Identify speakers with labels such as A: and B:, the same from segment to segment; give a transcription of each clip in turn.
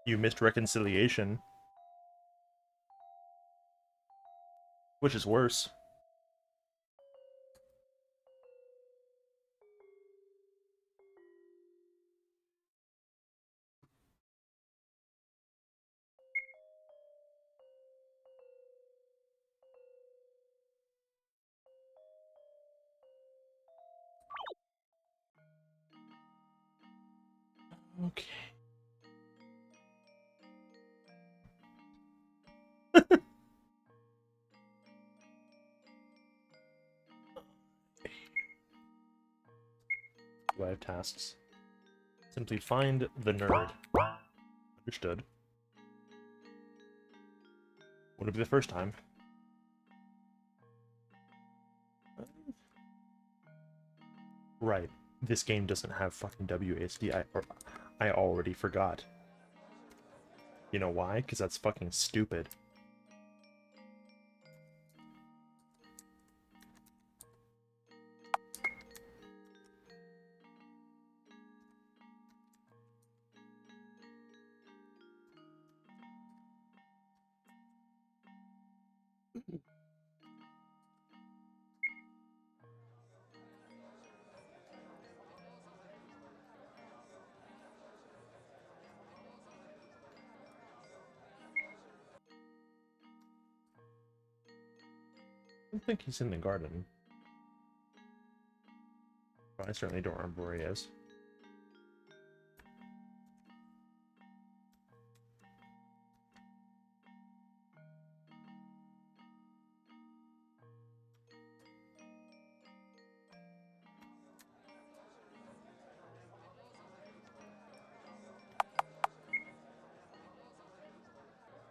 A: You missed reconciliation, which is worse. Okay. Do I have tasks? Simply find the nerd. Understood. Would it be the first time? Right. This game doesn't have fucking WASD. I already forgot. You know why? Because that's fucking stupid. don't think he's in the garden. But I certainly don't remember where he is.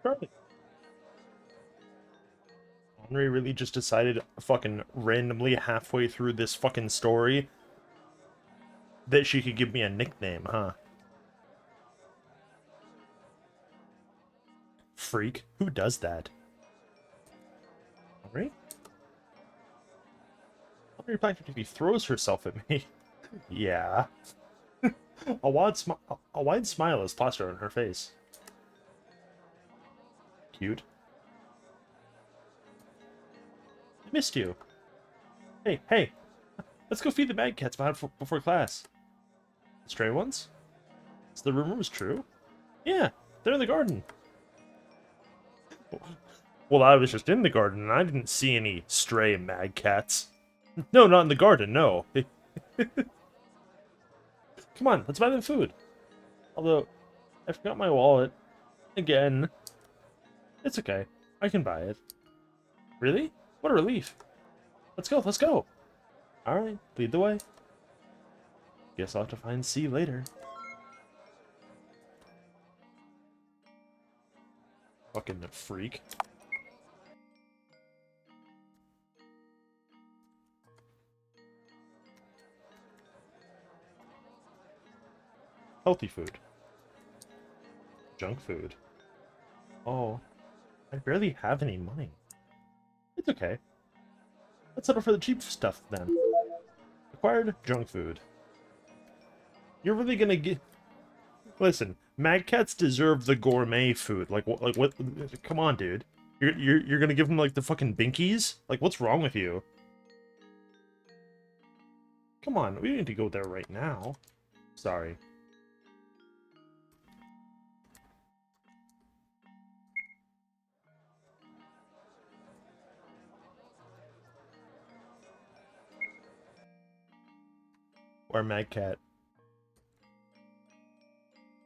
A: Probably. Henry really just decided fucking randomly halfway through this fucking story that she could give me a nickname, huh? Freak? Who does that? Henry? Henry practically throws herself at me. Yeah. A wide smile is plastered on her face. Cute. I missed you. Hey, hey! Let's go feed the bad cats before class. The stray ones? So the rumor was true? Yeah, they're in the garden. Well, I was just in the garden and I didn't see any stray mad cats. No, not in the garden, no. Come on, let's buy them food. Although, I forgot my wallet. Again. It's okay. I can buy it. Really? What a relief. Let's go, let's go. Alright, lead the way. Guess I'll have to find C later. Fucking freak. Healthy food. Junk food. Oh, I barely have any money. It's okay. Let's settle for the cheap stuff then. Acquired junk food. You're really gonna get... Listen, Mad Cats deserve the gourmet food. Like what? Come on, dude. You're gonna give them like the fucking binkies? Like, what's wrong with you? Come on, we need to go there right now. Sorry. Or Mad Cat.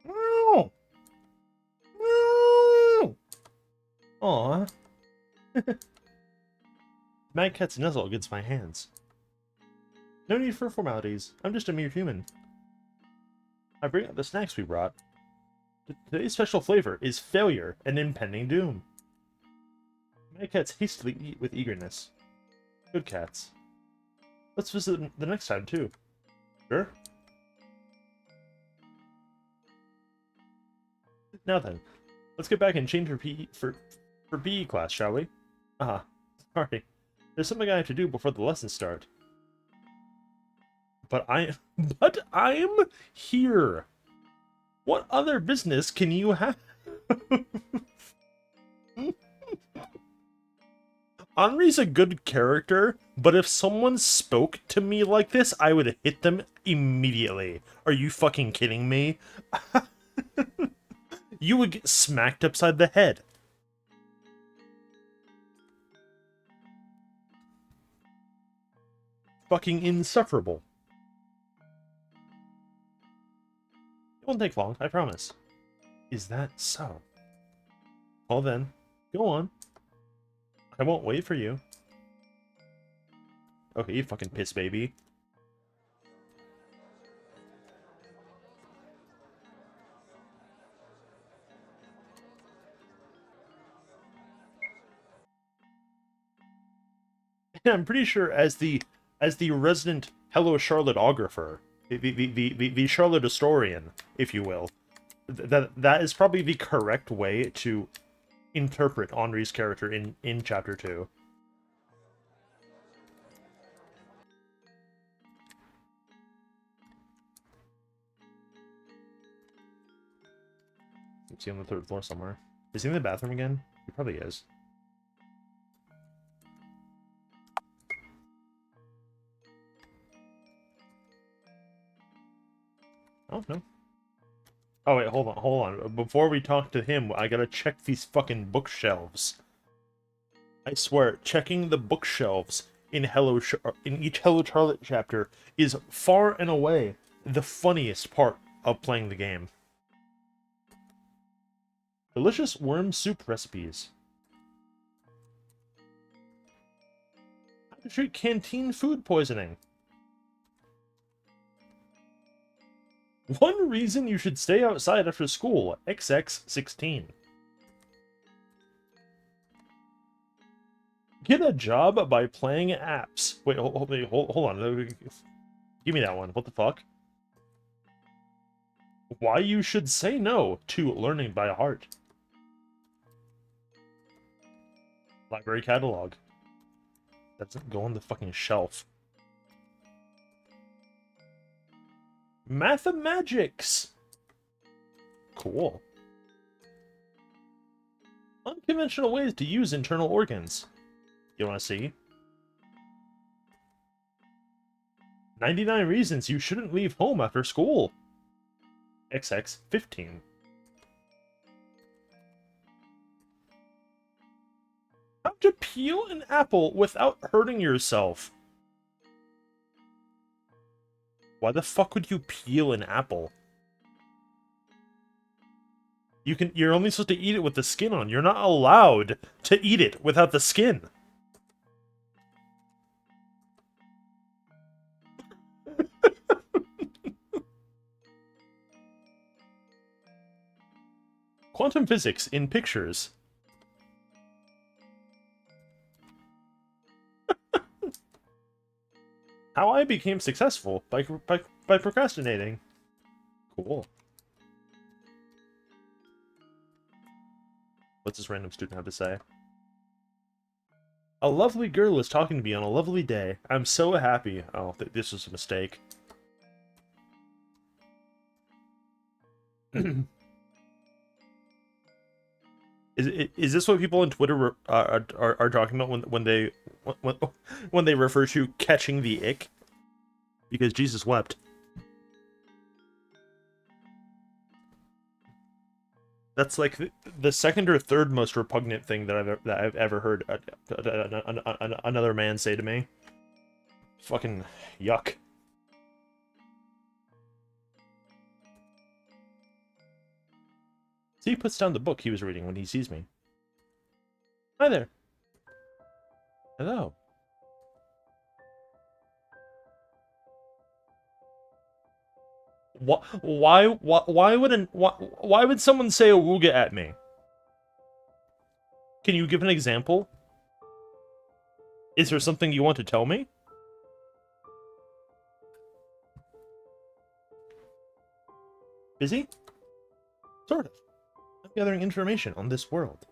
A: No! No! Aw. Mad Cat's nuzzle against my hands. No need for formalities. I'm just a mere human. I bring up the snacks we brought. Today's special flavor is failure and impending doom. Mad Cats hastily eat with eagerness. Good cats. Let's visit them the next time, too. Sure. Now then, let's get back and change for PE class, shall we? Sorry. There's something I have to do before the lessons start. But I'm here. What other business can you have? Henri's a good character, but if someone spoke to me like this, I would hit them immediately. Are you fucking kidding me? You would get smacked upside the head. Fucking insufferable. It won't take long, I promise. Is that so? Well then, go on. I won't wait for you. Okay, you fucking piss baby. And I'm pretty sure as the resident Hello Charlotteographer, the Charlotte historian, if you will, that is probably the correct way to interpret Henri's character in chapter 2. Is he on the 3rd floor somewhere? Is he in the bathroom again? He probably is. Oh, no. Oh, wait, hold on. Before we talk to him, I gotta check these fucking bookshelves. I swear, checking the bookshelves in in each Hello Charlotte chapter is far and away the funniest part of playing the game. Delicious worm soup recipes. How to treat canteen food poisoning. One reason you should stay outside after school. XX16. Get a job by playing apps. Wait, hold on. Give me that one. What the fuck? Why you should say no to learning by heart. Library catalog. That doesn't go on the fucking shelf. Mathemagics. Cool. Unconventional ways to use internal organs. You want to see? 99 reasons you shouldn't leave home after school. XX15. How to peel an apple without hurting yourself. Why the fuck would you peel an apple? You're only supposed to eat it with the skin on. You're not allowed to eat it without the skin. Quantum physics in pictures. How I became successful by procrastinating. Cool. What's this random student have to say? A lovely girl is talking to me on a lovely day. I'm so happy. Oh, this was a mistake. Is this what people on Twitter are talking about when they refer to catching the ick? Because Jesus wept. That's like the second or third most repugnant thing that I've ever heard another man say to me. Fucking yuck. So he puts down the book he was reading when he sees me. Hi there. Hello. Why would someone say awooga at me? Can you give an example? Is there something you want to tell me? Busy? Sort of. I'm gathering information on this world.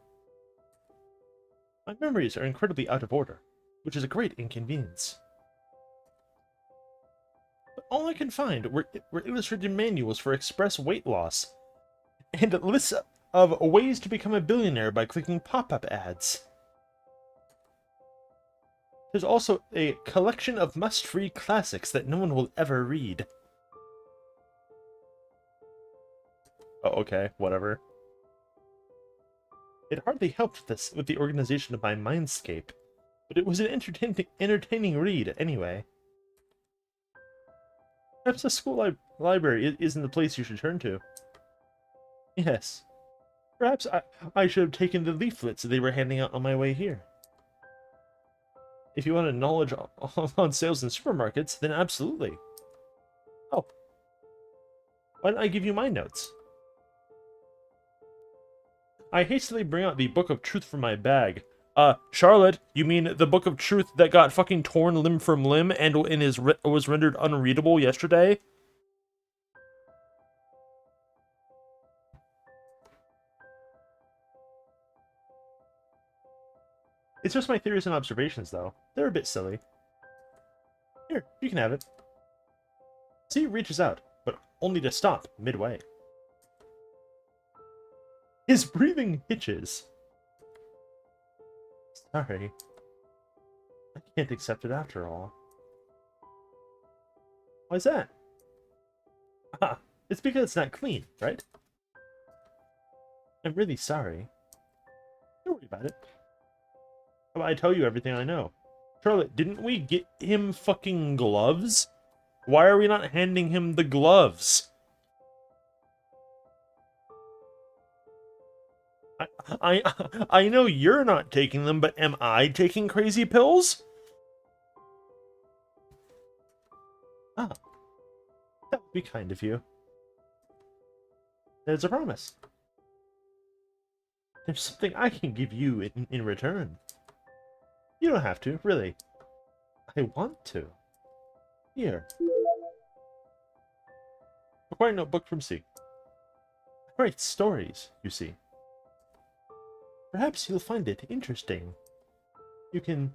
A: My memories are incredibly out of order, which is a great inconvenience. But all I can find were illustrated manuals for express weight loss, and lists of ways to become a billionaire by clicking pop-up ads. There's also a collection of must-read classics that no one will ever read. Oh, okay, whatever. It hardly helped with the organization of my mindscape, but it was an entertaining read anyway. Perhaps the school library isn't the place you should turn to. Yes. Perhaps I should have taken the leaflets they were handing out on my way here. If you wanted knowledge on sales in supermarkets, then absolutely. Oh. Why don't I give you my notes? I hastily bring out the Book of Truth from my bag. Charlotte, you mean the Book of Truth that got fucking torn limb from limb and was rendered unreadable yesterday? It's just my theories and observations, though. They're a bit silly. Here, you can have it. C reaches out, but only to stop midway. His breathing hitches. Sorry. I can't accept it after all. Why's that? Ah, it's because it's not clean, right? I'm really sorry. Don't worry about it. I tell you everything I know. Charlotte, didn't we get him fucking gloves? Why are we not handing him the gloves? I know you're not taking them, but am I taking crazy pills? Ah, that would be kind of you. There's a promise. There's something I can give you in return. You don't have to, really. I want to. Here. Acquire notebook from C. I write stories, you see. Perhaps you'll find it interesting. You can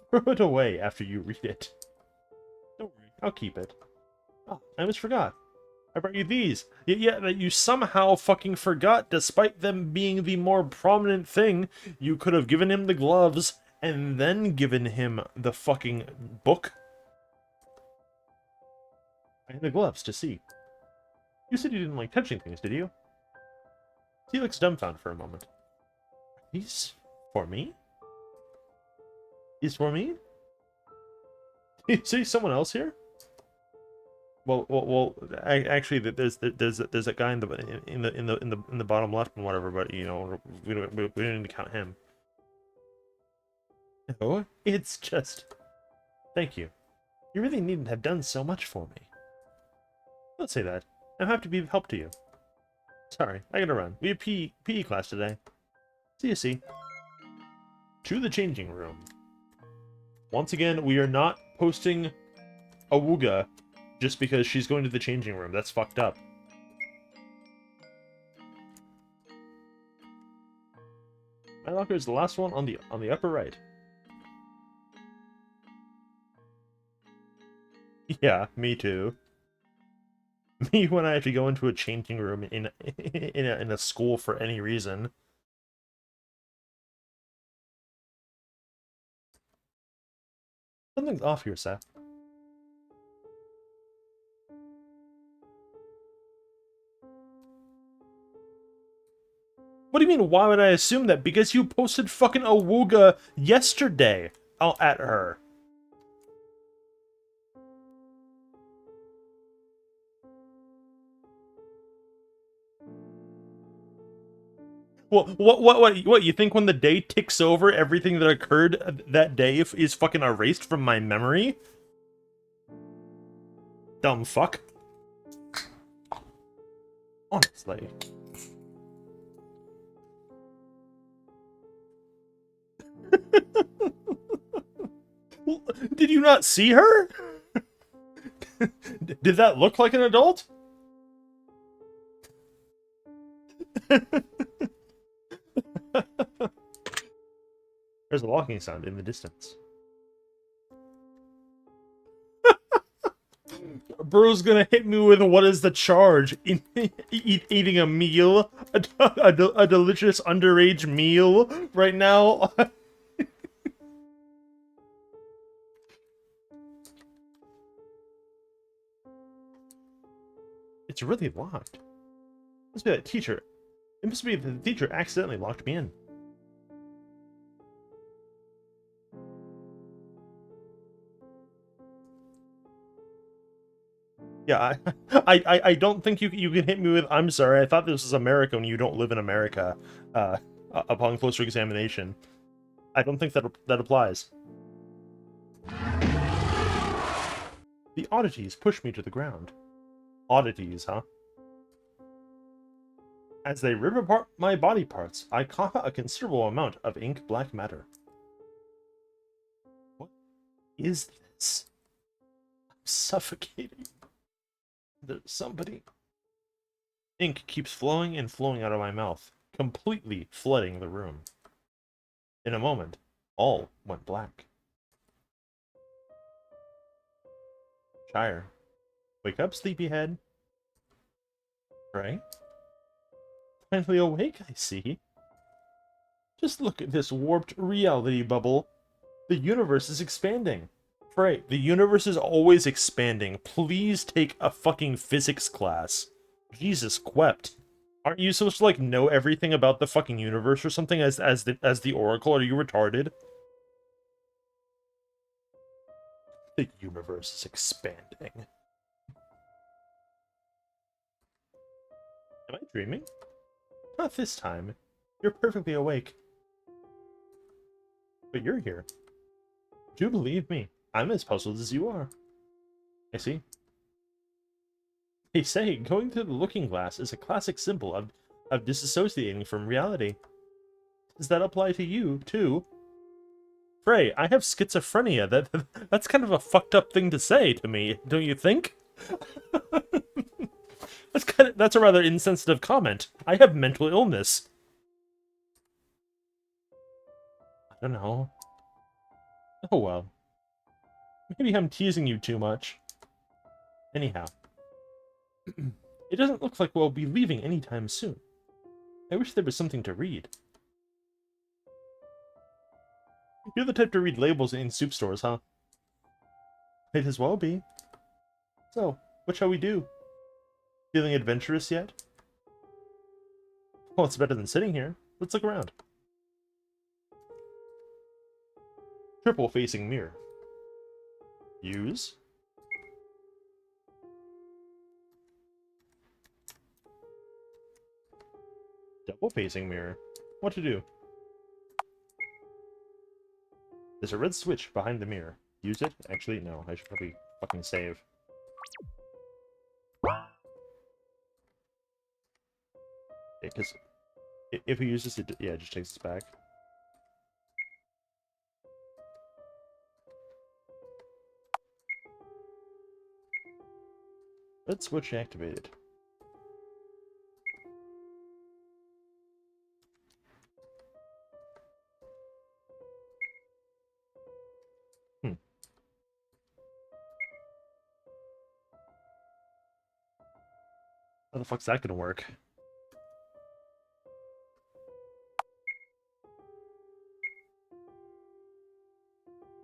A: throw it away after you read it. Don't worry, I'll keep it. Oh, I almost forgot. I brought you these. Yeah, that you somehow fucking forgot, despite them being the more prominent thing. You could have given him the gloves and then given him the fucking book. And the gloves to see. You said you didn't like touching things, did you? He looks dumbfounded for a moment. Are these for me? These for me? Do you see someone else here? Well. Actually, there's a guy in the bottom left and whatever, but you know we don't need to count him. No, it's just. Thank you. You really needn't have done so much for me. Don't say that. I'm happy to be of help to you. Sorry, I gotta run. We have PE class today. See you, see. To the changing room. Once again, we are not posting Awuga just because she's going to the changing room. That's fucked up. My locker is the last one on the upper right. Yeah, me too. Me when I have to go into a changing room in a school for any reason. Something's off here, Seth. What do you mean, why would I assume that? Because you posted fucking Awuga yesterday at her. Well, what? You think when the day ticks over, everything that occurred that day is fucking erased from my memory? Dumb fuck. Honestly. Did you not see her? Did that look like an adult? There's a walking sound in the distance. Bro's gonna hit me with what is the charge? Eating a meal? A delicious underage meal right now? It's really locked. It must be that teacher. It must be that the teacher accidentally locked me in. Yeah, I don't think you can hit me with, I'm sorry, I thought this was America when you don't live in America, upon closer examination. I don't think that applies. The oddities push me to the ground. Oddities, huh? As they rip apart my body parts, I cough out a considerable amount of ink black matter. What is this? I'm suffocating. There's somebody. Ink keeps flowing and flowing out of my mouth, completely flooding the room. In a moment, all went black. Shire. Wake up, sleepyhead. Right? Finally awake, I see. Just look at this warped reality bubble. The universe is expanding. Frey, the universe is always expanding. Please take a fucking physics class. Jesus Quept. Aren't you supposed to, like, know everything about the fucking universe or something as the Oracle? Are you retarded? The universe is expanding. Am I dreaming? Not this time. You're perfectly awake. But you're here. Do believe me, I'm as puzzled as you are. I see. They say going through the looking glass is a classic symbol of disassociating from reality. Does that apply to you, too? Frey, I have schizophrenia. That's kind of a fucked up thing to say to me, don't you think? That's a rather insensitive comment. I have mental illness. I don't know. Oh well. Maybe I'm teasing you too much. Anyhow. It doesn't look like we'll be leaving anytime soon. I wish there was something to read. You're the type to read labels in soup stores, huh? Might as well be. So, what shall we do? Feeling adventurous yet? Well, it's better than sitting here. Let's look around. Triple facing mirror. Use. Double facing mirror. What to do? There's a red switch behind the mirror. Use it? Actually, no. I should probably fucking save. Because if we use this, it just takes us back. Red switch activated. How the fuck's that gonna work?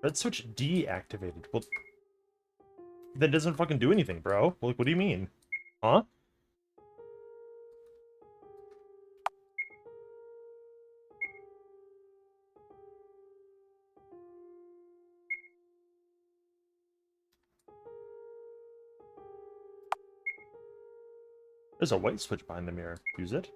A: Red switch deactivated. Well, that doesn't fucking do anything, bro. Like, what do you mean? Huh? There's a white switch behind the mirror. Use it.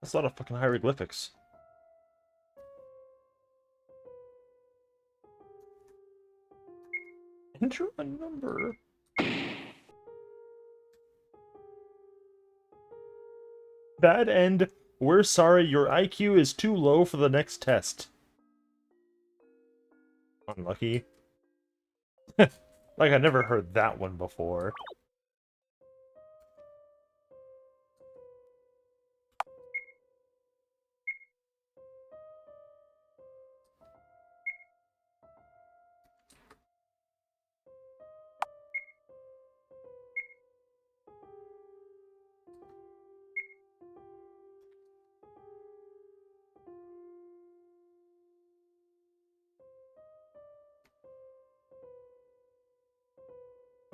A: That's a lot of fucking hieroglyphics. Enter a number. Bad end. We're sorry, your IQ is too low for the next test. Unlucky. Like, I never heard that one before.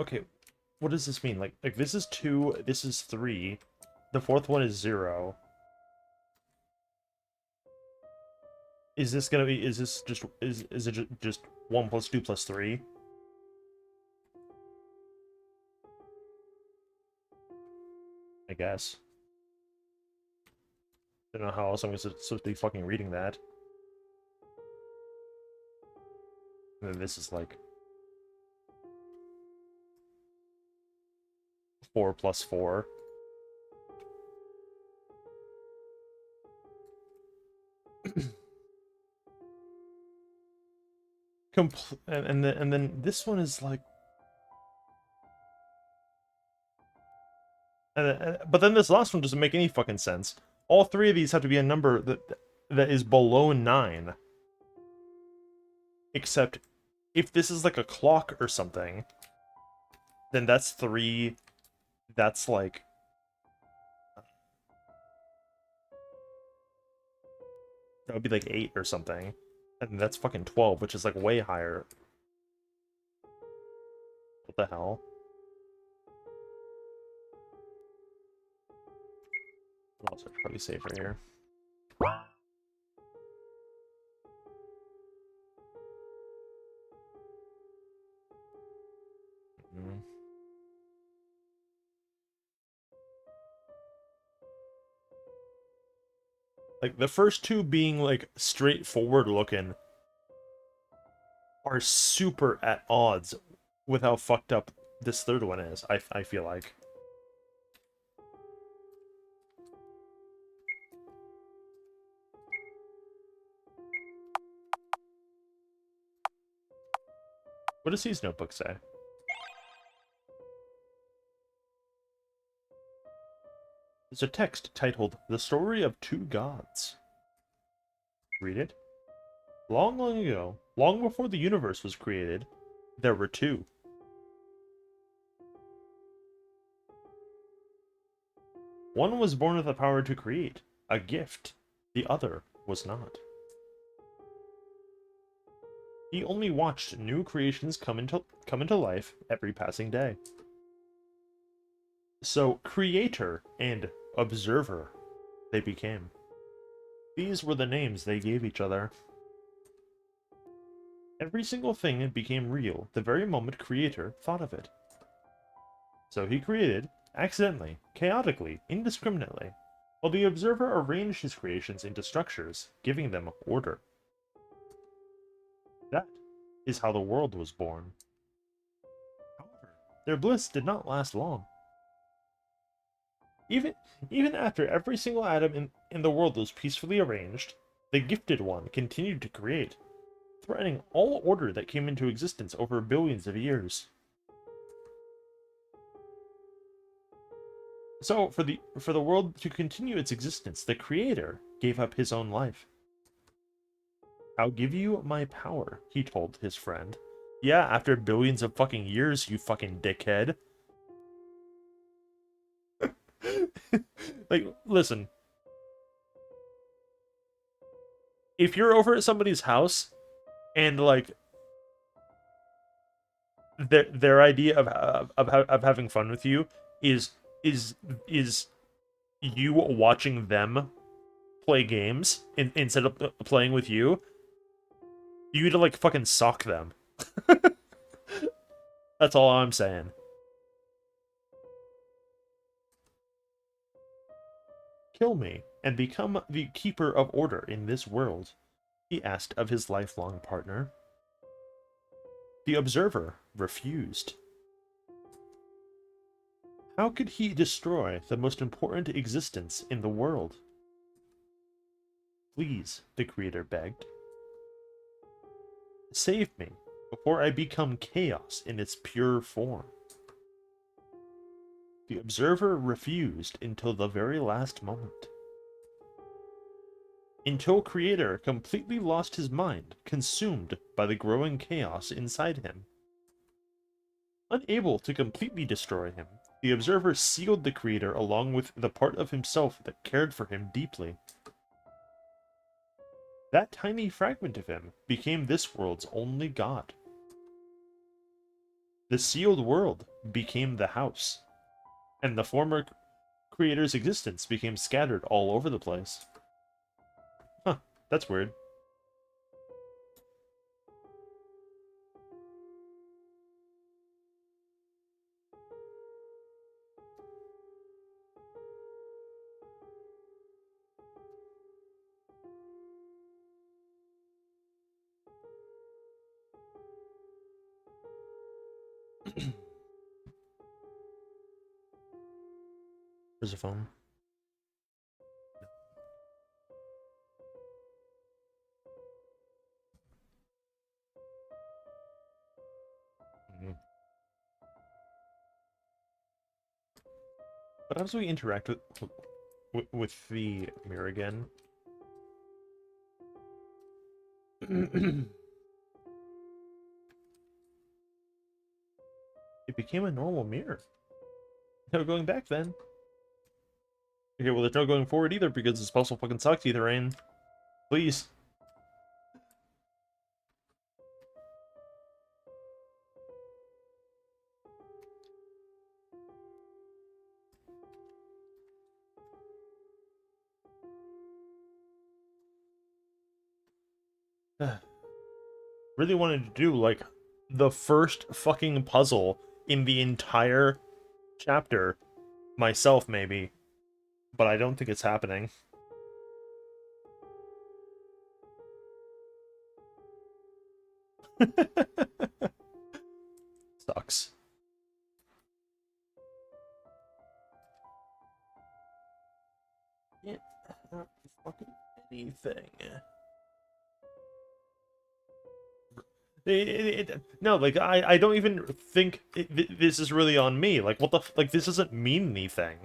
A: Okay, what does this mean? Like this is 2, this is 3. The fourth one is 0. Is this gonna be, is this just, is it just 1 plus 2 plus 3? I guess. I don't know how else I'm supposed to be fucking reading that. And then this is like 4 plus 4. And then this one is like, but then this last one doesn't make any fucking sense. All 3 of these have to be a number that is below 9. Except, if this is like a clock or something, then that's 3. That's like That would be like 8 or something. And that's fucking 12, which is like way higher. What the hell? I'll search probably safer here. Mm. Like, the first two being, like, straightforward looking are super at odds with how fucked up this third one is, I feel like. What does his notebook say? There's a text titled, The Story of Two Gods. Read it. Long, long ago, long before the universe was created, there were two. One was born with the power to create, a gift. The other was not. He only watched new creations come into life every passing day. So, creator and observer they became. These were the names they gave each other. Every single thing became real the very moment creator thought of it. So he created, accidentally, chaotically, indiscriminately, while the observer arranged his creations into structures, giving them order. That is how the world was born. However, their bliss did not last long. Even, even after every single atom in the world was peacefully arranged, the gifted one continued to create, threatening all order that came into existence over billions of years. So, for the world to continue its existence, the Creator gave up his own life. I'll give you my power, he told his friend. Yeah, after billions of fucking years, you fucking dickhead. Like, listen. If you're over at somebody's house and like their idea of having fun with you is is you watching them play games instead of playing with you, you need to like fucking sock them. That's all I'm saying. Kill me and become the keeper of order in this world, he asked of his lifelong partner. The observer refused. How could he destroy the most important existence in the world? Please, the creator begged. Save me before I become chaos in its pure form. The observer refused until the very last moment. Until Creator completely lost his mind, consumed by the growing chaos inside him. Unable to completely destroy him, the observer sealed the Creator along with the part of himself that cared for him deeply. That tiny fragment of him became this world's only god. The sealed world became the house, and the former Creator's existence became scattered all over the place. Huh, that's weird. There's a phone. Mhm. But as we interact with the mirror again, it became a normal mirror. No going back then. Okay, well, there's no going forward either because this puzzle fucking sucks either, Rain. Please. Really wanted to do, like, the first fucking puzzle in the entire chapter myself, maybe. But I don't think it's happening. Sucks. Can't have fucking anything. No, like, I don't even think this is really on me. Like, what the like, this doesn't mean anything.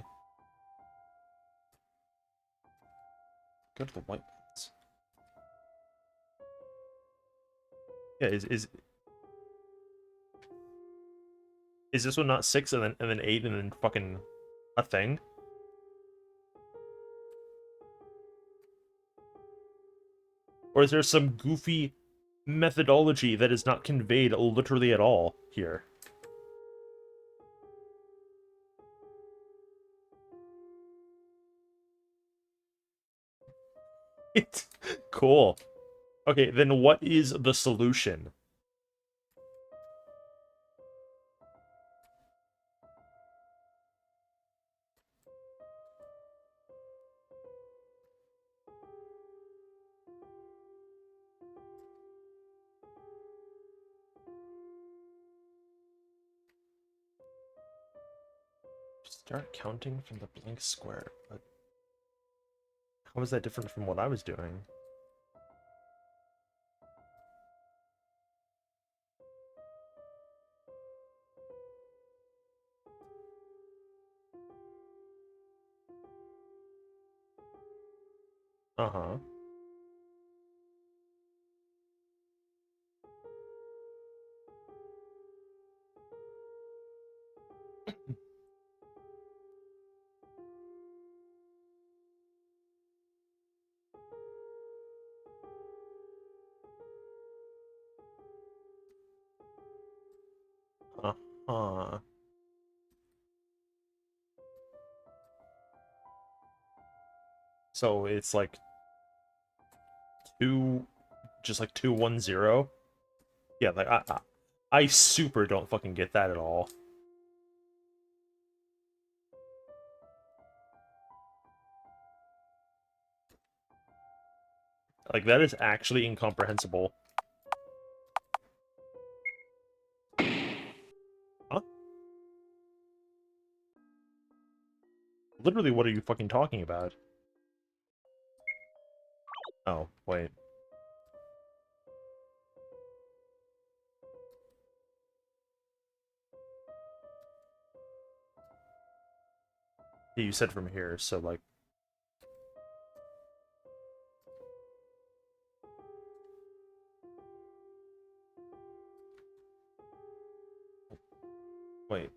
A: Go to the white ones. Yeah, is this one not 6 and then 8 and then fucking a thing? Or is there some goofy methodology that is not conveyed literally at all here? It's cool. Okay, then what is the solution? Start counting from the blank square, but how is that different from what I was doing? Uh-huh. Uh-huh. So it's like two, just like 210? Yeah, like I super don't fucking get that at all. Like, that is actually incomprehensible. Huh? Literally, what are you fucking talking about? Oh, wait. Yeah, you said from here, so like... Wait.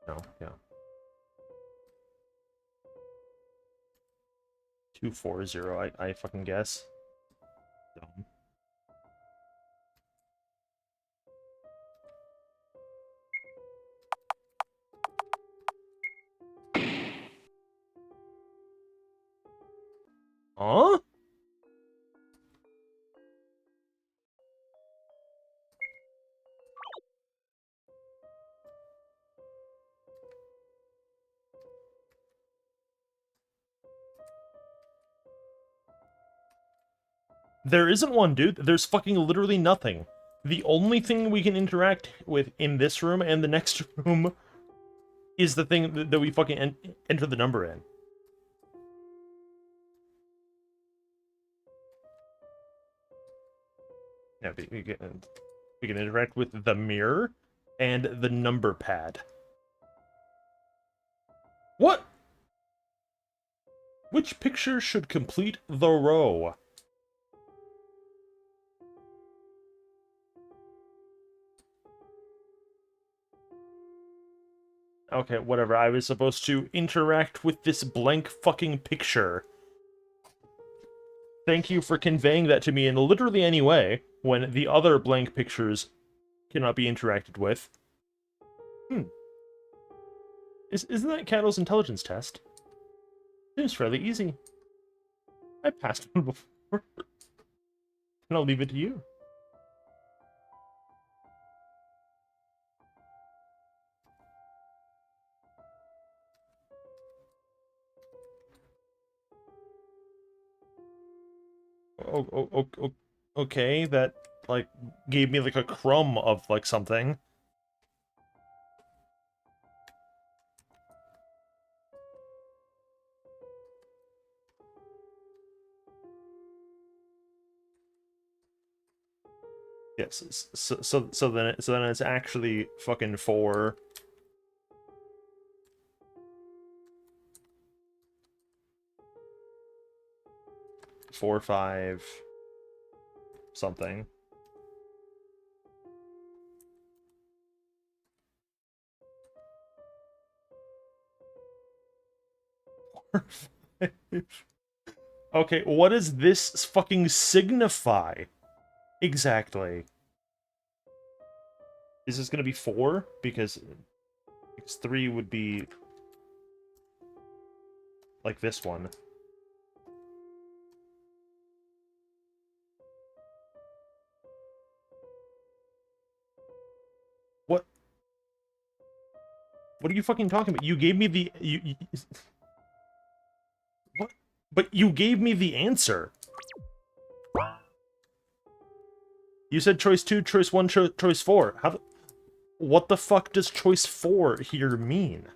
A: No, yeah. 240, I fucking guess. Dumb. Huh? There isn't one, dude. There's fucking literally nothing. The only thing we can interact with in this room and the next room is the thing that we fucking enter the number in. Yeah, we can interact with the mirror and the number pad. What? Which picture should complete the row? Okay, whatever. I was supposed to interact with this blank fucking picture. Thank you for conveying that to me in literally any way, when the other blank pictures cannot be interacted with. Hmm. Isn't that Candle's intelligence test? Seems fairly easy. I passed one before. And I'll leave it to you. Okay, that, like, gave me, like, a crumb of, like, something. Yes, so then it's actually fucking 4. 4, 5, something. Okay, what does this fucking signify? Exactly. Is this gonna be 4? Because 3 would be like this one. What? What are you fucking talking about? You gave me the... What? But you gave me the answer. You said choice 2, choice 1, choice 4. How the... What the fuck does choice 4 here mean?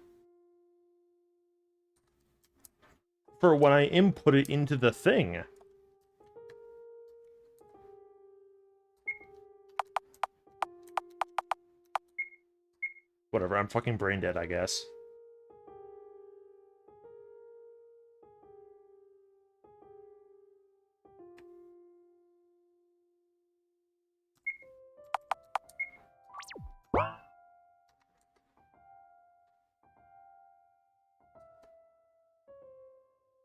A: For when I input it into the thing. Whatever, I'm fucking brain dead, I guess.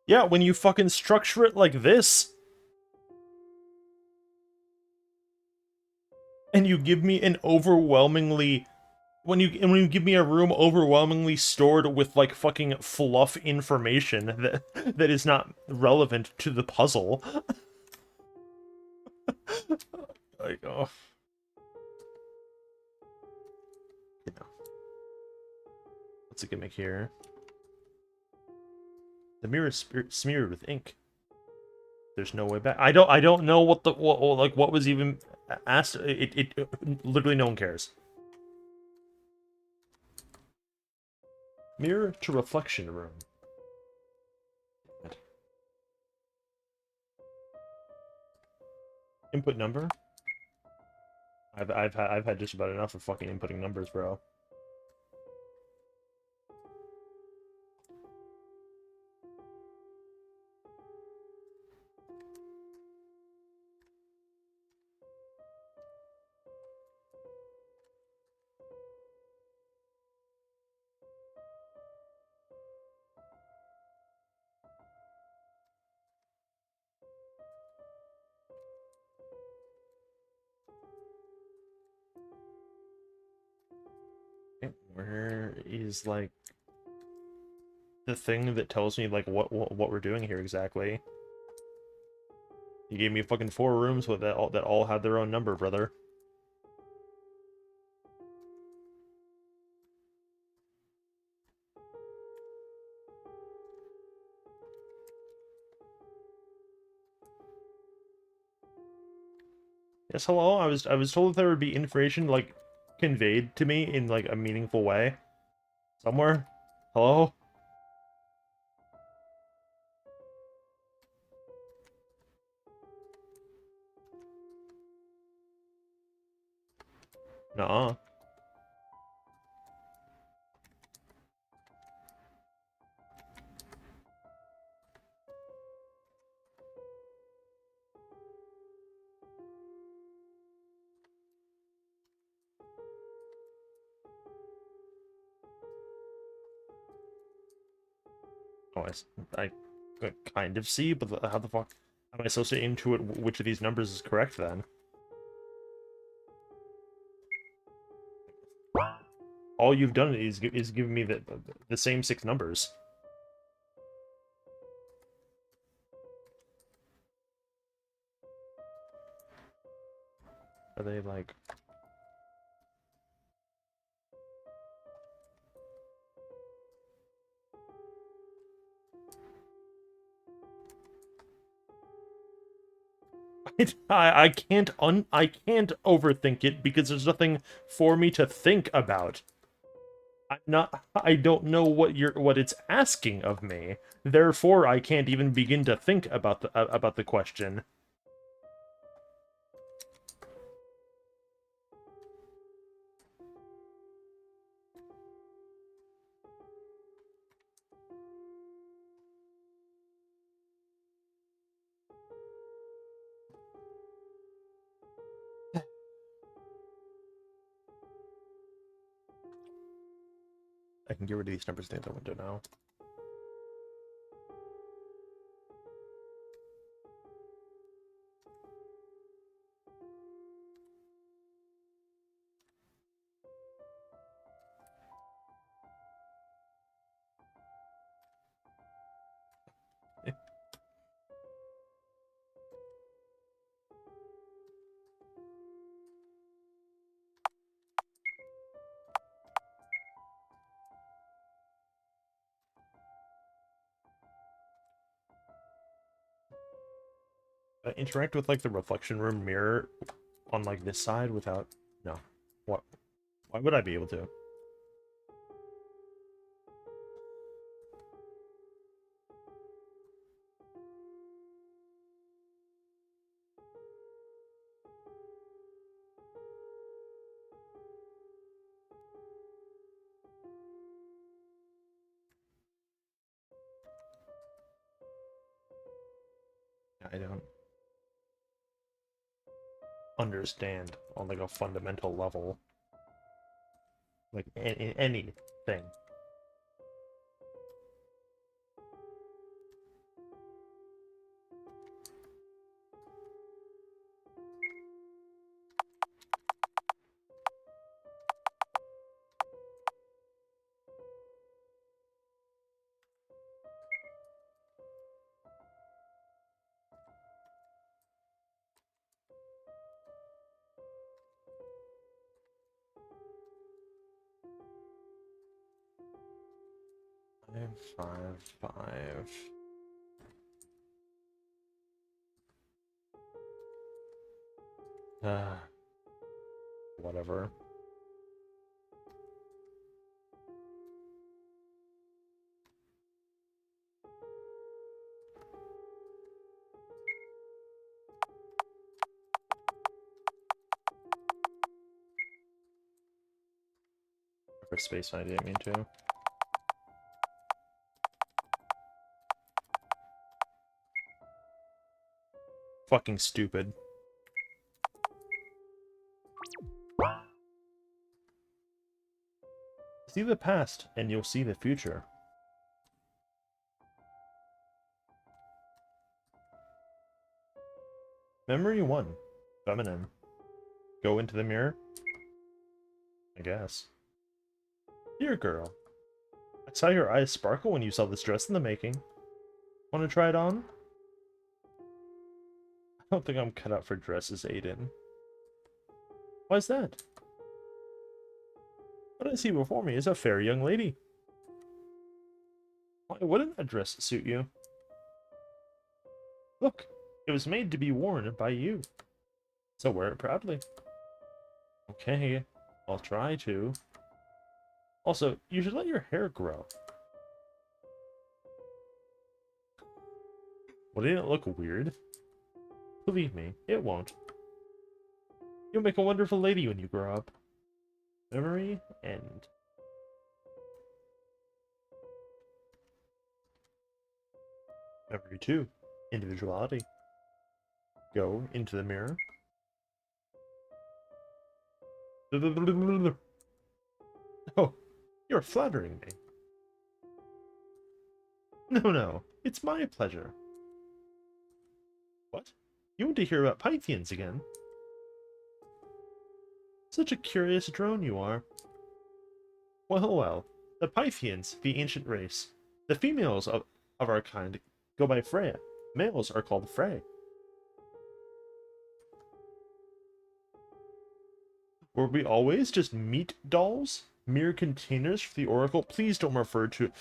A: Yeah, when you fucking structure it like this, and you give me an overwhelmingly... When you give me a room overwhelmingly stored with, like, fucking fluff information that is not relevant to the puzzle. Like, oh... You know. What's a gimmick here? The mirror is smeared with ink. There's no way back. I don't know what the what was even asked. Literally no one cares. Mirror to reflection room. Input number. I've had just about enough of fucking inputting numbers, bro. Where is, like, the thing that tells me, like, what we're doing here exactly? You gave me fucking 4 rooms with that all had their own number, brother. Yes, hello. I was told that there would be information, like, conveyed to me in, like, a meaningful way somewhere. Hello? Nuh-uh. Oh, I could kind of see, but how the fuck? Am I supposed to intuit which of these numbers is correct then? All you've done is giving me the same 6 numbers. Are they like... I can't overthink it because there's nothing for me to think about. I don't know what it's asking of me. Therefore, I can't even begin to think about the question. I can get rid of these numbers in the window now. Interact with like the reflection room mirror on like this side without... No. What? Why would I be able to? I don't understand on like a fundamental level. Like in anything. Five, five. Whatever. For space, I didn't mean to. Fucking stupid. See the past, and you'll see the future. Memory 1. Feminine. Go into the mirror? I guess. Dear girl. I saw your eyes sparkle when you saw this dress in the making. Want to try it on? I don't think I'm cut out for dresses, Aiden. Why's that? What I see before me is a fair young lady. Why wouldn't a dress suit you? Look, it was made to be worn by you. So wear it proudly. Okay, I'll try to. Also, you should let your hair grow. Wouldn't it look weird? Believe me, it won't. You'll make a wonderful lady when you grow up. Memory end. Memory 2. Individuality. Go into the mirror. Oh, you're flattering me. No, it's my pleasure. What? You want to hear about Pythians again? Such a curious drone you are. Well, well. The Pythians, the ancient race. The females of our kind go by Freya. Males are called Frey. Were we always just meat dolls? Mere containers for the Oracle? Please don't refer to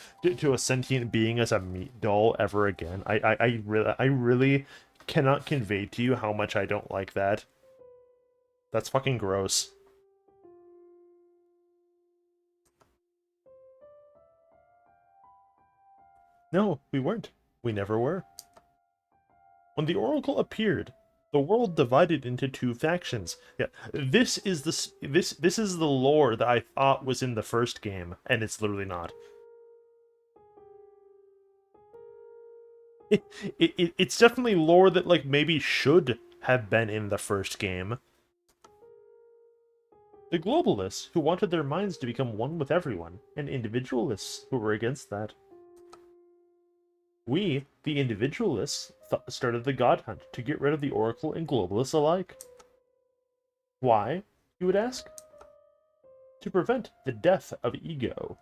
A: a sentient being as a meat doll ever again. I really cannot convey to you how much I don't like that. That's fucking gross. No, we weren't. We never were. When the Oracle appeared, the world divided into two factions. Yeah, this is the lore that I thought was in the first game, and it's literally not. It's definitely lore that like maybe should have been in the first game. The globalists who wanted their minds to become one with everyone, and individualists who were against that. We, the individualists, started the God Hunt to get rid of the Oracle and globalists alike. Why, you would ask? To prevent the death of ego.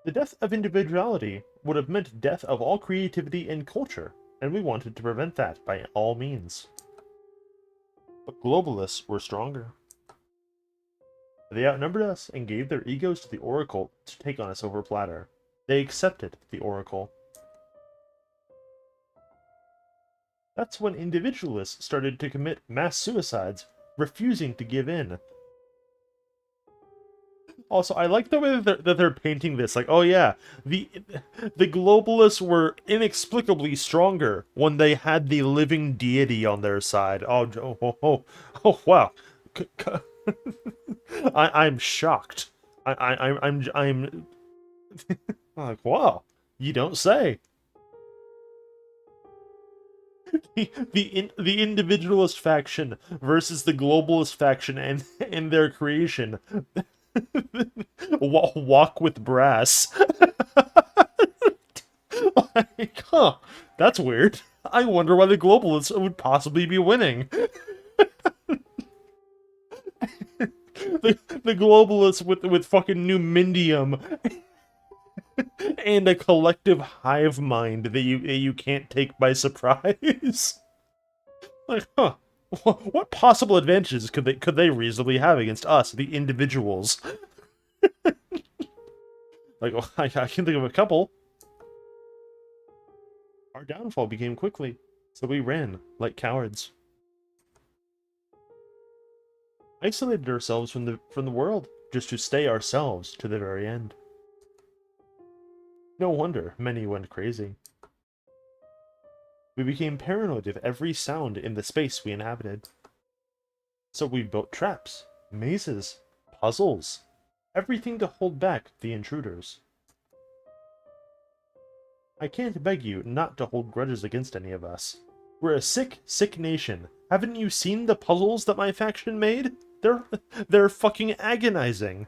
A: The death of individuality would have meant death of all creativity and culture, and we wanted to prevent that by all means. But globalists were stronger. They outnumbered us and gave their egos to the Oracle to take on a silver platter. They accepted the Oracle. That's when individualists started to commit mass suicides, refusing to give in. Also, I like the way that they're painting this. Like, oh yeah, the globalists were inexplicably stronger when they had the living deity on their side. Oh wow. I'm shocked. I'm like, wow, you don't say. The individualist faction versus the globalist faction and their creation. Walk with brass. Like, huh, that's weird. I wonder why the globalists would possibly be winning. The globalists with fucking Numidium and a collective hive mind that you can't take by surprise. Like, huh. What possible advantages could they reasonably have against us, the individuals? Like, well, I can think of a couple. Our downfall became quickly, so we ran like cowards. Isolated ourselves from the world, just to stay ourselves to the very end. No wonder many went crazy. We became paranoid of every sound in the space we inhabited. So we built traps, mazes, puzzles, everything to hold back the intruders. I can't beg you not to hold grudges against any of us. We're a sick, sick nation. Haven't you seen the puzzles that my faction made? They're fucking agonizing.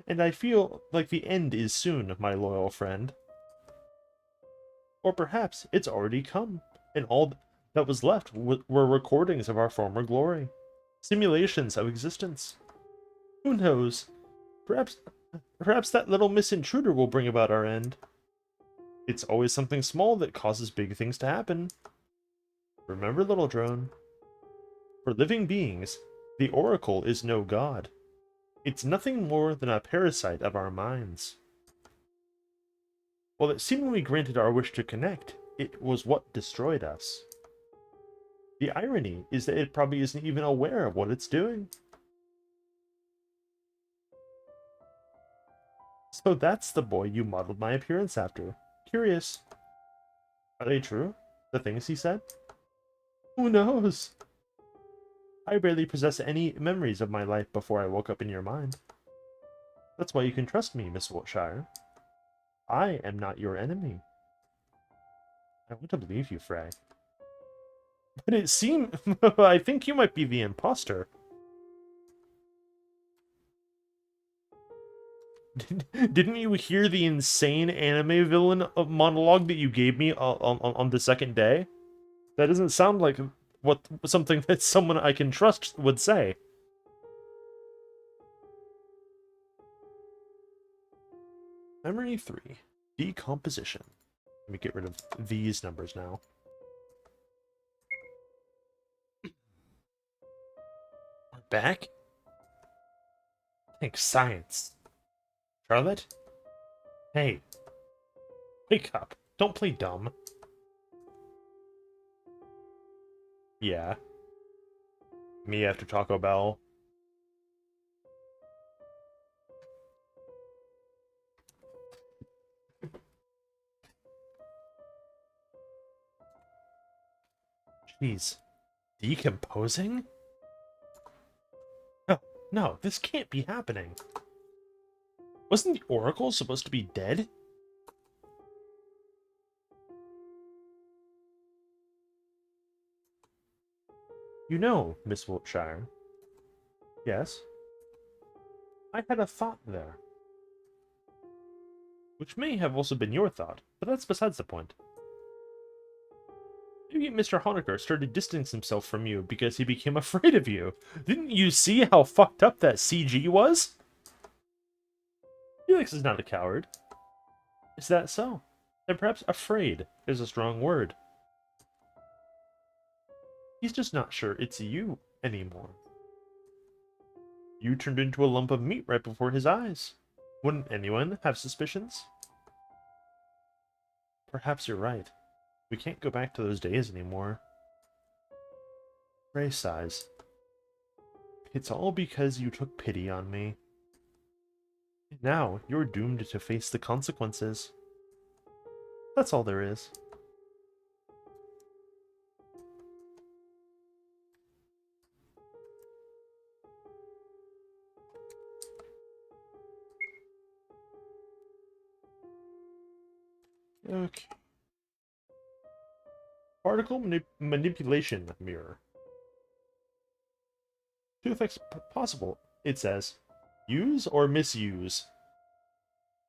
A: And I feel like the end is soon, my loyal friend. Or perhaps it's already come, and all that was left were recordings of our former glory. Simulations of existence. Who knows? Perhaps that little misintruder will bring about our end. It's always something small that causes big things to happen. Remember, little drone. For living beings, the Oracle is no god. It's nothing more than a parasite of our minds. While it seemingly granted our wish to connect, it was what destroyed us. The irony is that it probably isn't even aware of what it's doing. So that's the boy you modeled my appearance after. Curious. Are they true? The things he said? Who knows? I barely possess any memories of my life before I woke up in your mind. That's why you can trust me, Miss Wiltshire. I am not your enemy. I want to believe you, Frey. But it seems... I think you might be the imposter. Didn't you hear the insane anime villain monologue that you gave me on the second day? That doesn't sound like what something that someone I can trust would say. Memory 3. Decomposition. Let me get rid of these numbers now. We're back? Thanks, science. Charlotte? Hey. Wake up. Don't play dumb. Yeah. Me after Taco Bell. Jeez. Decomposing? No, no, this can't be happening. Wasn't the Oracle supposed to be dead? You know, Miss Wiltshire. Yes? I had a thought there. Which may have also been your thought, but that's besides the point. Maybe Mr. Honecker started distancing himself from you because he became afraid of you. Didn't you see how fucked up that CG was? Felix is not a coward. Is that so? Then perhaps afraid is a strong word. He's just not sure it's you anymore. You turned into a lump of meat right before his eyes. Wouldn't anyone have suspicions? Perhaps you're right. We can't go back to those days anymore. Ray sighs. It's all because you took pity on me. Now you're doomed to face the consequences. That's all there is. Okay. Particle manipulation mirror. Two effects possible, it says. Use or misuse.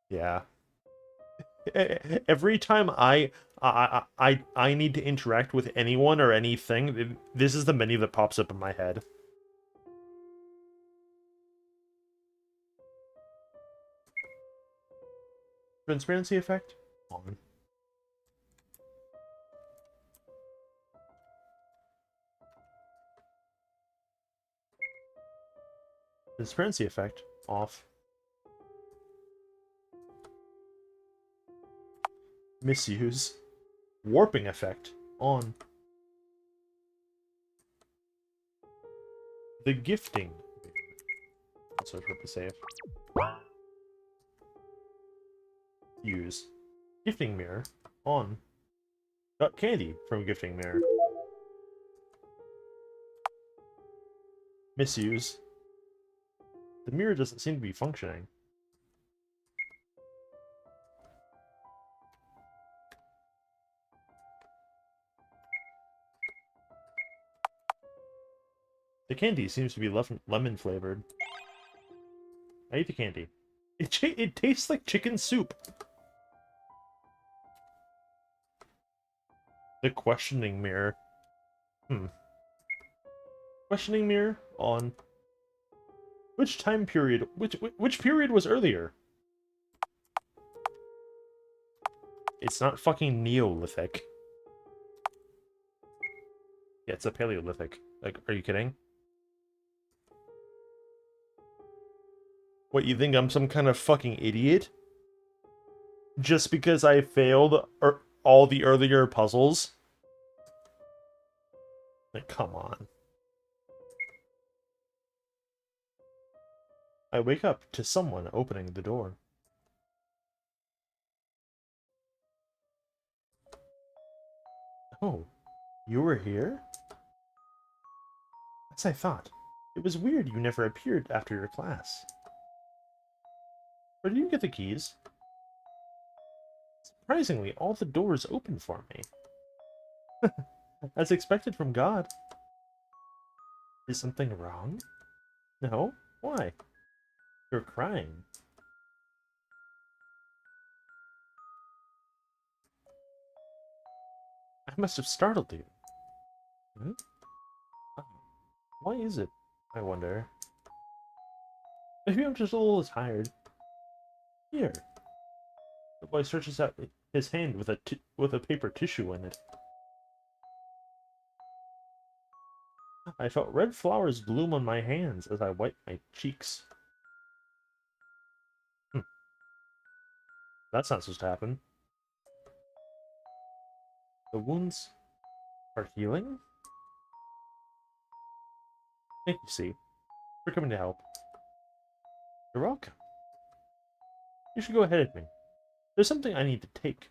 A: Yeah. Every time I need to interact with anyone or anything, this is the menu that pops up in my head. Transparency effect? On. Transparency effect? Off. Misuse. Warping effect? On. The gifting. Also try to save. Use. Gifting mirror. On. Got candy from gifting mirror. Misuse. The mirror doesn't seem to be functioning. The candy seems to be lemon flavored. I eat the candy. It tastes like chicken soup. The questioning mirror. Questioning mirror on. Which time period? Which period was earlier? It's not fucking Neolithic. Yeah, it's a Paleolithic. Like, are you kidding? What, you think I'm some kind of fucking idiot? Just because I failed all the earlier puzzles? Like, come on. I wake up to someone opening the door. Oh, you were here? As I thought. It was weird you never appeared after your class. Where did you get the keys? Surprisingly, all the doors open for me. As expected from God. Is something wrong? No? Why? You're crying. must have startled you. Hmm? Oh, why is it, I wonder? Maybe I'm just a little tired. Here. The boy stretches out his hand with a paper tissue in it. I felt red flowers bloom on my hands as I wiped my cheeks. Hmm, that's not supposed to happen. The wounds are healing? Thank you, C, for coming to help. You're welcome. You should go ahead of me. There's something I need to take.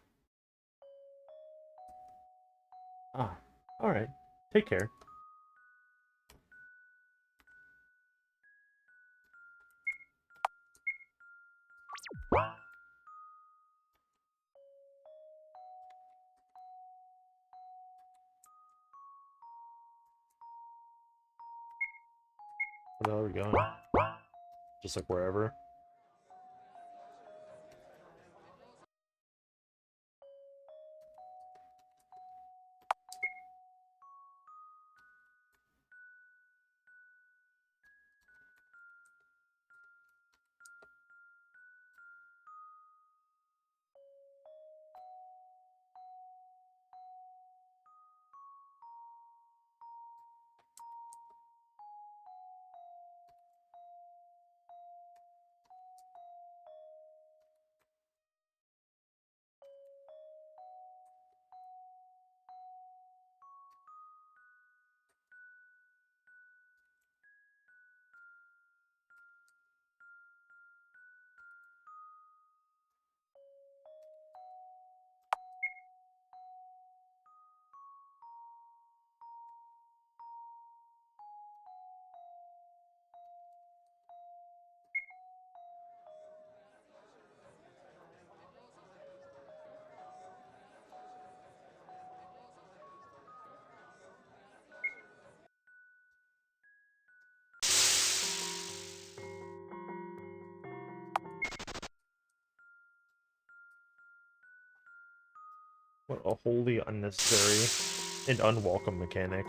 A: Ah, alright. Take care. Where the hell are we going? Just like wherever. What a wholly unnecessary and unwelcome mechanic.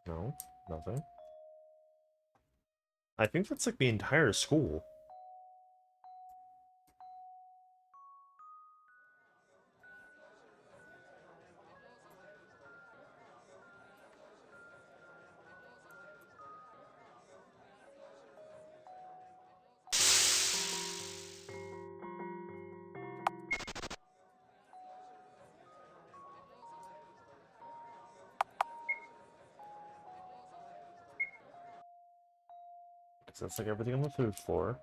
A: No, nothing. I think that's like the entire school. Because that's like everything on the third floor.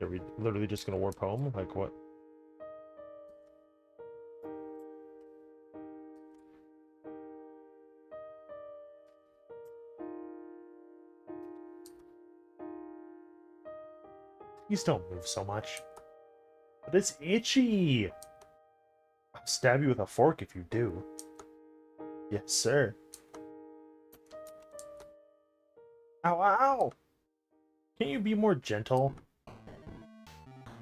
A: Are we literally just gonna warp home? Like what? Please don't move so much. But it's itchy! I'll stab you with a fork if you do. Yes, sir. Ow, ow, ow! Can't you be more gentle?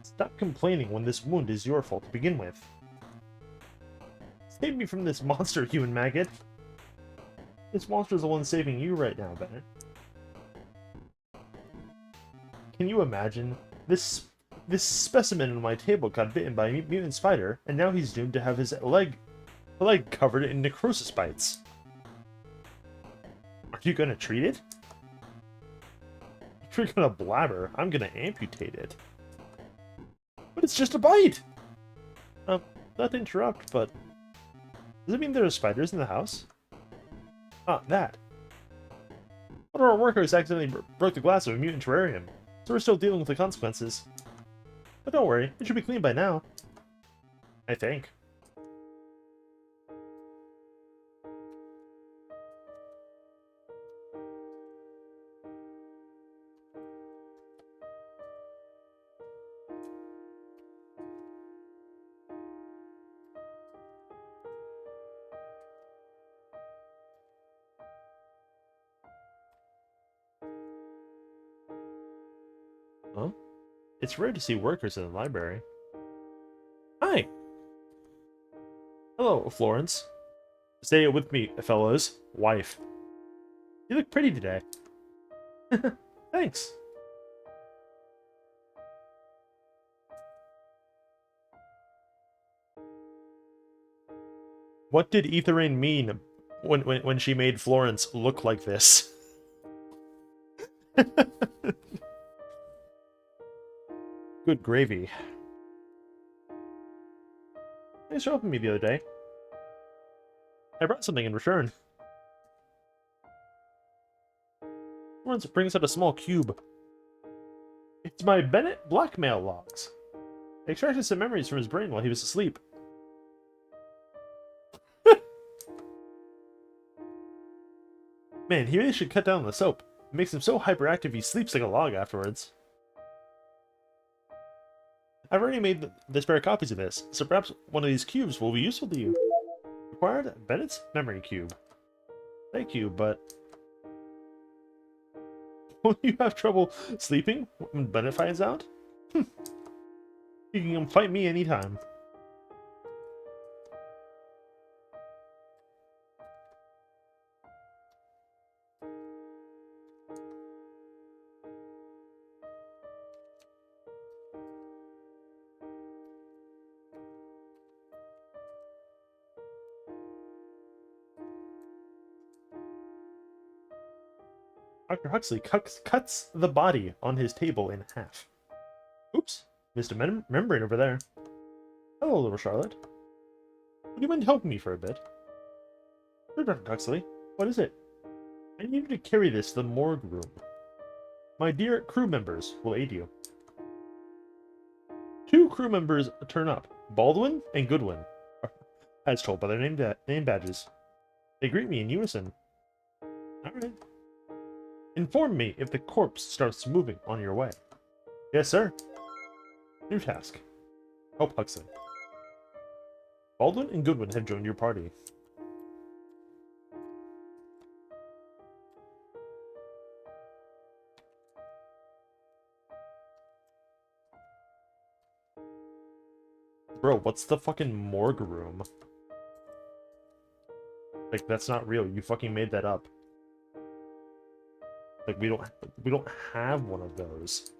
A: Stop complaining when this wound is your fault to begin with. Save me from this monster, human maggot! This monster's the one saving you right now, Bennett. Can you imagine? This specimen on my table got bitten by a mutant spider, and now he's doomed to have his leg covered in necrosis bites. Are you gonna treat it? If you're gonna blabber, I'm gonna amputate it. But it's just a bite! Not to interrupt, but... Does it mean there are spiders in the house? Ah, that. One of our workers accidentally broke the glass of a mutant terrarium, so we're still dealing with the consequences. But don't worry, it should be clean by now. I think. It's rare to see workers in the library. Hi! Hello, Florence. Stay with me, fellows. Wife. You look pretty today. Thanks. What did Etherine mean when she made Florence look like this? Good gravy. Thanks for helping me the other day. I brought something in return. Florence brings out a small cube. It's my Bennett blackmail logs. I extracted some memories from his brain while he was asleep. Man, he really should cut down on the soap. It makes him so hyperactive he sleeps like a log afterwards. I've already made the spare copies of this, so perhaps one of these cubes will be useful to you. Required Bennett's memory cube. Thank you, but... Will you have trouble sleeping when Bennett finds out? You can come fight me anytime. Dr. Huxley cuts the body on his table in half. Oops, missed a membrane over there. Hello, little Charlotte. Would you mind helping me for a bit? Sure, Dr. Huxley. What is it? I need you to carry this to the morgue room. My dear crew members will aid you. 2 crew members turn up, Baldwin and Goodwin, as told by their name badges. They greet me in unison. Alright. Inform me if the corpse starts moving on your way. Yes, sir. New task. Help Huxley. Baldwin and Goodwin have joined your party. Bro, what's the fucking morgue room? Like, that's not real. You fucking made that up. Like, we don't have one of those.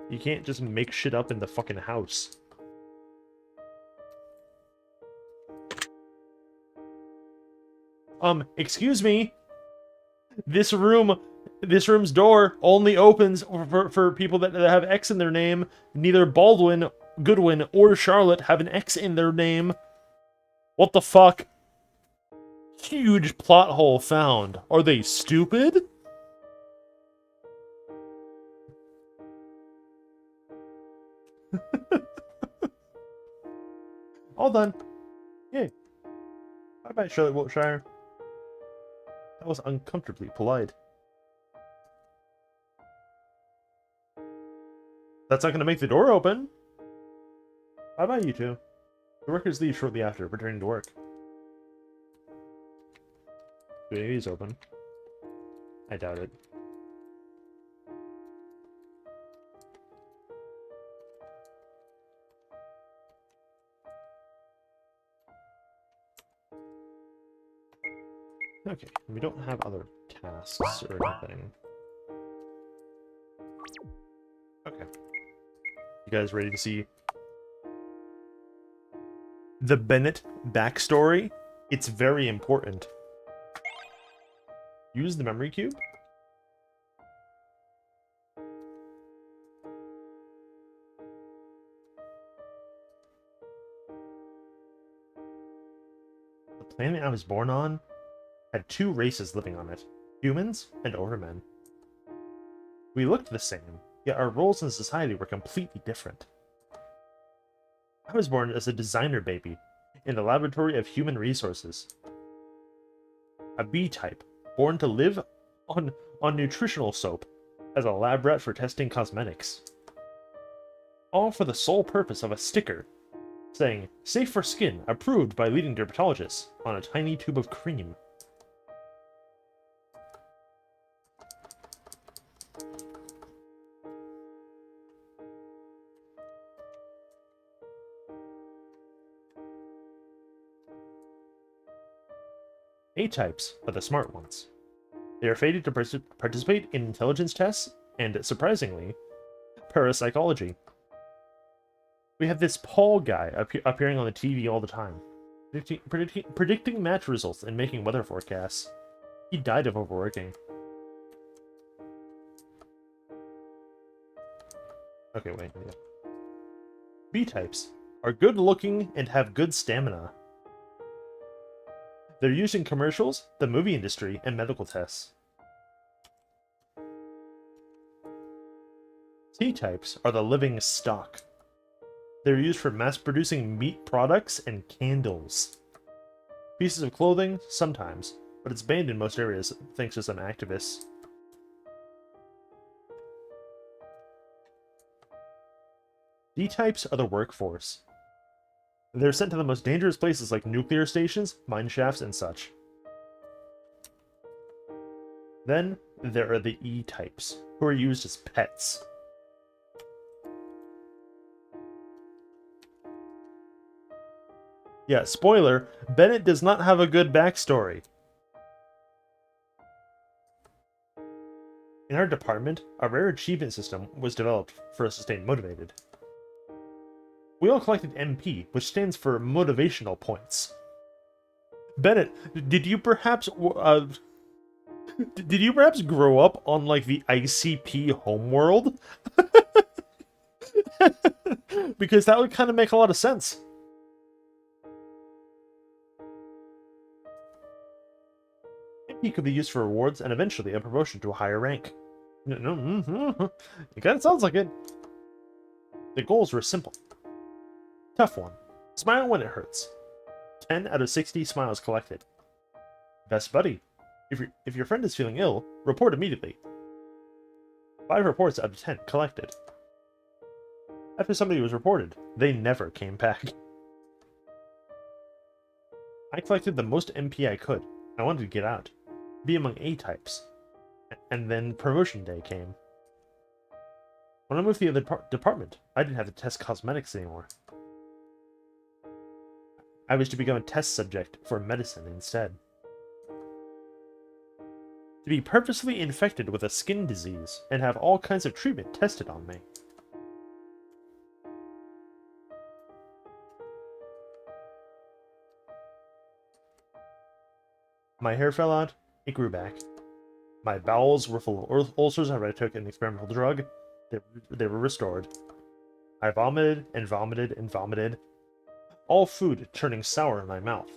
A: You can't just make shit up in the fucking house. Excuse me. This room's door only opens for people that have X in their name. Neither Baldwin, Goodwin, or Charlotte have an X in their name. What the fuck? Huge plot hole found. Are they stupid? All done. Yay. Bye-bye, Charlotte Wiltshire. That was uncomfortably polite. That's not going to make the door open. Bye-bye, you two. The workers leave shortly after, returning to work. Do any of these open? I doubt it. Okay, we don't have other tasks or anything. Okay. You guys ready to see the Bennett backstory? It's very important. Use the memory cube. The planet I was born on had 2 races living on it, humans and Overmen. We looked the same, yet our roles in society were completely different. I was born as a designer baby in the laboratory of human resources. A B-type, born to live on nutritional soap as a lab rat for testing cosmetics. All for the sole purpose of a sticker saying, "Safe for skin, approved by leading dermatologists," on a tiny tube of cream. A-types are the smart ones. They are fated to participate in intelligence tests and, surprisingly, parapsychology. We have this Paul guy appearing on the TV all the time, predicting match results and making weather forecasts. He died of overworking. Okay, wait. Yeah. B-types are good-looking and have good stamina. They're used in commercials, the movie industry, and medical tests. T-types are the living stock. They're used for mass-producing meat products and candles. Pieces of clothing, sometimes, but it's banned in most areas thanks to some activists. D-types are the workforce. They're sent to the most dangerous places like nuclear stations, mine shafts, and such. Then, there are the E-types, who are used as pets. Yeah, spoiler, Bennett does not have a good backstory. In our department, a rare achievement system was developed for us to stay motivated. We all collected MP, which stands for motivational points. Bennett, did you perhaps grow up on like the ICP homeworld? Because that would kind of make a lot of sense. MP could be used for rewards and eventually a promotion to a higher rank. It kind of sounds like it. The goals were simple. Tough one. Smile when it hurts. 10 out of 60 smiles collected. Best buddy. If your friend is feeling ill, report immediately. 5 reports out of 10 collected. After somebody was reported, they never came back. I collected the most MP I could. I wanted to get out. Be among A-types. And then promotion day came. When I moved to the other department, I didn't have to test cosmetics anymore. I was to become a test subject for medicine instead. To be purposely infected with a skin disease and have all kinds of treatment tested on me. My hair fell out, it grew back. My bowels were full of ulcers after I took an experimental drug. They were restored. I vomited and vomited and vomited. All food turning sour in my mouth.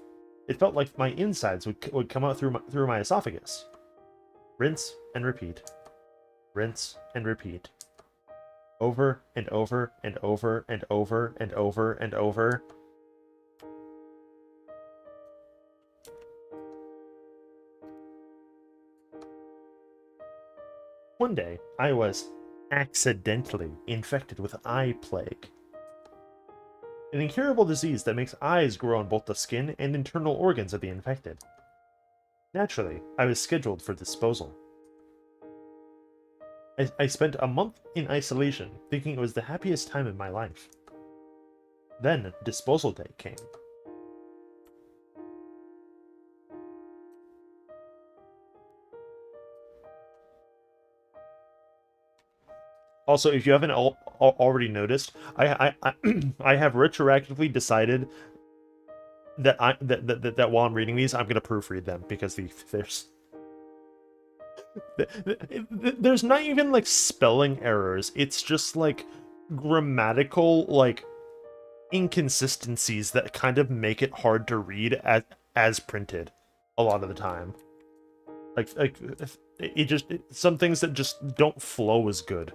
A: It felt like my insides would come out through my esophagus. Rinse and repeat. Rinse and repeat. Over and over and over and over and over and over. One day, I was accidentally infected with eye plague. An incurable disease that makes eyes grow on both the skin and internal organs of the infected. Naturally, I was scheduled for disposal. I spent a month in isolation, thinking it was the happiest time of my life. Then, disposal day came. Also, if you haven't already noticed, I have retroactively decided that that while I'm reading these, I'm gonna proofread them because there's not even like spelling errors. It's just like grammatical like inconsistencies that kind of make it hard to read as printed a lot of the time. Like some things that just don't flow as good.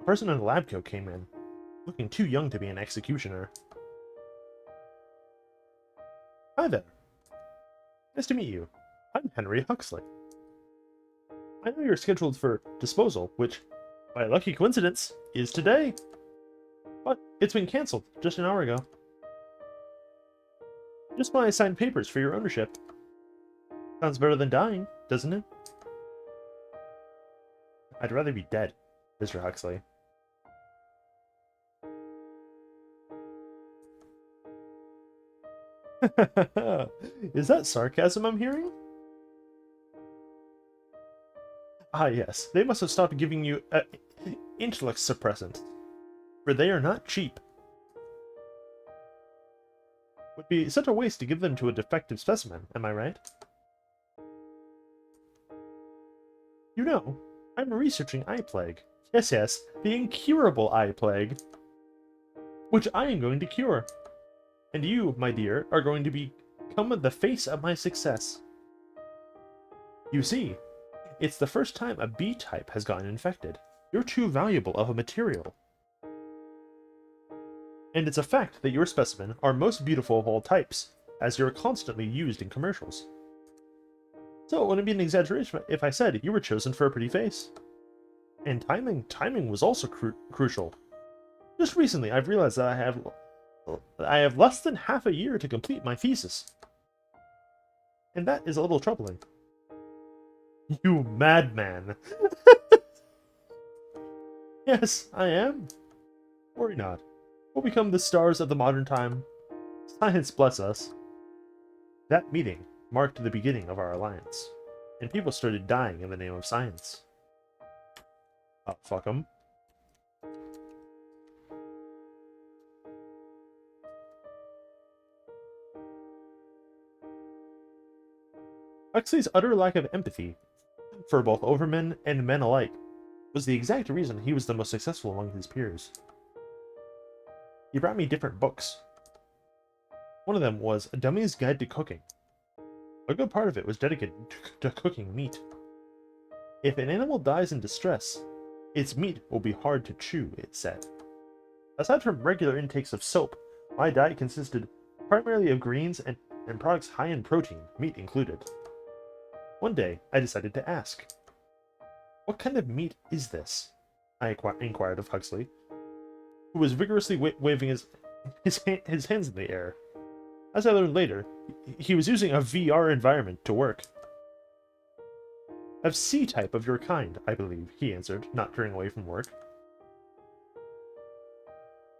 A: A person in a lab coat came in, looking too young to be an executioner. Hi there. Nice to meet you. I'm Henry Huxley. I know you're scheduled for disposal, which, by a lucky coincidence, is today. But it's been cancelled just an hour ago. Just my signed papers for your ownership. Sounds better than dying, doesn't it? I'd rather be dead, Mr. Huxley. Is that sarcasm I'm hearing? Ah, yes. They must have stopped giving you intellect suppressants, for they are not cheap. Would be such a waste to give them to a defective specimen, am I right? You know, I'm researching eye plague. Yes, yes, the incurable eye plague, which I am going to cure. And you, my dear, are going to become the face of my success. You see, it's the first time a B-type has gotten infected. You're too valuable of a material. And it's a fact that your specimen are most beautiful of all types, as you're constantly used in commercials. So it wouldn't be an exaggeration if I said you were chosen for a pretty face. And timing was also crucial. Just recently, I've realized that I have less than half a year to complete my thesis. And that is a little troubling. You madman. Yes, I am. Worry not. We'll become the stars of the modern time. Science bless us. That meeting marked the beginning of our alliance, and people started dying in the name of science. Oh, fuck 'em. Huxley's utter lack of empathy for both overmen and men alike was the exact reason he was the most successful among his peers. He brought me different books. One of them was A Dummy's Guide to Cooking. A good part of it was dedicated to cooking meat. If an animal dies in distress, its meat will be hard to chew, it said. Aside from regular intakes of soap, my diet consisted primarily of greens and products high in protein, meat included. One day, I decided to ask, "What kind of meat is this?" I inquired of Huxley, who was vigorously waving his hands in the air. As I learned later, he was using a VR environment to work. "Of C-type of your kind, I believe," he answered, not turning away from work.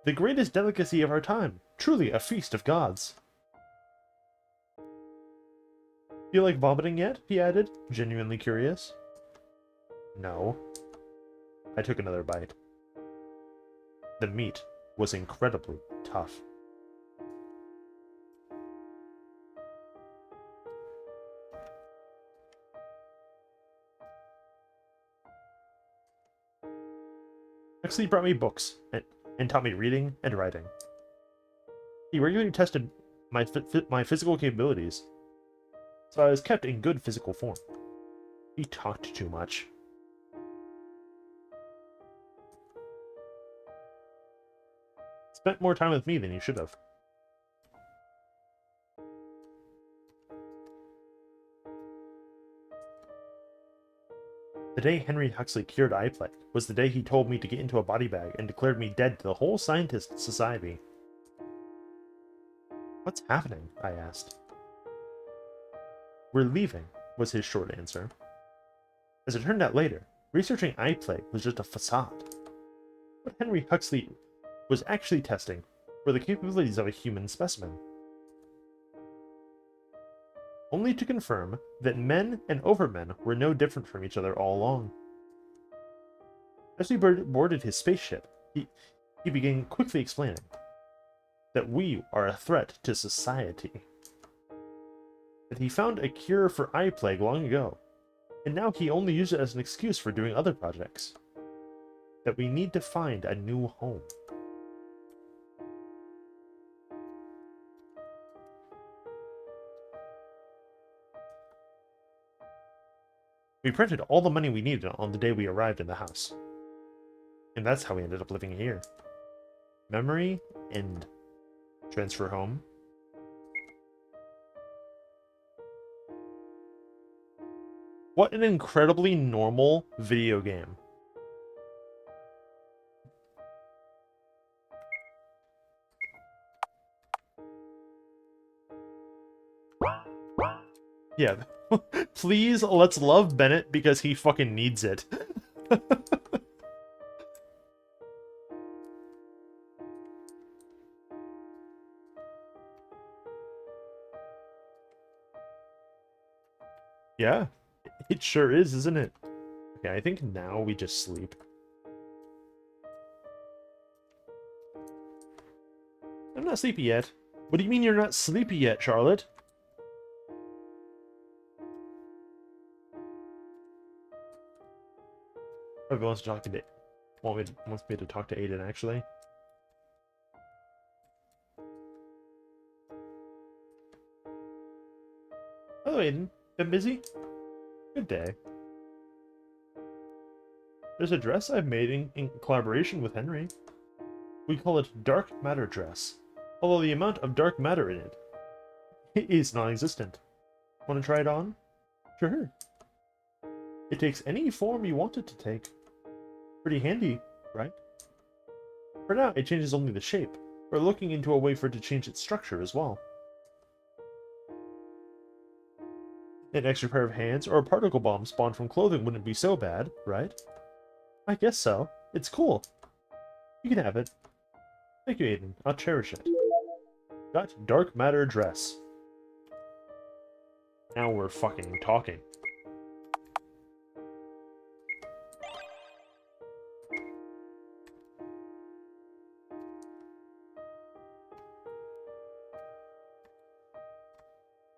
A: "The greatest delicacy of our time, truly a feast of gods." "Feel like vomiting yet?" he added, genuinely curious. No. I took another bite. The meat was incredibly tough. Huxley brought me books and taught me reading and writing. He regularly tested my physical capabilities, so I was kept in good physical form. He talked too much. Spent more time with me than he should have. The day Henry Huxley cured eye plague was the day he told me to get into a body bag and declared me dead to the whole scientist society. "What's happening?" I asked. "We're leaving," was his short answer. As it turned out later, researching eye plague was just a facade. What Henry Huxley was actually testing were the capabilities of a human specimen. Only to confirm that men and overmen were no different from each other all along. As we boarded his spaceship, he began quickly explaining that we are a threat to society. That he found a cure for eye plague long ago, and now he only used it as an excuse for doing other projects. That we need to find a new home. We printed all the money we needed on the day we arrived in the house. And that's how we ended up living here. Memory and transfer home. What an incredibly normal video game. Yeah. Please, let's love Bennett because he fucking needs it. Yeah, it sure is, isn't it? Okay, I think now we just sleep. I'm not sleepy yet. What do you mean you're not sleepy yet, Charlotte? Everyone wants to talk to wants me to talk to Aiden, actually. Hello, Aiden. Been busy? Good day. There's a dress I've made in collaboration with Henry. We call it Dark Matter Dress, although the amount of dark matter in it is non-existent. Want to try it on? Sure. It takes any form you want it to take. Pretty handy, right? For now, it changes only the shape. We're looking into a way for it to change its structure as well. An extra pair of hands or a particle bomb spawned from clothing wouldn't be so bad, right? I guess so. It's cool. You can have it. Thank you, Aiden. I'll cherish it. Got Dark Matter Dress. Now we're fucking talking.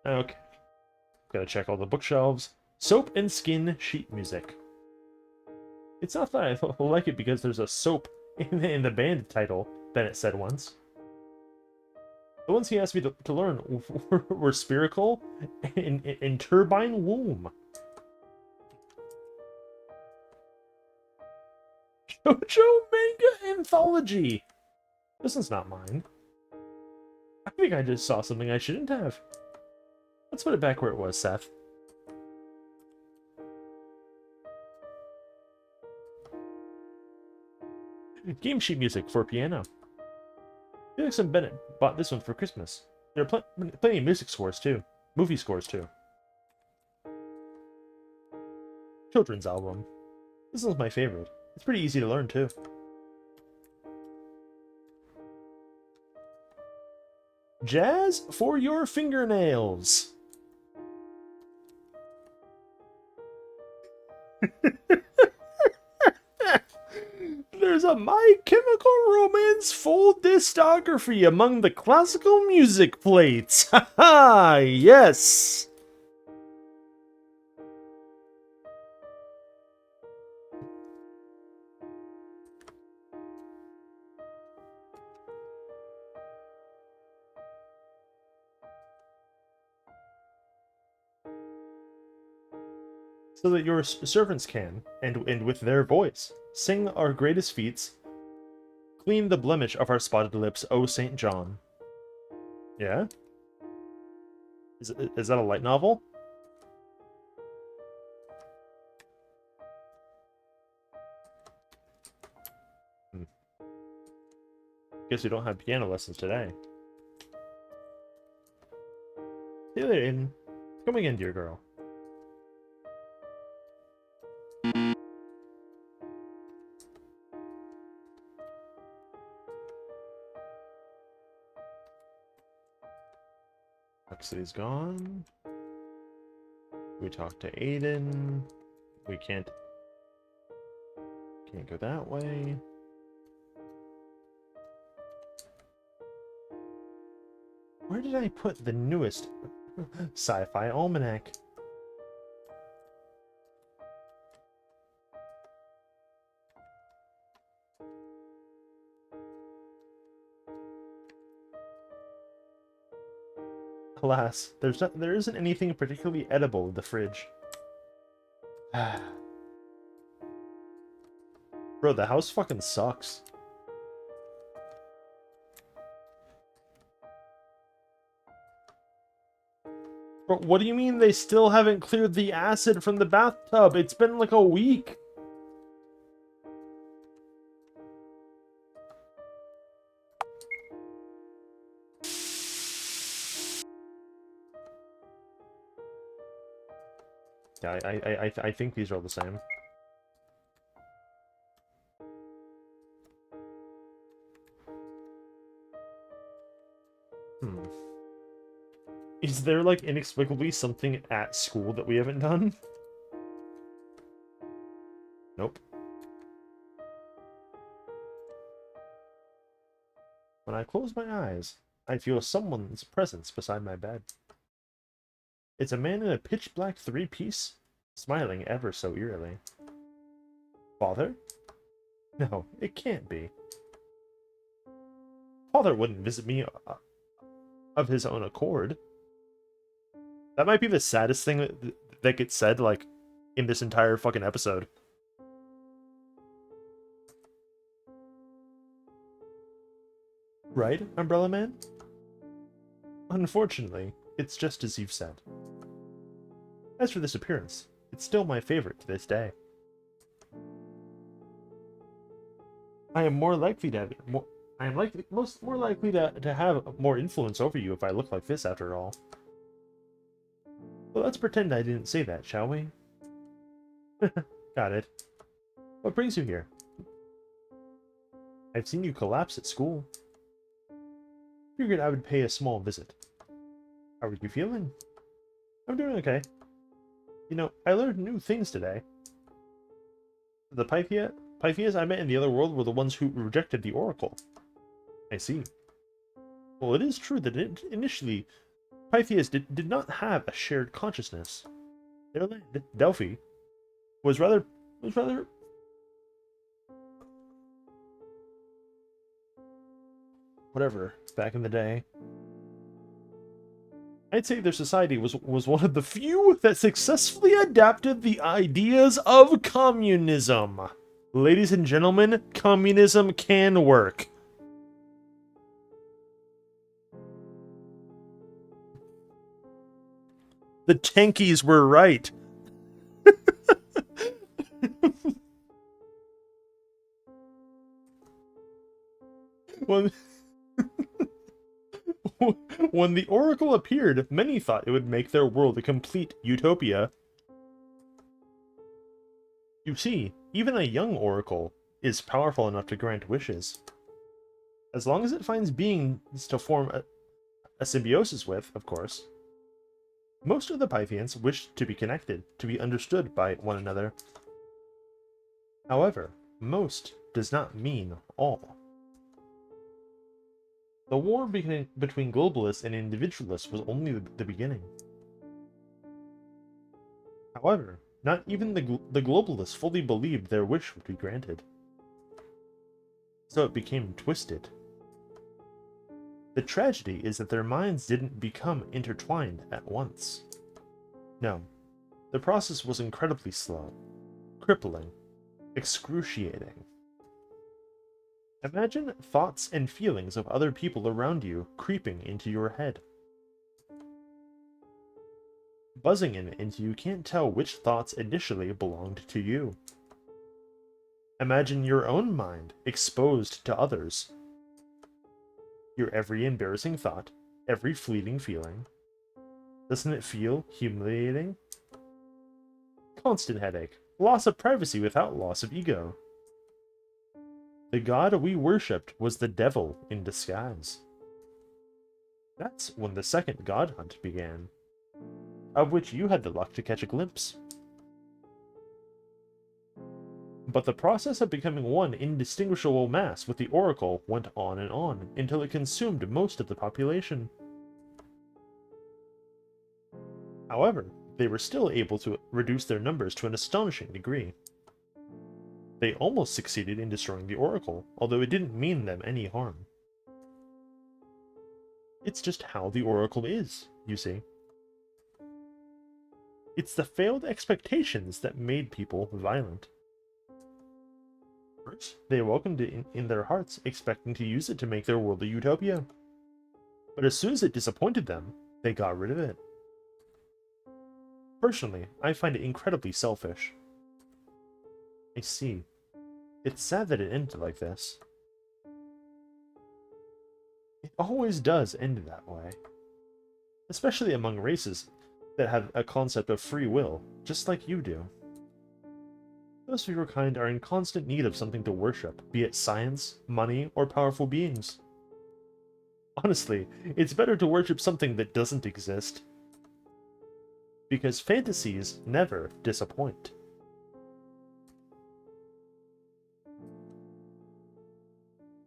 A: Okay. Gotta check all the bookshelves. Soap and Skin sheet music. It's not that I like it because there's a soap in the band title, Bennett said once. The ones he asked me to learn were Spherical and Turbine Womb. JoJo Manga Anthology! This one's not mine. I think I just saw something I shouldn't have. Let's put it back where it was, Seth. Game sheet music for piano. Felix and Bennett bought this one for Christmas. There are plenty of music scores, too. Movie scores, too. Children's album. This one's my favorite. It's pretty easy to learn, too. Jazz for your fingernails. There's a My Chemical Romance full discography among the classical music plates. Haha, yes. So that your servants can, and with their voice, sing our greatest feats, clean the blemish of our spotted lips, O St. John. Yeah? Is that a light novel? Guess we don't have piano lessons today. See you later, Aiden. Come again, dear girl. Huxley's gone. We talked to Aiden. We can't go that way. Where did I put the newest sci-fi almanac? Alas, there isn't anything particularly edible in the fridge. Bro, the house fucking sucks. But what do you mean they still haven't cleared the acid from the bathtub? It's been like a week. Yeah, I think these are all the same. Hmm. Is there, like, inexplicably something at school that we haven't done? Nope. When I close my eyes, I feel someone's presence beside my bed. It's a man in a pitch-black three-piece, smiling ever so eerily. Father? No, it can't be. Father wouldn't visit me of his own accord. That might be the saddest thing that gets said, like, in this entire fucking episode. Right, Umbrella Man? Unfortunately, it's just as you've said. As for this appearance, it's still my favorite to this day. I am more likely to have more likely to have more influence over you if I look like this, after all. Well, let's pretend I didn't say that, shall we? Got it. What brings you here? I've seen you collapse at school. Figured I would pay a small visit. How are you feeling? I'm doing okay. You know, I learned new things today. The Pythias I met in the other world were the ones who rejected the Oracle. I see. Well, it is true that initially, Pythias did not have a shared consciousness. Their land, Delphi, was rather whatever back in the day. I'd say their society was one of the few that successfully adapted the ideas of communism. Ladies and gentlemen, communism can work. The tankies were right. when, when the Oracle appeared, many thought it would make their world a complete utopia. You see, even a young Oracle is powerful enough to grant wishes. As long as it finds beings to form a symbiosis with, of course. Most of the Pythians wish to be connected, to be understood by one another. However, most does not mean all. The war between globalists and individualists was only the beginning. However, not even the globalists fully believed their wish would be granted. So it became twisted. The tragedy is that their minds didn't become intertwined at once. No, the process was incredibly slow, crippling, excruciating. Imagine thoughts and feelings of other people around you creeping into your head. Buzzing in until you can't tell which thoughts initially belonged to you. Imagine your own mind exposed to others. Your every embarrassing thought, every fleeting feeling. Doesn't it feel humiliating? Constant headache, loss of privacy without loss of ego. The god we worshipped was the devil in disguise. That's when the second god hunt began, of which you had the luck to catch a glimpse. But the process of becoming one indistinguishable mass with the Oracle went on until it consumed most of the population. However, they were still able to reduce their numbers to an astonishing degree. They almost succeeded in destroying the Oracle, although it didn't mean them any harm. It's just how the Oracle is, you see. It's the failed expectations that made people violent. First, they welcomed it in their hearts, expecting to use it to make their world a utopia. But as soon as it disappointed them, they got rid of it. Personally, I find it incredibly selfish. I see. It's sad that it ended like this. It always does end that way. Especially among races that have a concept of free will, just like you do. Those of your kind are in constant need of something to worship, be it science, money, or powerful beings. Honestly, it's better to worship something that doesn't exist. Because fantasies never disappoint.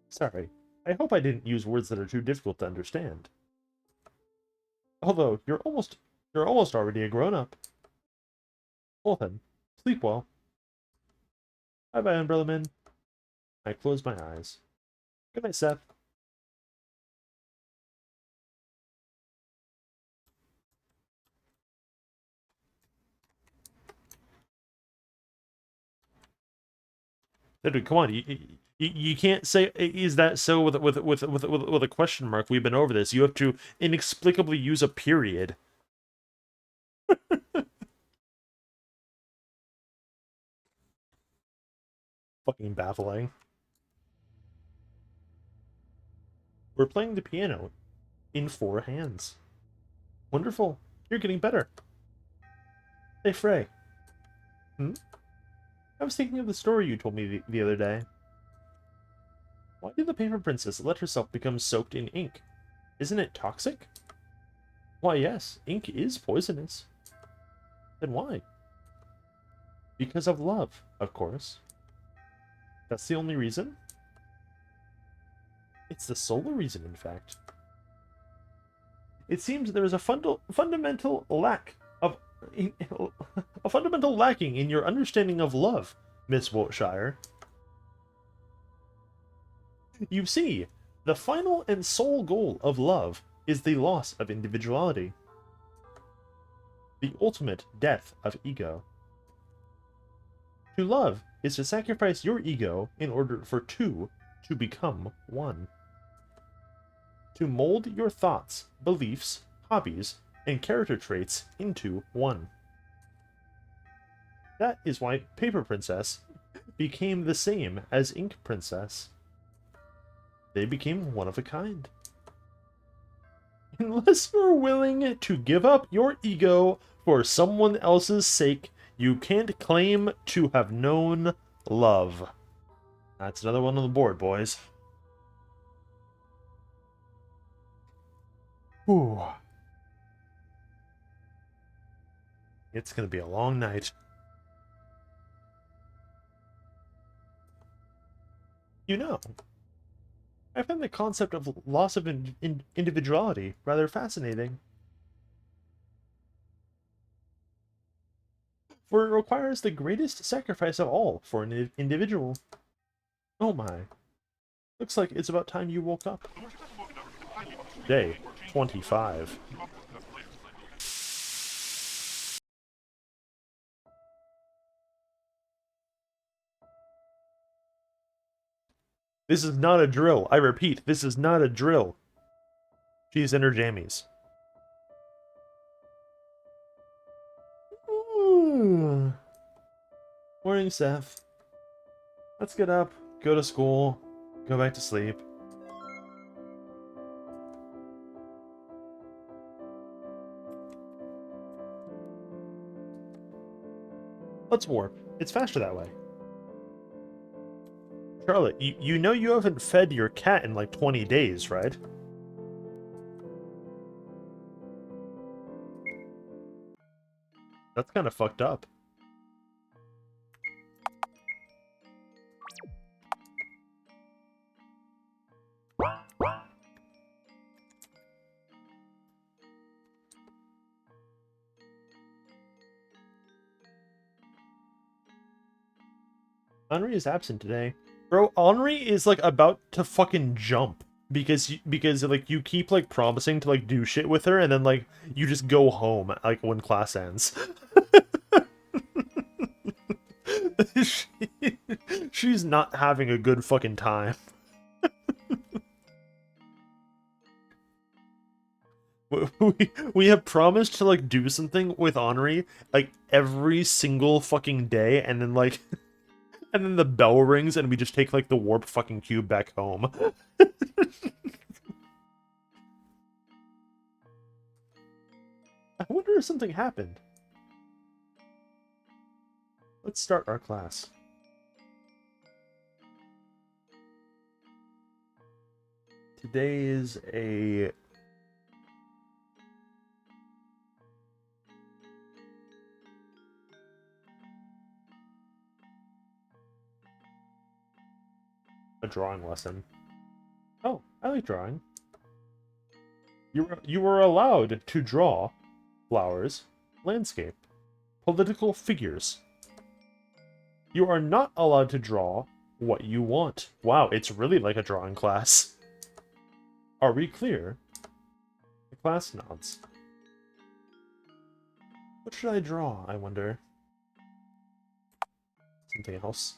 A: Sorry, I hope I didn't use words that are too difficult to understand. Although, you're almost already a grown-up. Well then, sleep well. Bye-bye, Umbrella Man. I close my eyes. Good night, Seth. Dude, come on, you can't say is that so with a question mark. We've been over this. You have to inexplicably use a period. Fucking baffling. We're playing the piano in 4 hands. Wonderful. You're getting better. Hey, Frey. Hmm? I was thinking of the story you told me the other day. Why did the Paper Princess let herself become soaked in ink? Isn't it toxic? Why, yes, ink is poisonous. Then why? Because of love, of course. That's the only reason? It's the sole reason, in fact. It seems there is a fundamental lack of... a fundamental lacking in your understanding of love, Miss Wiltshire. You see, the final and sole goal of love is the loss of individuality. The ultimate death of ego. To love is to sacrifice your ego in order for two to become one. To mold your thoughts, beliefs, hobbies, and character traits into one. That is why Paper Princess became the same as Ink Princess. They became one of a kind. Unless you're willing to give up your ego for someone else's sake, you can't claim to have known love. That's another one on the board, boys. Ooh. It's gonna be a long night. You know, I find the concept of loss of individuality rather fascinating. For it requires the greatest sacrifice of all for an individual. Oh my. Looks like it's about time you woke up. Day 25. This is not a drill. I repeat, this is not a drill. She's in her jammies. Ooh. Morning, Seth. Let's get up, go to school, go back to sleep. Let's warp. It's faster that way. Charlotte, you know you haven't fed your cat in like 20 days, right? That's kind of fucked up. Henri is absent today. Bro, Henri is like about to fucking jump because like you keep like promising to like do shit with her and then like you just go home like when class ends. She's not having a good fucking time. We have promised to like do something with Henri like every single fucking day, and then like and then the bell rings and we just take like the warp fucking cube back home. I wonder if something happened. Let's start our class. Today is a drawing lesson. Oh, I like drawing. You were allowed to draw flowers, landscape, political figures. You are not allowed to draw what you want. Wow, it's really like a drawing class. Are we clear? The class nods. What should I draw, I wonder? Something else.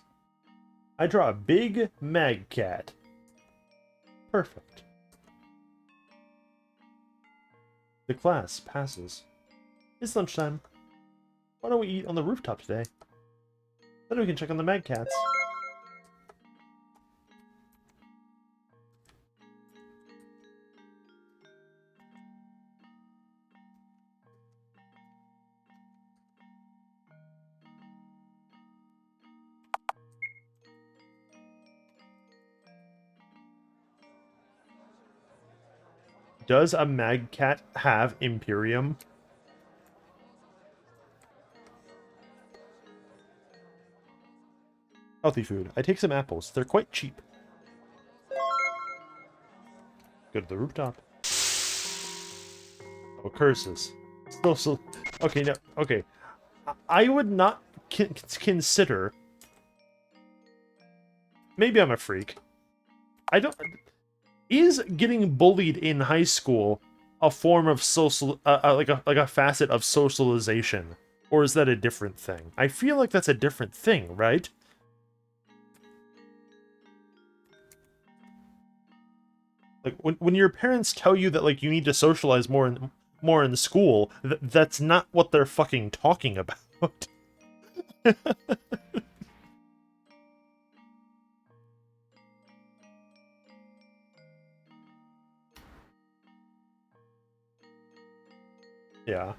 A: I draw a big mag cat. Perfect. The class passes. It's lunchtime. Why don't we eat on the rooftop today? Then we can check on the mag cats. Does a mag cat have Imperium? Healthy food. I take some apples. They're quite cheap. Go to the rooftop. Oh, curses. So, okay, no, okay. I would not consider... Maybe I'm a freak. I don't... Is getting bullied in high school a form of social... like a facet of socialization? Or is that a different thing? I feel like that's a different thing, right? Like, when your parents tell you that, like, you need to socialize more in school, that's not what they're fucking talking about. Yeah.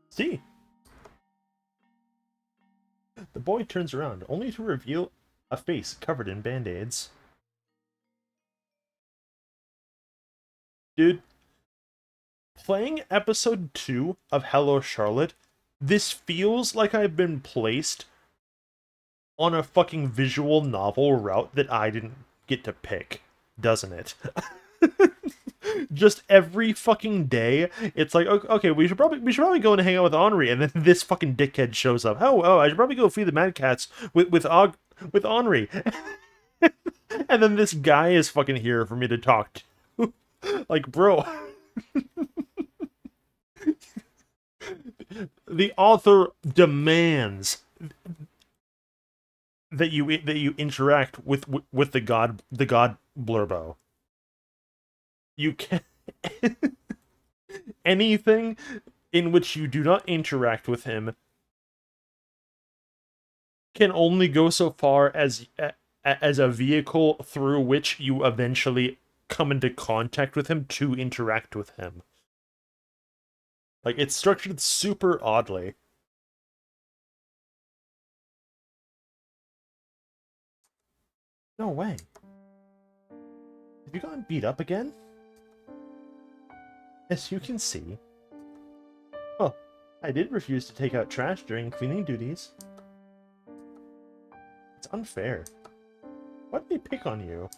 A: See? The boy turns around, only to reveal a face covered in band-aids. Dude, playing episode 2 of Hello Charlotte, this feels like I've been placed on a fucking visual novel route that I didn't get to pick, doesn't it? Just every fucking day, it's like, okay, we should probably go and hang out with Henri, and then this fucking dickhead shows up. Oh, I should probably go feed the mad cats with Henri, and then this guy is fucking here for me to talk to. Like, bro, the author demands that you interact with the god Blurbo. You can anything in which you do not interact with him can only go so far as a vehicle through which you eventually come into contact with him to interact with him. Like, it's structured super oddly. No way. Have you gotten beat up again? As you can see. Well, I did refuse to take out trash during cleaning duties. It's unfair. Why do they pick on you?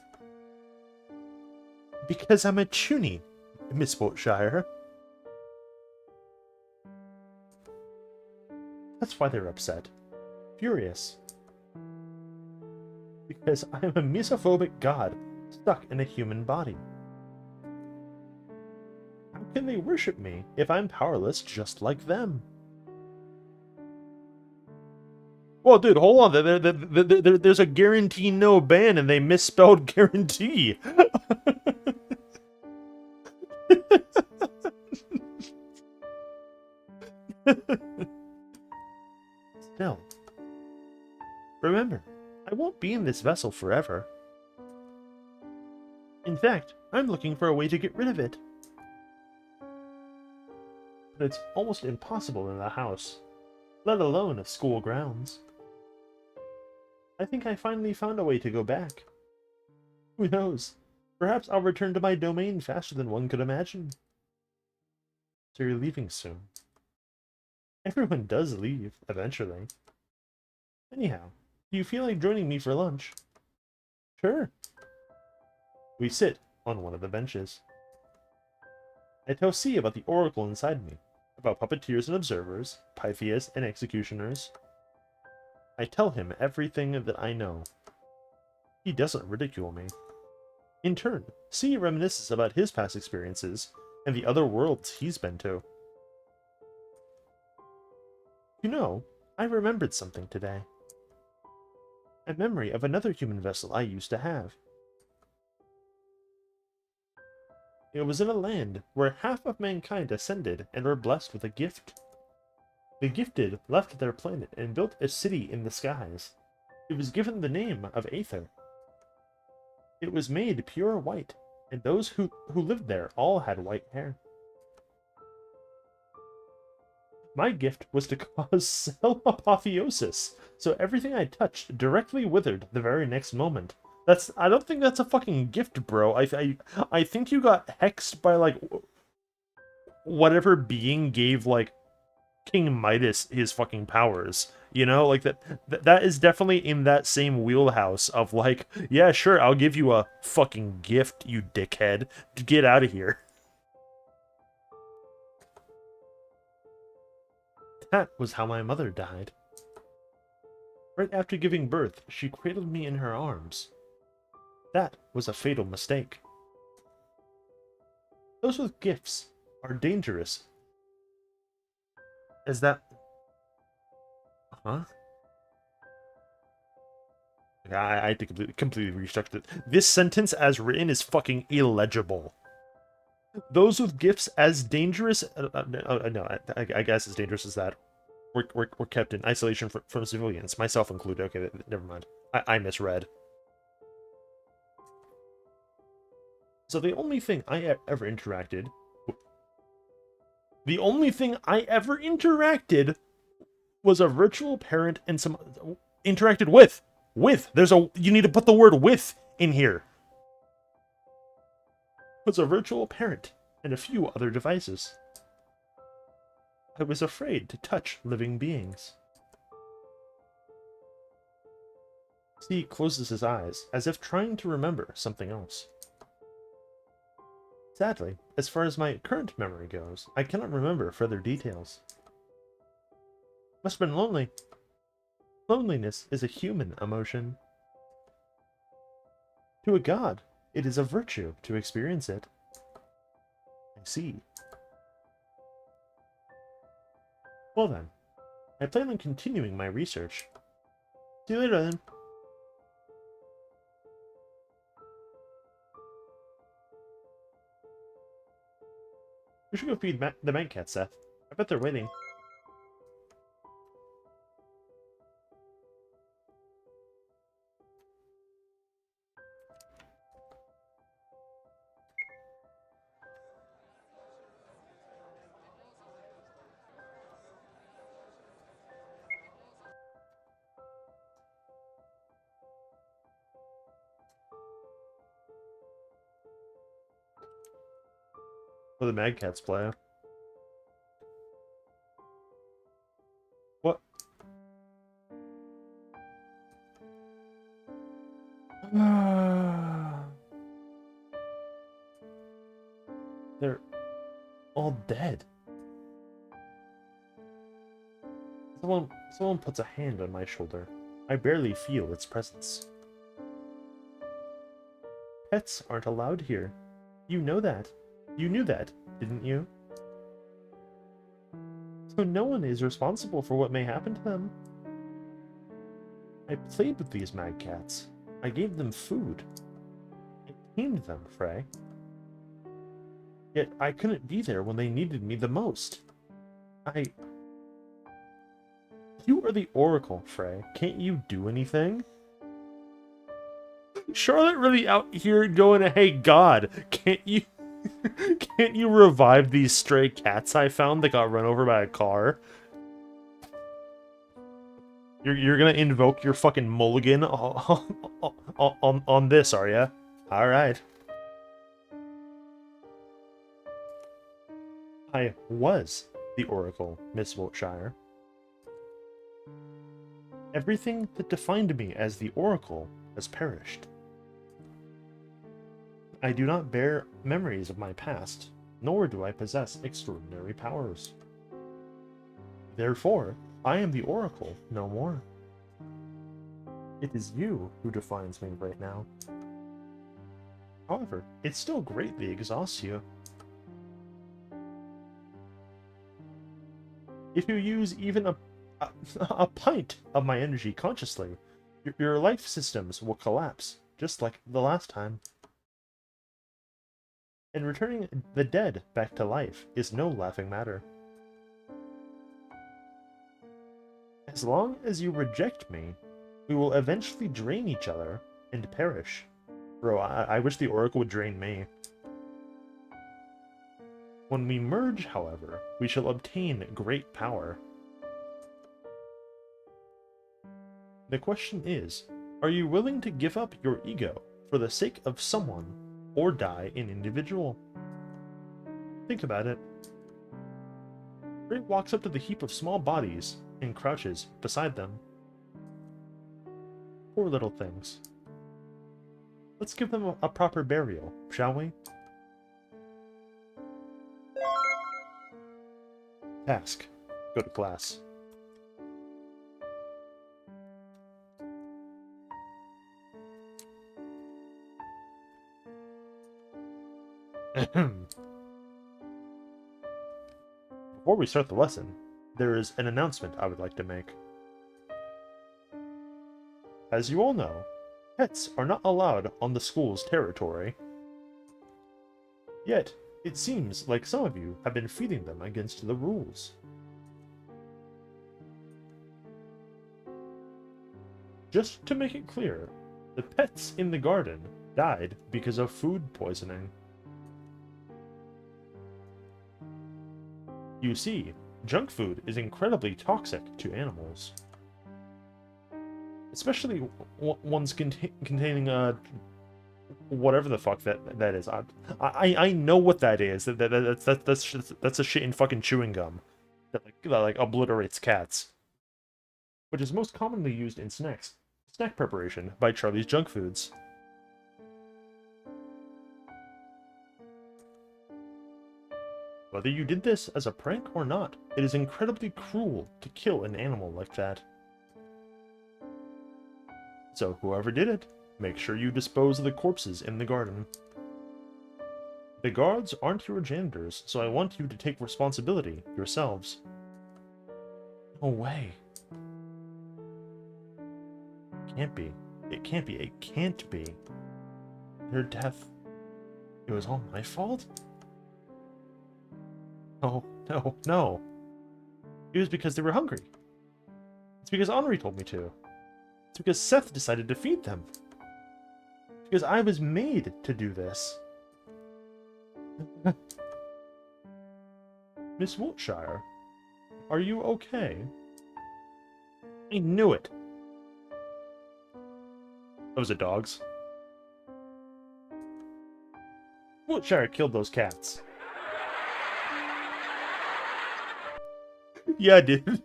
A: Because I'm a chuny, Miss Wiltshire. That's why they're upset. Furious. Because I'm a misophobic god, stuck in a human body. How can they worship me if I'm powerless just like them? Well, dude, hold on. There's a guarantee no ban, and they misspelled guarantee. Still, remember, I won't be in this vessel forever. In fact, I'm looking for a way to get rid of it. But it's almost impossible in the house, let alone a school grounds. I think I finally found a way to go back. Who knows? Perhaps I'll return to my domain faster than one could imagine. So you're leaving soon. Everyone does leave, eventually. Anyhow, do you feel like joining me for lunch? Sure. We sit on one of the benches. I tell C about the oracle inside me, about puppeteers and observers, Pythias and executioners. I tell him everything that I know. He doesn't ridicule me. In turn, C reminisces about his past experiences and the other worlds he's been to. You know, I remembered something today. A memory of another human vessel I used to have. It was in a land where half of mankind ascended and were blessed with a gift. The gifted left their planet and built a city in the skies. It was given the name of Aether. It was made pure white, and those who lived there all had white hair. My gift was to cause cell apotheosis, so everything I touched directly withered the very next moment. I don't think that's a fucking gift, bro. I think you got hexed by, like, whatever being gave, like, King Midas his fucking powers. You know, like, that is definitely in that same wheelhouse of, like, yeah, sure, I'll give you a fucking gift, you dickhead. Get out of here. That was how my mother died. Right after giving birth, she cradled me in her arms. That was a fatal mistake. Those with gifts are dangerous. Is that... Huh? I had to completely restructure it. This sentence as written is fucking illegible. Those with gifts as dangerous... no, I guess as dangerous as that. We're kept in isolation from civilians, myself included. Okay, never mind. I misread. So the only thing I ever interacted... The only thing I ever interacted was a virtual parent and some... Interacted with! With! You need to put the word with in here. Was a virtual parent and a few other devices. I was afraid to touch living beings. C closes his eyes, as if trying to remember something else. Sadly, as far as my current memory goes, I cannot remember further details. Must have been lonely. Loneliness is a human emotion. To a god, it is a virtue to experience it. I see. Well then, I plan on continuing my research. See you later then. We should go feed the Magcat, Seth. I bet they're waiting. Oh, the Mad Cat's play. What? They're all dead. Someone puts a hand on my shoulder. I barely feel its presence. Pets aren't allowed here. You know that. You knew that, didn't you? So no one is responsible for what may happen to them. I played with these mad cats. I gave them food. I tamed them, Frey. Yet I couldn't be there when they needed me the most. You are the Oracle, Frey. Can't you do anything? Charlotte really out here going, hey God, can't you can't you revive these stray cats I found that got run over by a car? You're gonna invoke your fucking mulligan on this, are ya? Alright. I was the Oracle, Miss Wiltshire. Everything that defined me as the Oracle has perished. I do not bear memories of my past, nor do I possess extraordinary powers. Therefore, I am the Oracle no more. It is you who defines me right now. However, it still greatly exhausts you. If you use even a pint of my energy consciously, your life systems will collapse, just like the last time. And returning the dead back to life is no laughing matter. As long as you reject me, we will eventually drain each other and perish. Bro, I wish the Oracle would drain me. When we merge, however, we shall obtain great power. The question is, are you willing to give up your ego for the sake of someone, or die an individual? Think about it. Ray walks up to the heap of small bodies and crouches beside them. Poor little things. Let's give them a proper burial, shall we? Task. Go to class. Before we start the lesson, there is an announcement I would like to make. As you all know, pets are not allowed on the school's territory. Yet, it seems like some of you have been feeding them against the rules. Just to make it clear, the pets in the garden died because of food poisoning. You see, junk food is incredibly toxic to animals. Especially ones containing whatever the fuck that is. I know what that is. That's a shit in fucking chewing gum that like obliterates cats, which is most commonly used in snack preparation by Charlie's Junk Foods. Whether you did this as a prank or not, it is incredibly cruel to kill an animal like that. So whoever did it, make sure you dispose of the corpses in the garden. The guards aren't your janitors, so I want you to take responsibility yourselves. No way. Can't be. It can't be. It can't be. Their death. It was all my fault? Oh, no, no. It was because they were hungry. It's because Henri told me to. It's because Seth decided to feed them. It's because I was made to do this. Miss Wiltshire, are you okay? I knew it. Those are dogs. Wiltshire killed those cats. Yeah, dude.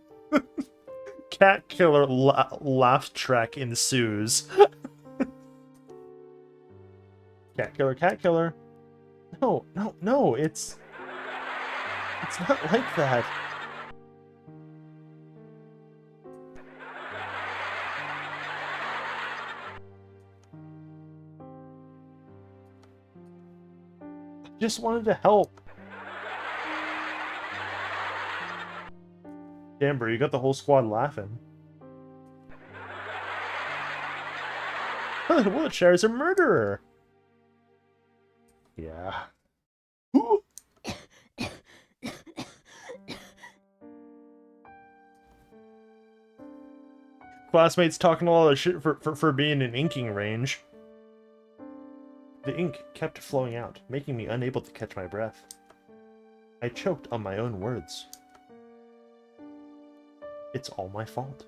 A: Cat killer laugh track ensues. Cat killer, cat killer. No, no, no, it's not like that. I just wanted to help. Damn, bro, you got the whole squad laughing. Wiltshire is a murderer. Yeah. Classmates talking a lot of shit for being in inking range. The ink kept flowing out, making me unable to catch my breath. I choked on my own words. It's all my fault.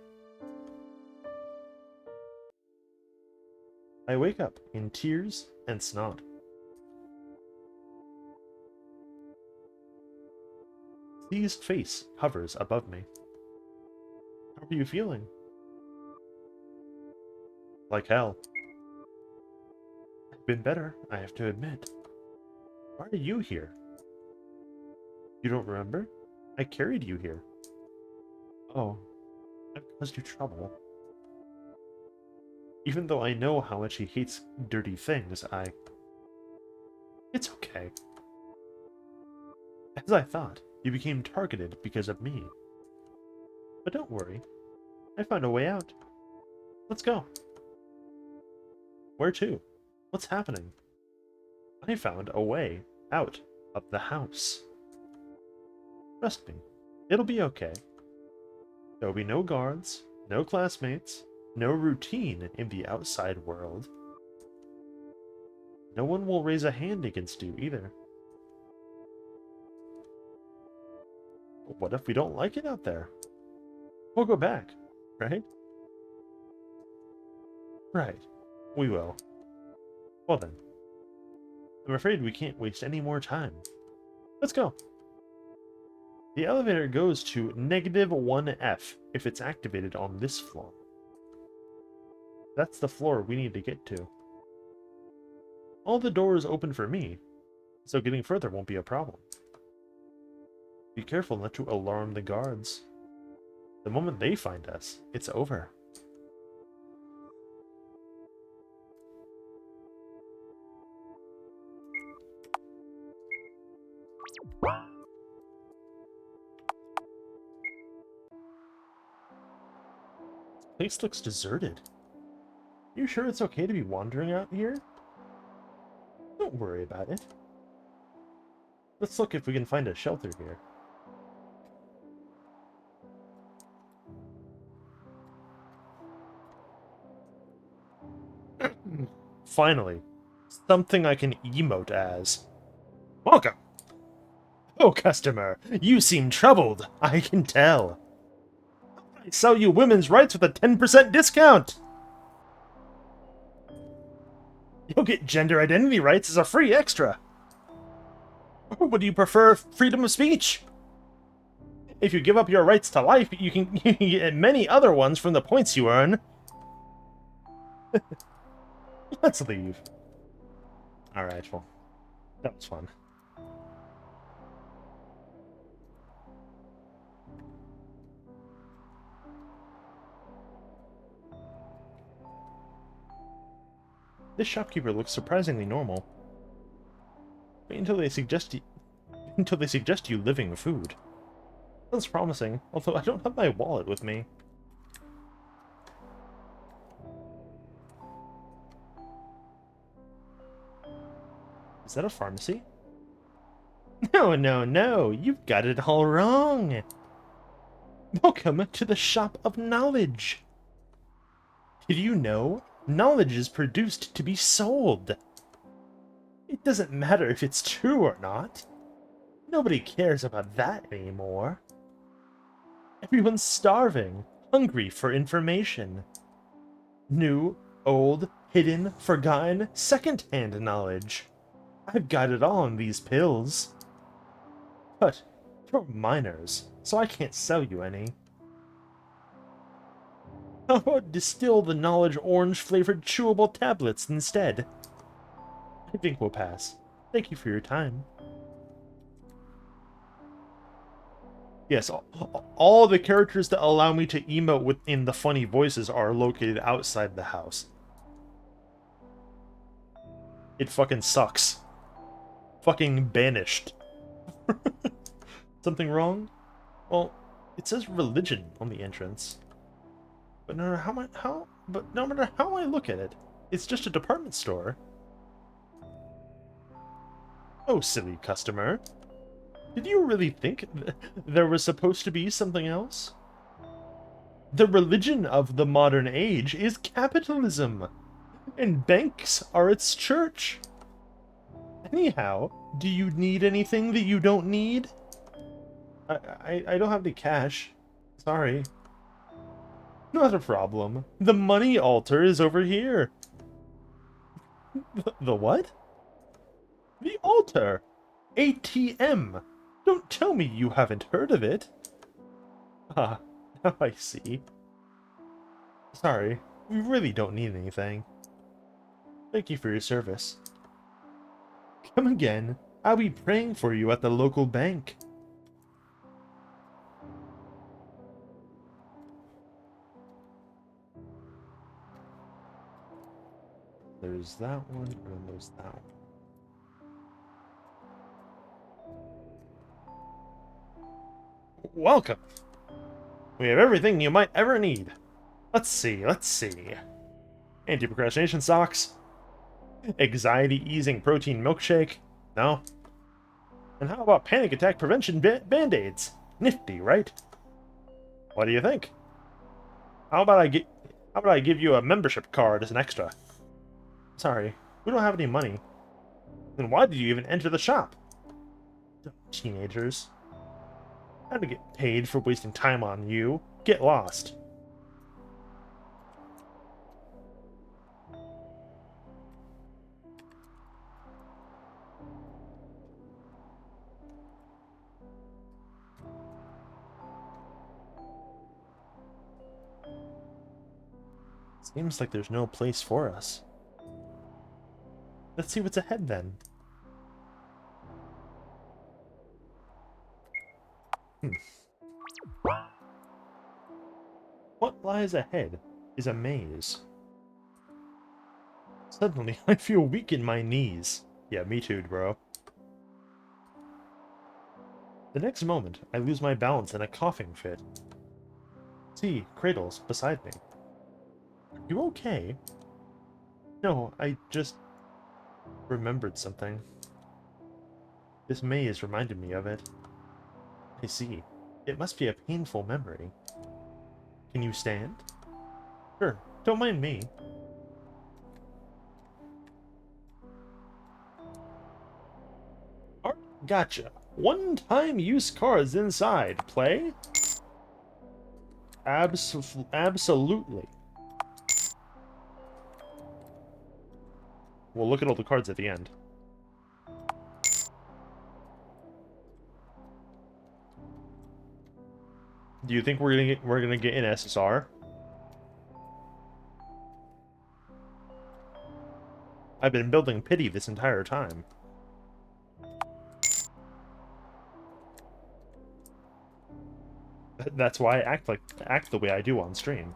A: I wake up in tears and snot. Steve's face hovers above me. How are you feeling? Like hell. I've been better, I have to admit. Why are you here? You don't remember? I carried you here. Oh, I've caused you trouble. Even though I know how much he hates dirty things, It's okay. As I thought, you became targeted because of me. But don't worry. I found a way out. Let's go. Where to? What's happening? I found a way out of the house. Trust me, it'll be okay. There'll be no guards, no classmates, no routine in the outside world. No one will raise a hand against you either. But what if we don't like it out there? We'll go back, right? Right, we will. Well then, I'm afraid we can't waste any more time. Let's go. The elevator goes to -1F if it's activated on this floor. That's the floor we need to get to. All the doors open for me, so getting further won't be a problem. Be careful not to alarm the guards. The moment they find us, it's over. This place looks deserted. You sure it's okay to be wandering out here? Don't worry about it. Let's look if we can find a shelter here. Finally, something I can emote as. Welcome! Oh, customer, you seem troubled, I can tell. I sell you women's rights with a 10% discount! You'll get gender identity rights as a free extra. Or would you prefer freedom of speech? If you give up your rights to life, you can get many other ones from the points you earn. Let's leave. Alright, well, that was fun. This shopkeeper looks surprisingly normal. Wait until they suggest you living food. Sounds promising, although I don't have my wallet with me. Is that a pharmacy? No, no, no! You've got it all wrong! Welcome to the Shop of Knowledge! Did you know? Knowledge is produced to be sold! It doesn't matter if it's true or not. Nobody cares about that anymore. Everyone's starving, hungry for information. New, old, hidden, forgotten, second-hand knowledge. I've got it all in these pills. But you're minors, so I can't sell you any. How about distill the knowledge orange-flavored chewable tablets instead? I think we'll pass. Thank you for your time. Yes, all the characters that allow me to emote within the funny voices are located outside the house. It fucking sucks. Fucking banished. Something wrong? Well, it says religion on the entrance. But no matter how I look at it, It's just a department store. Oh, silly customer. Did you really think there was supposed to be something else? The religion of the modern age is capitalism, and banks are its church. Anyhow, do you need anything that you don't need? I don't have any cash. Sorry. Not a problem. The money altar is over here. The what? The altar! ATM! Don't tell me you haven't heard of it. Ah, now I see. Sorry, we really don't need anything. Thank you for your service. Come again. I'll be praying for you at the local bank. There's that one, and then there's that one. Welcome! We have everything you might ever need. Let's see. Anti-procrastination socks. Anxiety-easing protein milkshake. No. And how about panic attack prevention band-aids? Nifty, right? What do you think? How about I give you a membership card as an extra? Sorry, we don't have any money. Then why did you even enter the shop? Teenagers. How to get paid for wasting time on you? Get lost. Seems like there's no place for us. Let's see what's ahead then. What lies ahead is a maze. Suddenly, I feel weak in my knees. Yeah, me too, bro. The next moment, I lose my balance in a coughing fit. See, Cradle's beside me. Are you okay? No, I just remembered something. This maze reminded me of it. I see. It must be a painful memory. Can you stand? Sure, don't mind me. Art, gotcha. One-time use cards inside. Play? Absolutely. We'll look at all the cards at the end. Do you think we're gonna get an SSR? I've been building pity this entire time. That's why I act the way I do on stream.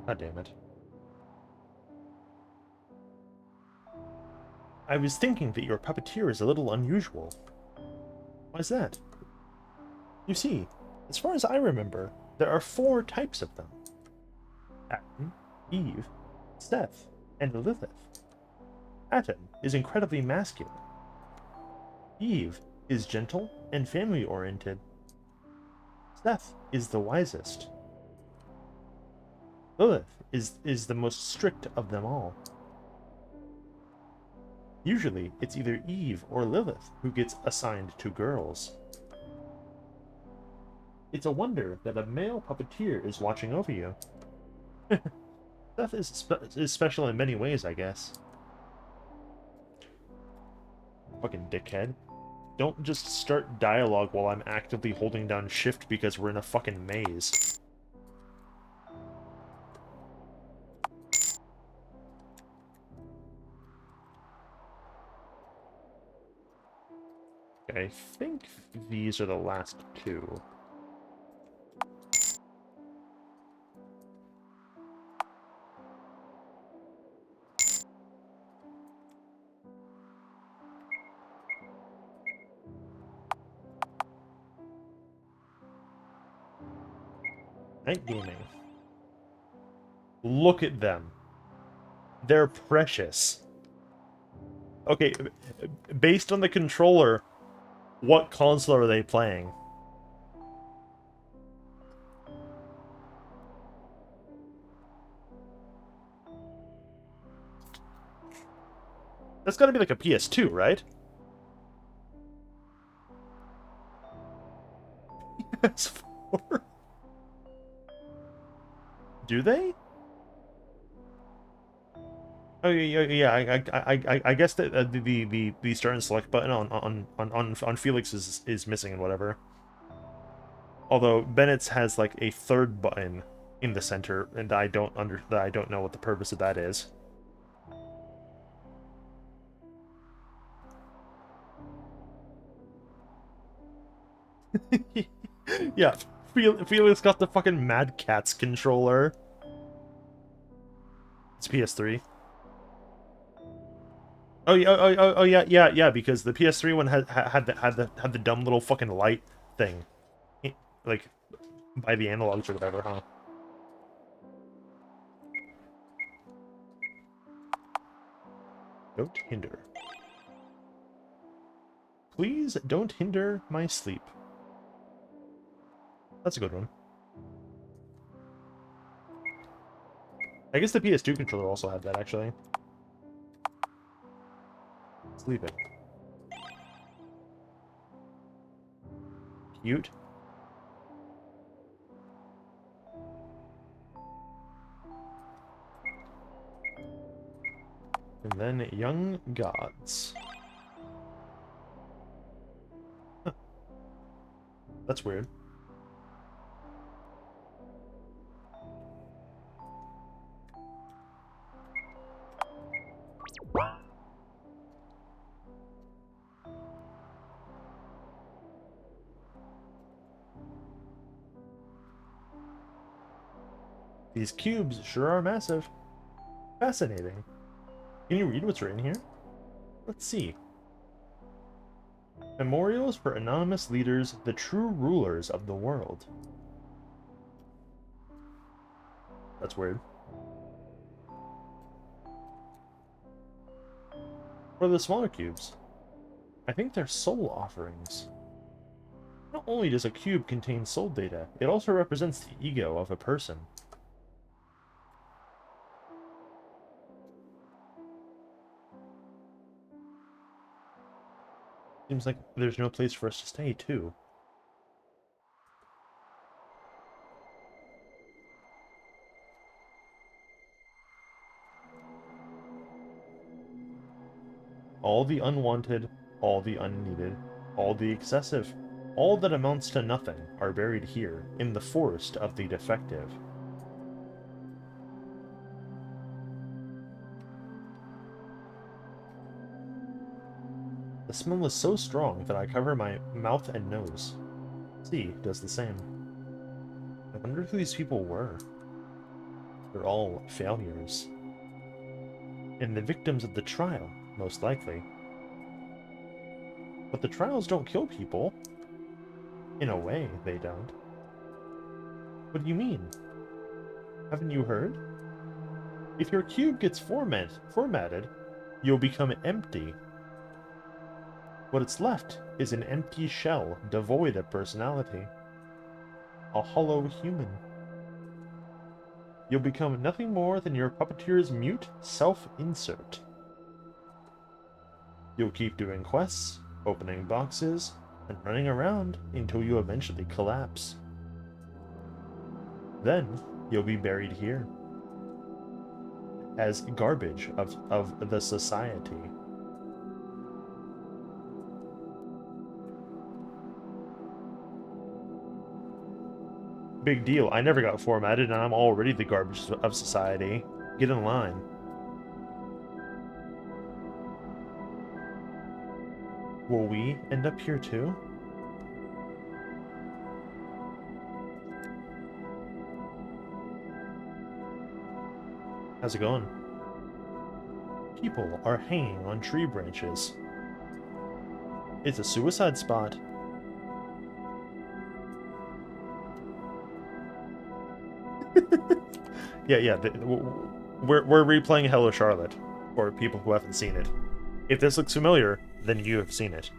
A: God damn it. I was thinking that your puppeteer is a little unusual. Why's that? You see, as far as I remember, there are 4 types of them. Adam, Eve, Seth, and Lilith. Adam is incredibly masculine. Eve is gentle and family-oriented. Seth is the wisest. Lilith is the most strict of them all. Usually, it's either Eve or Lilith who gets assigned to girls. It's a wonder that a male puppeteer is watching over you. Seth is special in many ways, I guess. Fucking dickhead. Don't just start dialogue while I'm actively holding down shift because we're in a fucking maze. Okay, I think these are the last two. Night gaming. Look at them. They're precious. Okay, based on the controller, what console are they playing? That's gotta be like a PS2, right? PS4? Do they? Oh yeah. I guess that the start and select button on Felix is missing and whatever. Although Bennett's has like a third button in the center, and I don't know what the purpose of that is. Yeah, Felix got the fucking Mad Catz controller. It's PS3. Oh yeah, yeah, because the PS3 one had the dumb little fucking light thing, like by the analogs or whatever, huh? Don't hinder. Please don't hinder my sleep. That's a good one. I guess the PS2 controller also had that, actually. Sleeping. Cute. And then young gods. Huh. That's weird. These cubes sure are massive. Fascinating. Can you read what's written here? Let's see. Memorials for anonymous leaders, the true rulers of the world. That's weird. What are the smaller cubes? I think they're soul offerings. Not only does a cube contain soul data, it also represents the ego of a person. Seems like there's no place for us to stay, too. All the unwanted, all the unneeded, all the excessive, all that amounts to nothing are buried here, in the forest of the defective. The smell is so strong that I cover my mouth and nose. C does the same. I wonder who these people were. They're all failures. And the victims of the trial, most likely. But the trials don't kill people. In a way, they don't. What do you mean? Haven't you heard? If your cube gets formatted, you'll become empty. What's left is an empty shell devoid of personality. A hollow human. You'll become nothing more than your puppeteer's mute self-insert. You'll keep doing quests, opening boxes, and running around until you eventually collapse. Then, you'll be buried here. As garbage of the society. Big deal. I never got formatted, and I'm already the garbage of society. Get in line. Will we end up here too? How's it going? People are hanging on tree branches. It's a suicide spot. Yeah. We're replaying Hello Charlotte for people who haven't seen it. If this looks familiar, then you have seen it.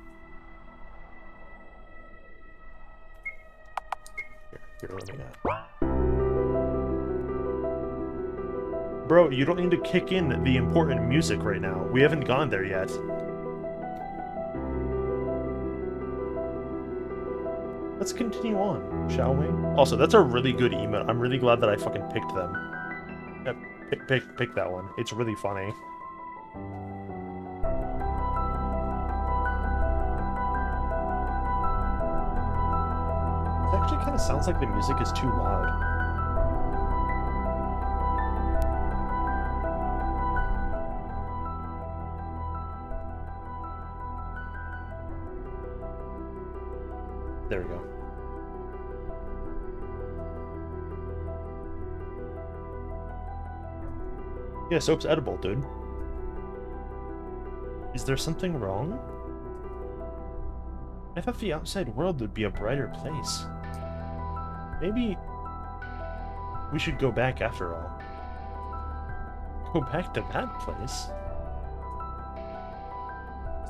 A: Here, let me Bro, you don't need to kick in the important music right now. We haven't gone there yet. Let's continue on, shall we? Also, that's a really good email. I'm really glad that I fucking picked them. Pick that one. It's really funny. It actually kind of sounds like the music is too loud. There we go. Yeah, soap's edible, dude. Is there something wrong? I thought the outside world would be a brighter place. Maybe we should go back after all. Go back to that place?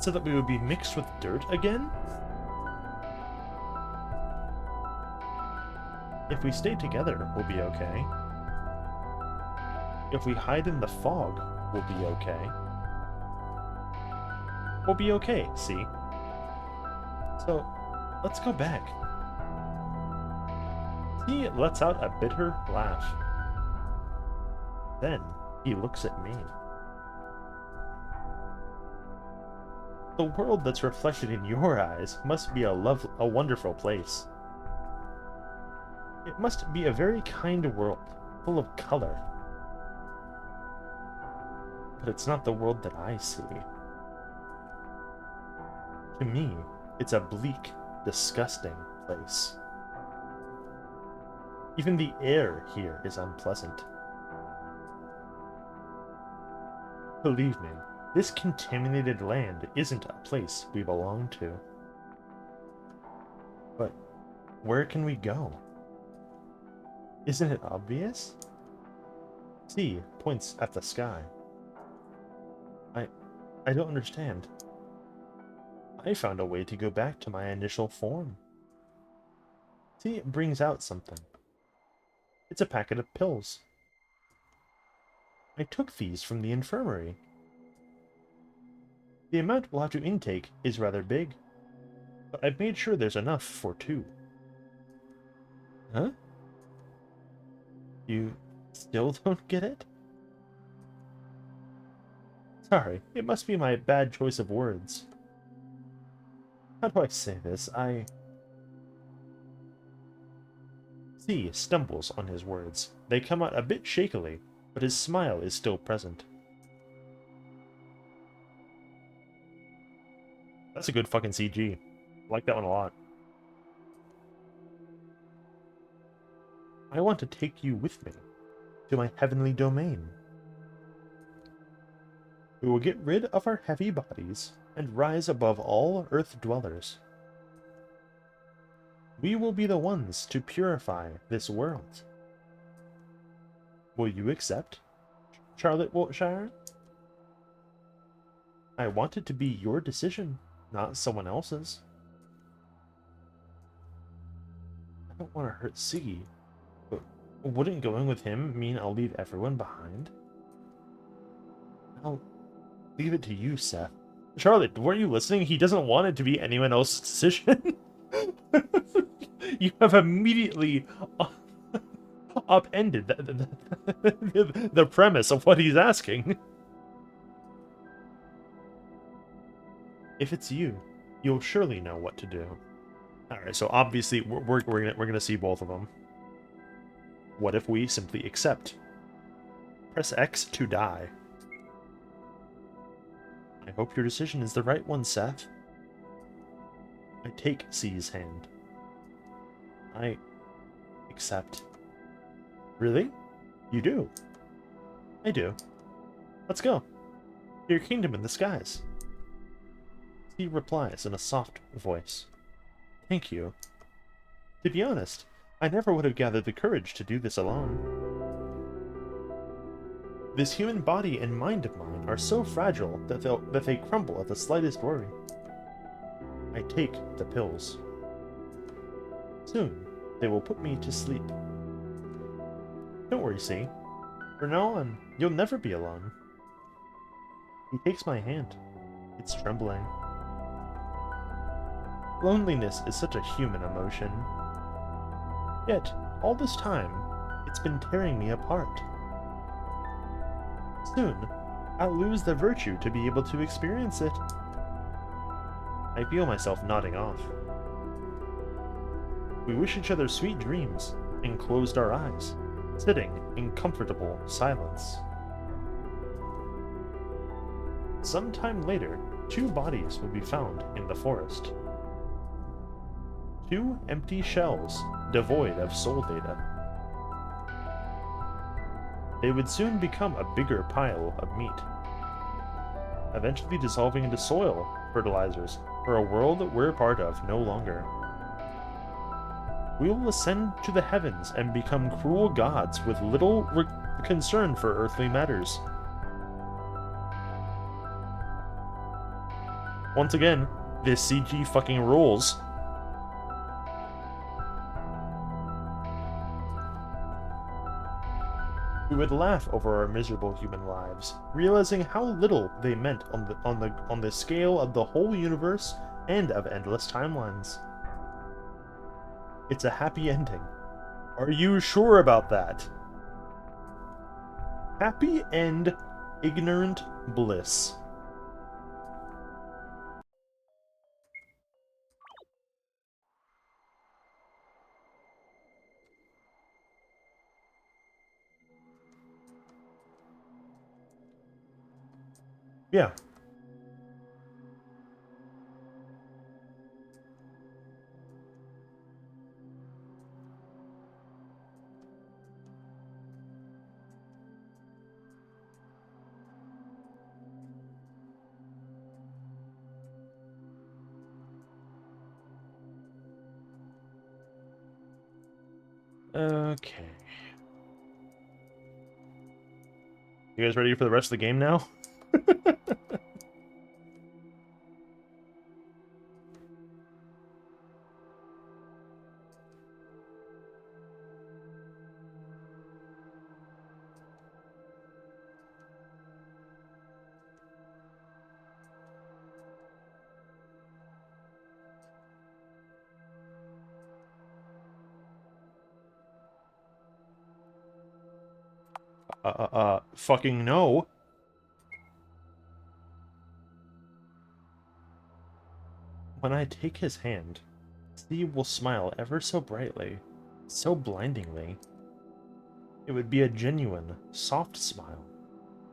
A: So that we would be mixed with dirt again? If we stay together, we'll be okay. If we hide in the fog, we'll be okay. We'll be okay, see? So, let's go back. He lets out a bitter laugh. Then, he looks at me. The world that's reflected in your eyes must be a wonderful place. It must be a very kind world, full of color. But it's not the world that I see. To me, it's a bleak, disgusting place. Even the air here is unpleasant. Believe me, this contaminated land isn't a place we belong to. But where can we go? Isn't it obvious? C points at the sky. I don't understand. I found a way to go back to my initial form. C brings out something. It's a packet of pills. I took these from the infirmary. The amount we'll have to intake is rather big, but I've made sure there's enough for 2. Huh? You still don't get it? Sorry, it must be my bad choice of words. How do I say this? C stumbles on his words. They come out a bit shakily, but his smile is still present. That's a good fucking CG. I like that one a lot. I want to take you with me to my heavenly domain. We will get rid of our heavy bodies and rise above all earth dwellers. We will be the ones to purify this world. Will you accept, Charlotte Wiltshire? I want it to be your decision, not someone else's. I don't want to hurt Siggy, but wouldn't going with him mean I'll leave everyone behind? I'll leave it to you, Seth. Charlotte, weren't you listening? He doesn't want it to be anyone else's decision. You have immediately upended the premise of what he's asking. If it's you, you'll surely know what to do. All right, so obviously we're gonna see both of them. What if we simply accept? Press X to die. I hope your decision is the right one, Seth. I take C's hand. I accept. Really? You do? I do. Let's go. To your kingdom in the skies. C replies in a soft voice. Thank you. To be honest, I never would have gathered the courage to do this alone. This human body and mind of mine are so fragile that they crumble at the slightest worry. I take the pills. Soon, they will put me to sleep. Don't worry, C. From now on, you'll never be alone. He takes my hand. It's trembling. Loneliness is such a human emotion. Yet, all this time, it's been tearing me apart. Soon, I'll lose the virtue to be able to experience it. I feel myself nodding off. We wish each other sweet dreams and closed our eyes, sitting in comfortable silence. Sometime later, 2 bodies would be found in the forest. 2 empty shells, devoid of soul data. They would soon become a bigger pile of meat, eventually dissolving into soil fertilizers for a world we're part of no longer. We will ascend to the heavens and become cruel gods with little concern for earthly matters. Once again, this CG fucking rules. We would laugh over our miserable human lives, realizing how little they meant on the scale of the whole universe and of endless timelines. It's a happy ending. Are you sure about that? Happy end, ignorant bliss. Yeah. Okay. You guys ready for the rest of the game now? Fucking no. When I take his hand, Steve will smile ever so brightly, so blindingly. It would be a genuine, soft smile,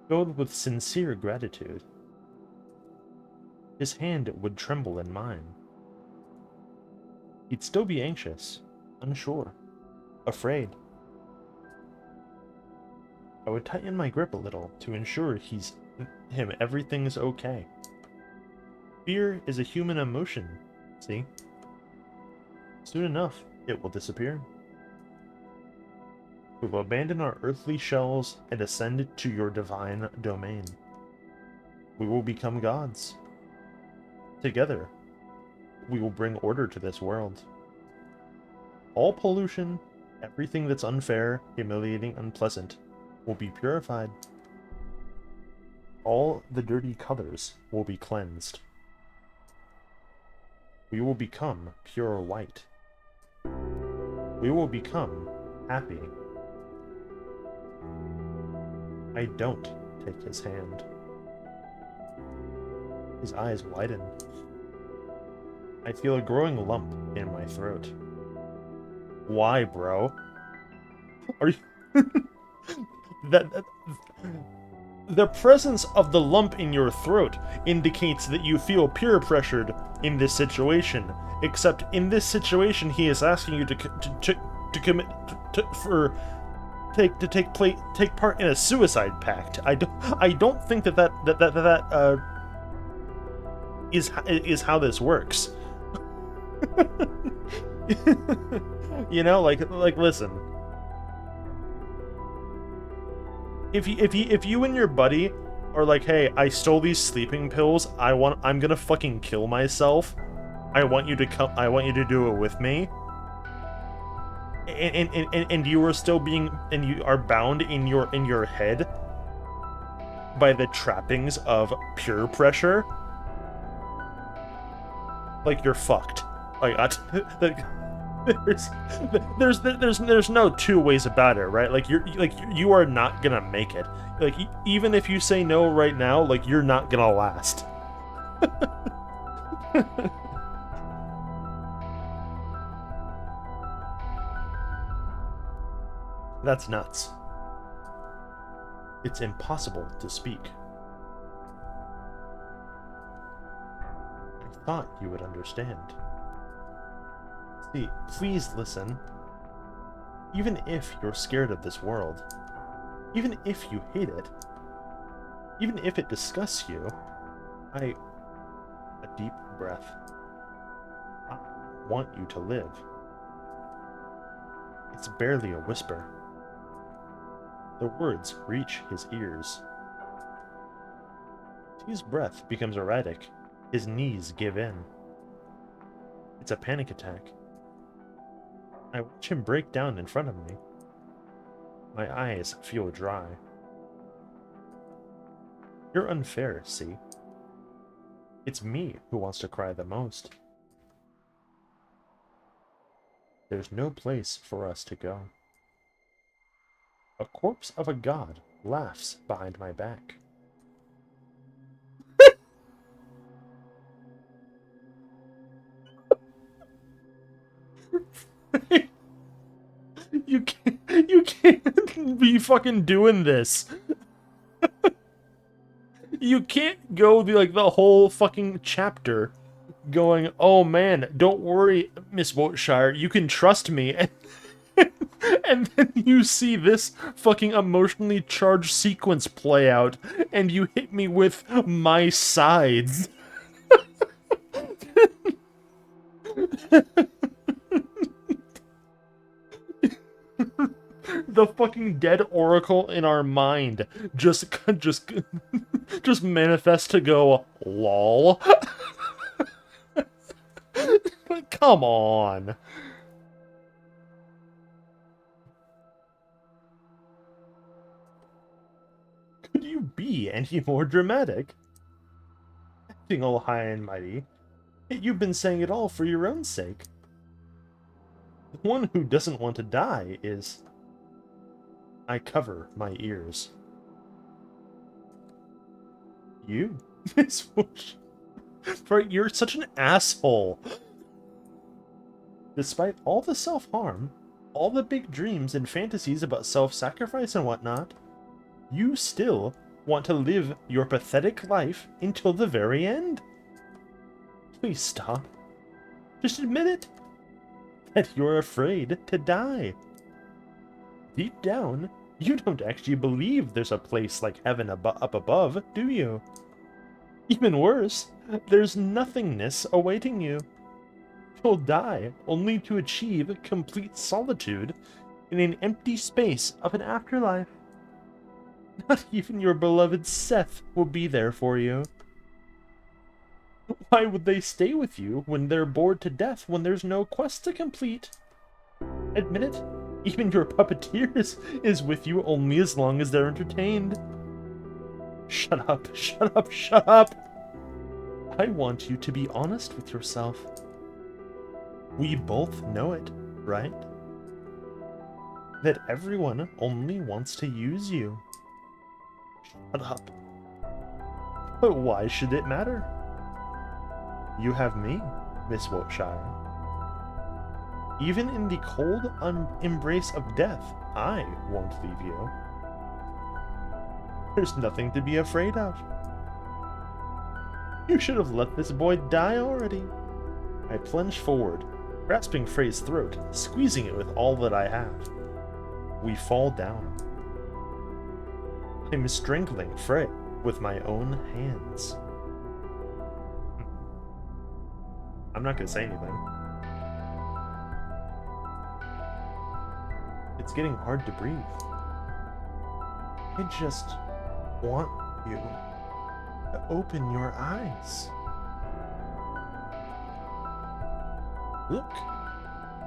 A: filled with sincere gratitude. His hand would tremble in mine. He'd still be anxious, unsure, afraid. I would tighten my grip a little to ensure everything's okay. Fear is a human emotion, see? Soon enough, it will disappear. We will abandon our earthly shells and ascend to your divine domain. We will become gods. Together, we will bring order to this world. All pollution, everything that's unfair, humiliating, unpleasant, will be purified. All the dirty colors will be cleansed. We will become pure white. We will become happy. I don't take his hand. His eyes widen. I feel a growing lump in my throat. Why, bro? Are you... that the presence of the lump in your throat indicates that you feel peer pressured in this situation. Except in this situation, he is asking you to commit take part in a suicide pact. I don't think that is how this works. You know, like listen. If you and your buddy are like, hey, I stole these sleeping pills, I'm gonna fucking kill myself. I want you to do it with me. And you are still and you are bound in your head by the trappings of peer pressure. Like, you're fucked. Like, there's no two ways about it, right? Like, you are not gonna make it. Like, even if you say no right now, like, you're not gonna last. That's nuts. It's impossible to speak. I thought you would understand. See, please listen. Even if you're scared of this world, even if you hate it, even if it disgusts you, a deep breath. I want you to live. It's barely a whisper. The words reach his ears. His breath becomes erratic. His knees give in. It's a panic attack. I watch him break down in front of me. My eyes feel dry. You're unfair, see? It's me who wants to cry the most. There's no place for us to go. A corpse of a god laughs behind my back. You can't be fucking doing this. You can't go the whole fucking chapter going, oh man, don't worry, Miss Wiltshire, you can trust me. And then you see this fucking emotionally charged sequence play out, and you hit me with my sides. The fucking dead oracle in our mind just manifests to go, lol. Come on. Could you be any more dramatic? Acting all high and mighty. You've been saying it all for your own sake. The one who doesn't want to die is... I cover my ears. You? Miss Bush. Right, you're such an asshole. Despite all the self-harm, all the big dreams and fantasies about self-sacrifice and whatnot, you still want to live your pathetic life until the very end? Please stop. Just admit it. That you're afraid to die. Deep down, you don't actually believe there's a place like heaven up above, do you? Even worse, there's nothingness awaiting you. You'll die only to achieve complete solitude in an empty space of an afterlife. Not even your beloved Seth will be there for you. Why would they stay with you when they're bored to death when there's no quest to complete? Admit it, even your puppeteer is with you only as long as they're entertained. Shut up, shut up, shut up! I want you to be honest with yourself. We both know it, right? That everyone only wants to use you. Shut up. But why should it matter? You have me, Miss Wiltshire. Even in the cold embrace of death, I won't leave you. There's nothing to be afraid of. You should have let this boy die already. I plunge forward, grasping Frey's throat, squeezing it with all that I have. We fall down. I'm strangling Frey with my own hands. I'm not gonna say anything. It's getting hard to breathe. I just want you to open your eyes. Look,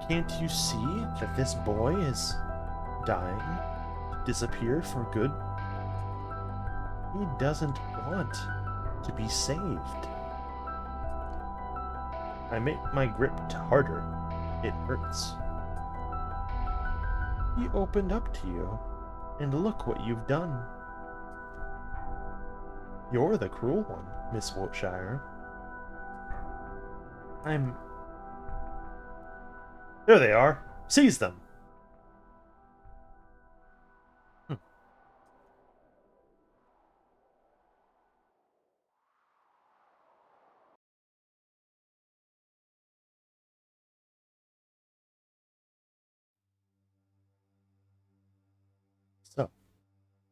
A: can't you see that this boy is dying to disappear for good? He doesn't want to be saved. I make my grip harder. It hurts. He opened up to you, and look what you've done. You're the cruel one, Miss Wiltshire. There they are. Seize them. So,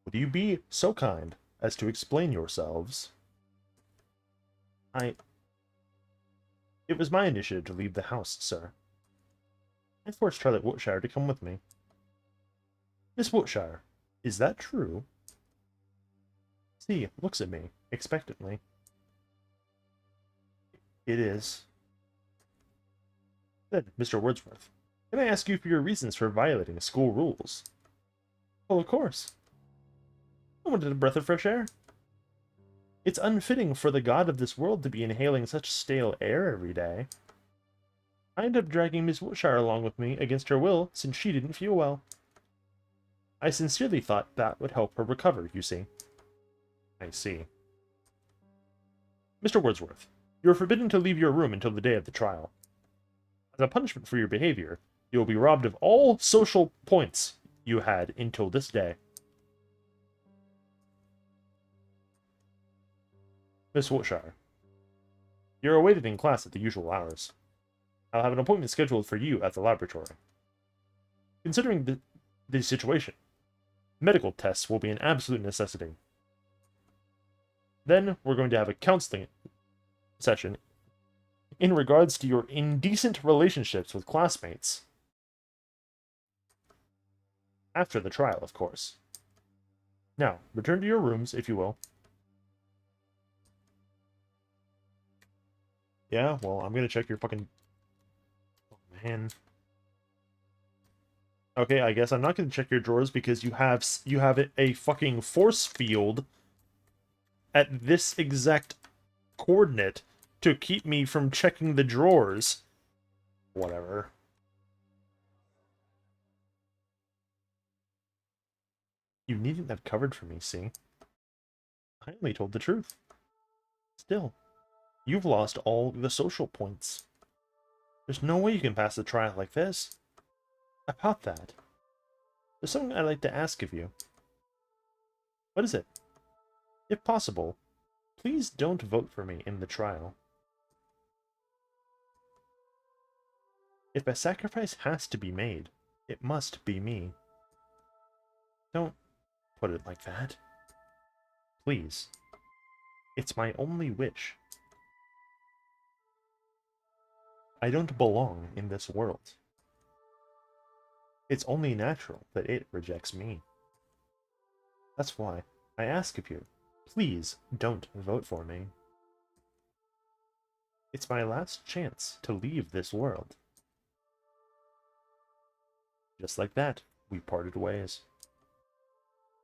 A: would you be so kind as to explain yourselves? It was my initiative to leave the house, sir. I forced Charlotte Wiltshire to come with me. Miss Wiltshire, is that true? C looks at me, expectantly. It is. Then, Mr. Wordsworth, can I ask you for your reasons for violating school rules? Well, of course. I wanted a breath of fresh air. It's unfitting for the god of this world to be inhaling such stale air every day. I ended up dragging Miss Wiltshire along with me against her will, since she didn't feel well. I sincerely thought that would help her recover, you see. I see. Mr. Wordsworth, you are forbidden to leave your room until the day of the trial. As a punishment for your behavior, you will be robbed of all social points you had until this day. Miss Wiltshire, you're awaited in class at the usual hours. I'll have an appointment scheduled for you at the laboratory. Considering the situation, medical tests will be an absolute necessity. Then we're going to have a counseling session in regards to your indecent relationships with classmates. After the trial, of course. Now, return to your rooms, if you will. Yeah, well, I'm gonna check your fucking... Oh, man. Okay, I guess I'm not gonna check your drawers because you have a fucking force field at this exact coordinate to keep me from checking the drawers. Whatever. You needn't have covered for me, see? I only told the truth. Still, you've lost all the social points. There's no way you can pass a trial like this. About that, there's something I'd like to ask of you. What is it? If possible, please don't vote for me in the trial. If a sacrifice has to be made, it must be me. Don't put it like that. Please. It's my only wish. I don't belong in this world. It's only natural that it rejects me. That's why I ask of you, please don't vote for me. It's my last chance to leave this world. Just like that, we parted ways.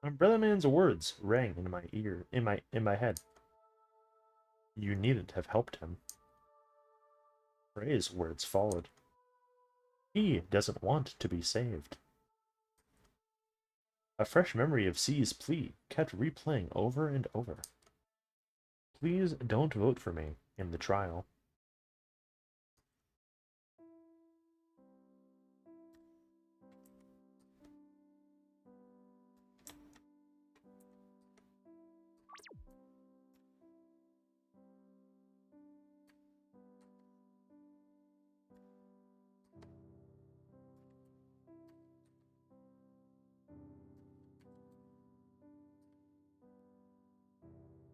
A: Umbrella Man's words rang in my ear, in my head. You needn't have helped him. Frey's words followed. He doesn't want to be saved. A fresh memory of C's plea kept replaying over and over. Please don't vote for me in the trial.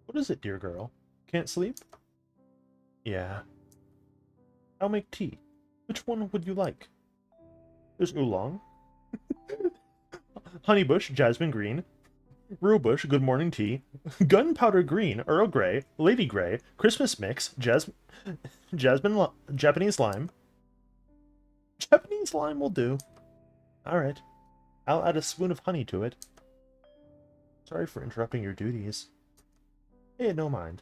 A: What is it, dear girl? Can't sleep? Yeah. I'll make tea. Which one would you like? There's oolong, honeybush, jasmine green, rhubush, good morning tea, gunpowder green, Earl Grey, Lady Grey, Christmas mix, Japanese lime. Japanese lime will do. Alright. I'll add a spoon of honey to it. Sorry for interrupting your duties. Hey, no mind.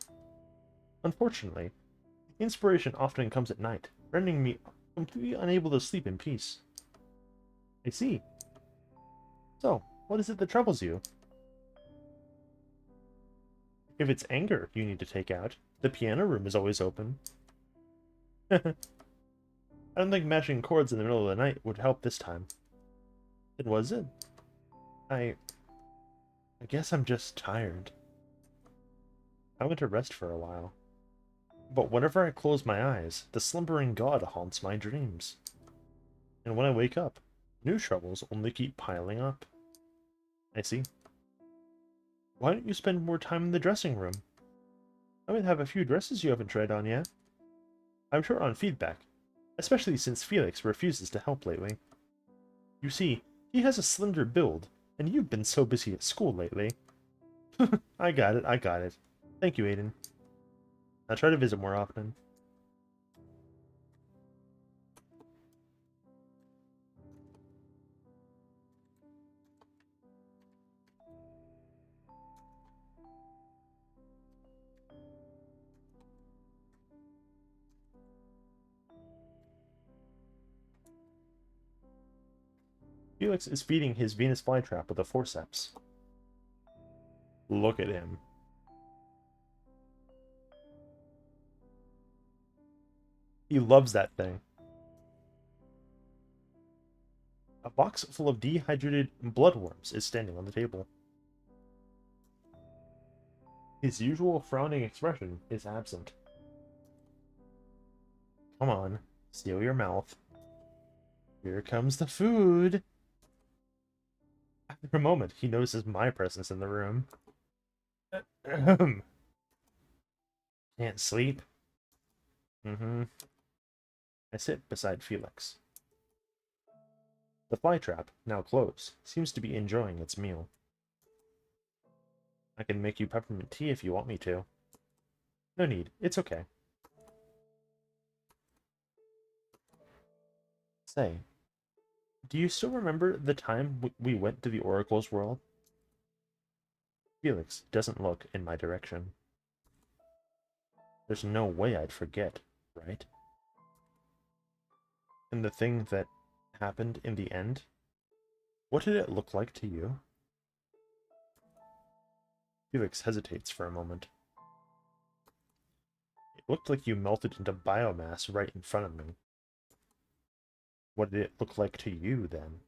A: Unfortunately, inspiration often comes at night, rendering me completely unable to sleep in peace. I see. So, what is it that troubles you? If it's anger you need to take out, the piano room is always open. I don't think mashing chords in the middle of the night would help this time. Then was it? I guess I'm just tired. I went to rest for a while. But whenever I close my eyes, the slumbering god haunts my dreams. And when I wake up, new troubles only keep piling up. I see. Why don't you spend more time in the dressing room? I might have a few dresses you haven't tried on yet. I'm short on feedback, especially since Felix refuses to help lately. You see, he has a slender build, and you've been so busy at school lately. I got it. Thank you, Aiden. I'll try to visit more often. Felix is feeding his Venus flytrap with a forceps. Look at him. He loves that thing. A box full of dehydrated bloodworms is standing on the table. His usual frowning expression is absent. Come on, seal your mouth. Here comes the food. After a moment, he notices my presence in the room. Can't sleep? Mm-hmm. I sit beside Felix. The flytrap, now closed, seems to be enjoying its meal. I can make you peppermint tea if you want me to. No need, it's okay. Say, do you still remember the time we went to the Oracle's world? Felix doesn't look in my direction. There's no way I'd forget, right? And the thing that happened in the end? What did it look like to you? Felix hesitates for a moment. It looked like you melted into biomass right in front of me. What did it look like to you, then?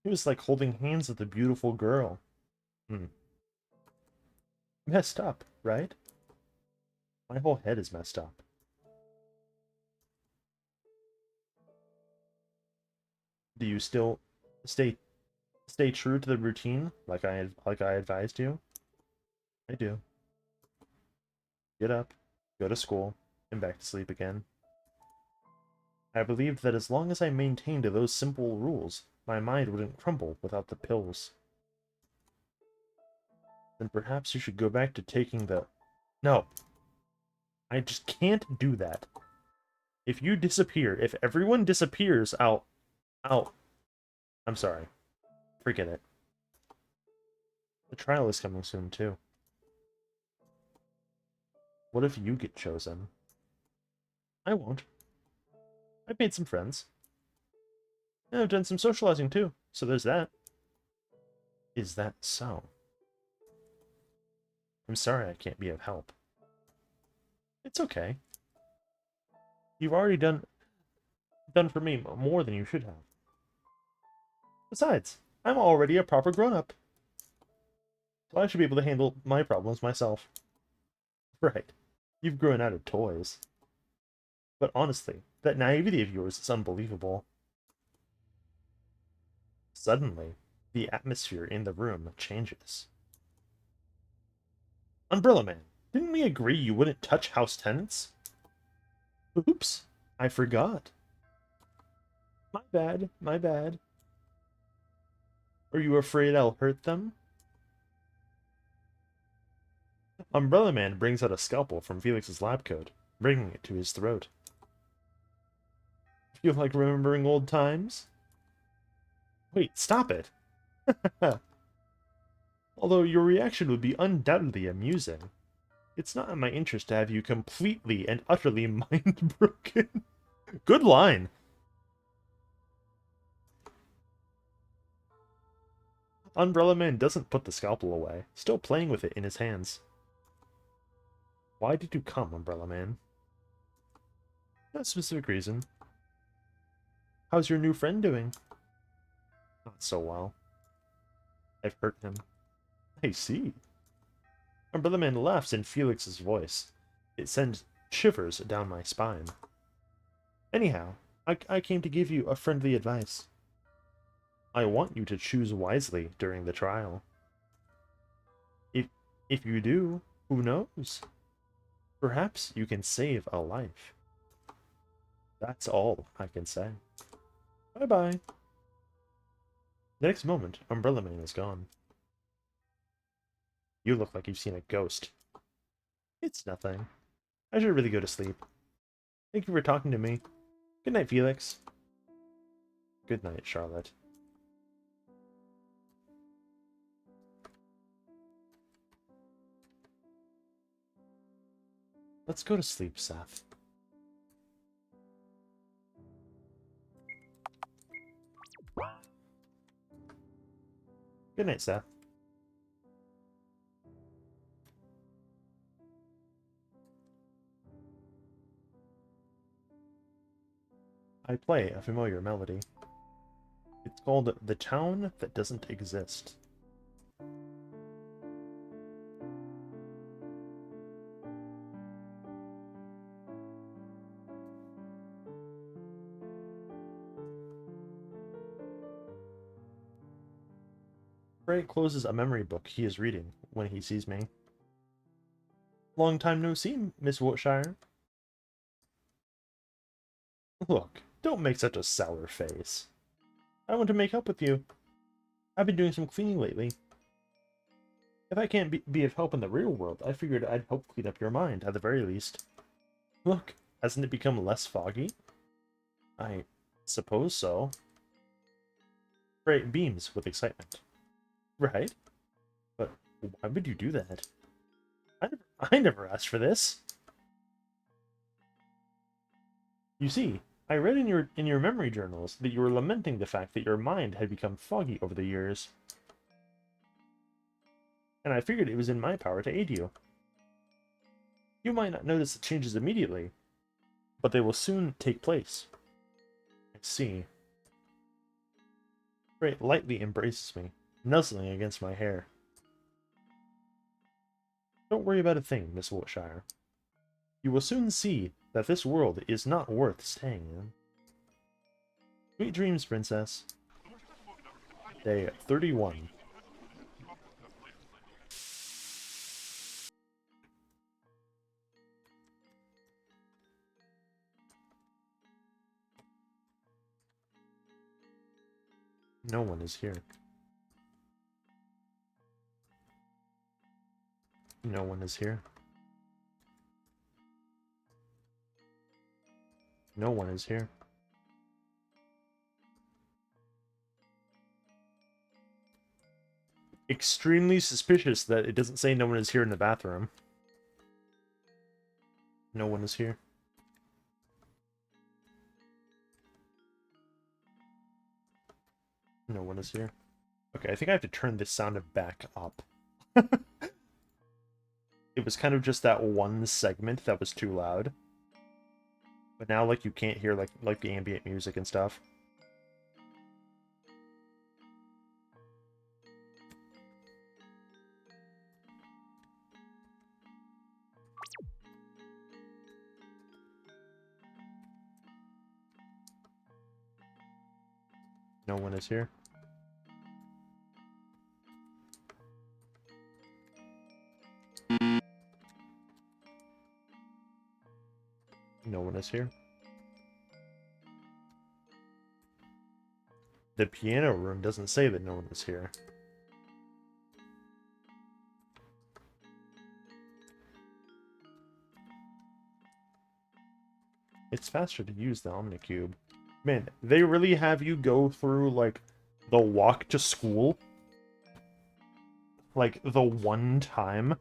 A: It was like holding hands with a beautiful girl. Messed up, right? My whole head is messed up. Do you still stay true to the routine like I advised you? I do. Get up, go to school, and back to sleep again. I believed that as long as I maintained those simple rules, my mind wouldn't crumble without the pills. Then perhaps you should go back to taking the... No. I just can't do that. If you disappear, if everyone disappears, I'm sorry. Forget it. The trial is coming soon, too. What if you get chosen? I won't. I've made some friends. And I've done some socializing, too, so there's that. Is that so? I'm sorry I can't be of help. It's okay. You've already done for me more than you should have. Besides, I'm already a proper grown-up. So I should be able to handle my problems myself. Right. You've grown out of toys. But honestly, that naivety of yours is unbelievable. Suddenly, the atmosphere in the room changes. Umbrella Man, didn't we agree you wouldn't touch house tenants? Oops, I forgot. My bad, my bad. Are you afraid I'll hurt them? Umbrella Man brings out a scalpel from Felix's lab coat, bringing it to his throat. Feel like remembering old times? Wait, stop it! Although your reaction would be undoubtedly amusing, it's not in my interest to have you completely and utterly mind-broken. Good line! Umbrella Man doesn't put the scalpel away, still playing with it in his hands. Why did you come, Umbrella Man? No specific reason. How's your new friend doing? Not so well. I've hurt him. I see. Umbrella Man laughs in Felix's voice. It sends shivers down my spine. Anyhow, I came to give you a friendly advice. I want you to choose wisely during the trial. If you do, who knows? Perhaps you can save a life. That's all I can say. Bye-bye. The next moment, Umbrella Man is gone. You look like you've seen a ghost. It's nothing. I should really go to sleep. Thank you for talking to me. Good night, Felix. Good night, Charlotte. Let's go to sleep, Seth. Good night, Seth. I play a familiar melody. It's called The Town That Doesn't Exist. Ray closes a memory book he is reading when he sees me. Long time no see, Miss Wiltshire. Look, don't make such a sour face. I want to make up with you. I've been doing some cleaning lately. If I can't be of help in the real world, I figured I'd help clean up your mind, at the very least. Look, hasn't it become less foggy? I suppose so. Ray beams with excitement. Right? But why would you do that? I never asked for this. You see, I read in your memory journals that you were lamenting the fact that your mind had become foggy over the years. And I figured it was in my power to aid you. You might not notice the changes immediately, but they will soon take place. I see. Ray lightly embraces me, nuzzling against my hair. Don't worry about a thing, Miss Wiltshire. You will soon see that this world is not worth staying in. Sweet dreams, Princess. Day 31. No one is here. No one is here. No one is here. Extremely suspicious that it doesn't say no one is here in the bathroom. No one is here. No one is here. Okay, I think I have to turn this sound back up. It was kind of just that one segment that was too loud. But now, like, you can't hear, like the ambient music and stuff. No one is here. No one is here. The piano room doesn't say that no one is here. It's faster to use the Omnicube. Man, they really have you go through, like, the walk to school? Like, the one time?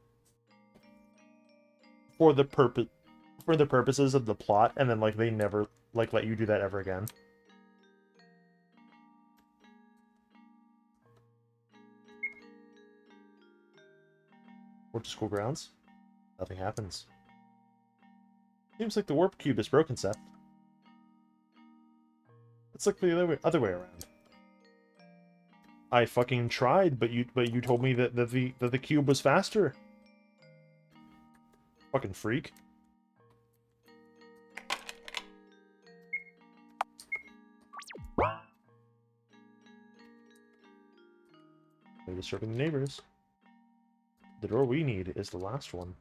A: For the purposes of the plot, and then, like, they never, like, let you do that ever again. Or to school grounds? Nothing happens. Seems like the warp cube is broken, Seth. Let's look the other way around. I fucking tried, but you told me that the cube was faster. Fucking freak. They're disturbing the neighbors. The door we need is the last one.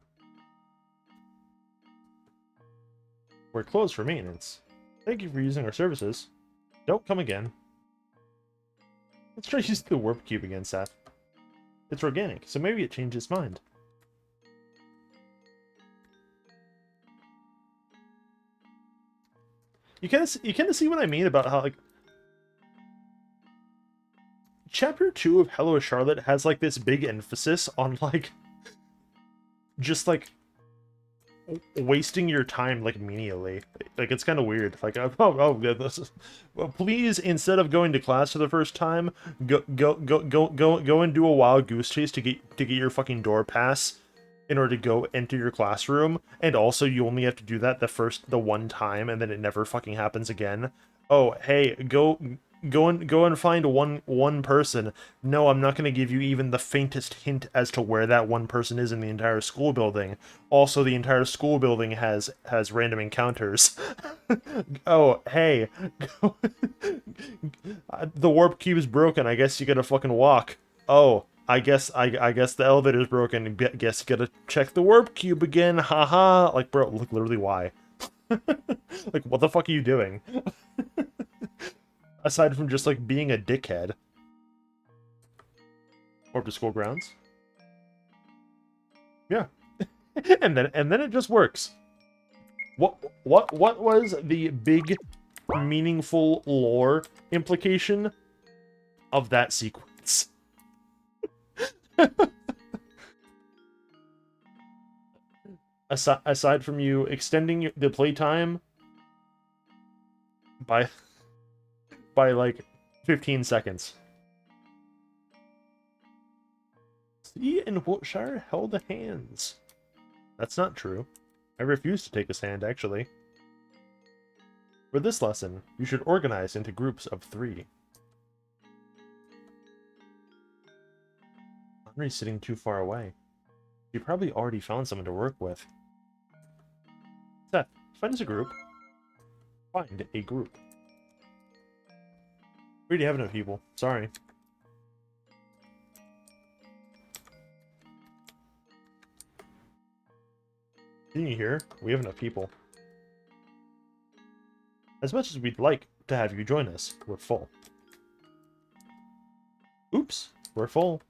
A: We're closed for maintenance. Thank you for using our services. Don't come again. Let's try using the warp cube again, Seth. It's organic, so maybe it changed its mind. You kind of see what I mean about how, like, Chapter 2 of Hello Charlotte has, like, this big emphasis on, like, just, like, wasting your time, like, menially. Like, it's kind of weird. Like, well, please, instead of going to class for the first time, go and do a wild goose chase to get your fucking door pass in order to go enter your classroom. And also, you only have to do that the one time, and then it never fucking happens again. Oh, hey, go and find one person. No, I'm not going to give you even the faintest hint as to where that one person is in the entire school building. Also, the entire school building has random encounters. Oh, hey, the warp cube is broken. I guess you gotta fucking walk. Oh, I guess the elevator's broken. Guess you gotta check the warp cube again. Haha. Like, bro, look, literally, why? Like, what the fuck are you doing? Aside from just, like, being a dickhead. Or to school grounds. Yeah. and then it just works. What was the big, meaningful lore implication of that sequence? Aside from you extending the playtime by like 15 seconds. See and Wiltshire held hands. That's not true. I refuse to take his hand, actually. For this lesson, you should organize into groups of 3. Henry's sitting too far away. You probably already found someone to work with. Seth, find us a group. Find a group. We already have enough people. Sorry. Didn't you hear? We have enough people. As much as we'd like to have you join us, we're full. Oops, we're full.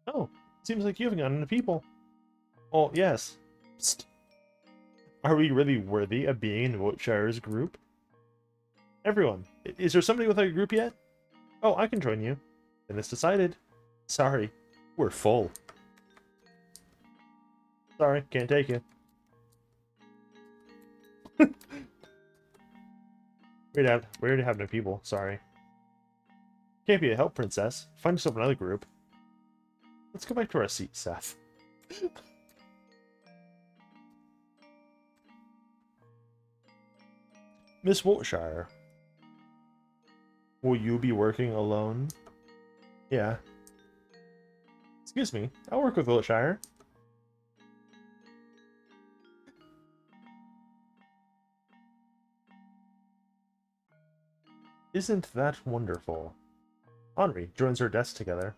A: Oh, seems like you haven't gotten enough people. Oh, yes. Psst. Are we really worthy of being in Wiltshire's group? Everyone, is there somebody without a group yet? Oh, I can join you. Then it's decided. Sorry, we're full. Sorry, can't take you. We already have no people, sorry. Can't be a help, princess. Find yourself another group. Let's go back to our seat, Seth. Miss Wiltshire. Will you be working alone? Yeah. Excuse me, I'll work with Wiltshire. Isn't that wonderful? Henri joins her desk together.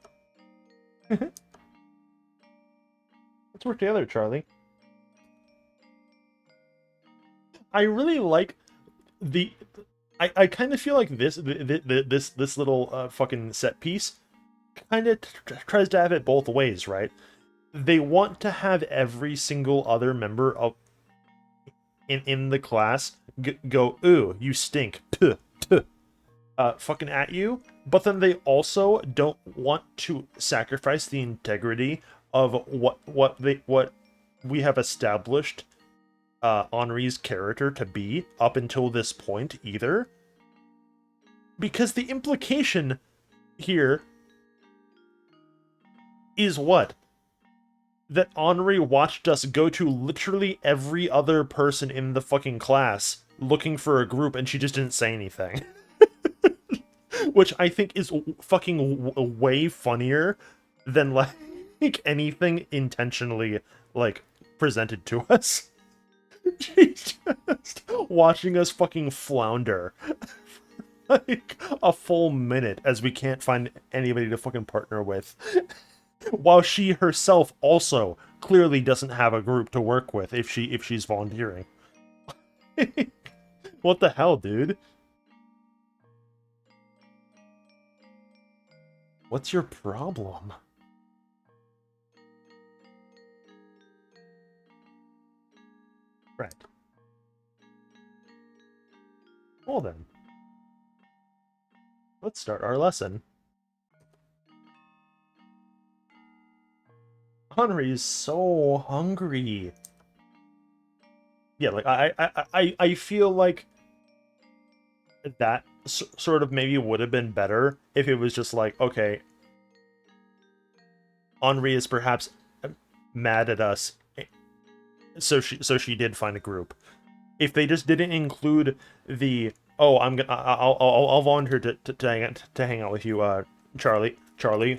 A: Let's work together, Charlie. I really like the. I kind of feel like this little fucking set piece kind of tries to have it both ways, right? They want to have every single other member of in the class go, ooh, you stink, puh, puh, fucking at you, but then they also don't want to sacrifice the integrity of what we have established Henri's character to be up until this point either, because the implication here is what? That Henri watched us go to literally every other person in the fucking class looking for a group and she just didn't say anything. Which I think is fucking way funnier than like anything intentionally like presented to us. She's just watching us fucking flounder like a full minute as we can't find anybody to fucking partner with. While she herself also clearly doesn't have a group to work with if she's volunteering. What the hell, dude? What's your problem? Right. Well then. Let's start our lesson. Henry is so hungry. Yeah, like I feel like that sort of maybe would have been better if it was just like, okay, Henri is perhaps mad at us, so she did find a group. If they just didn't include the, oh, I'll volunteer to hang out with you, Charlie,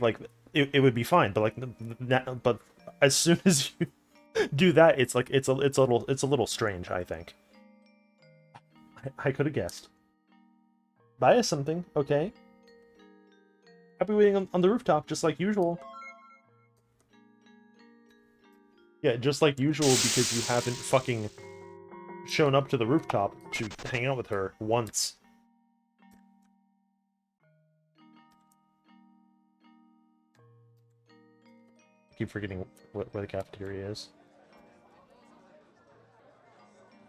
A: like it would be fine. But like, but as soon as you do that, it's like it's a little strange. I think I could have guessed. Buy us something, okay? I'll be waiting on the rooftop, just like usual. Yeah, just like usual, because you haven't fucking shown up to the rooftop to hang out with her once. I keep forgetting where the cafeteria is.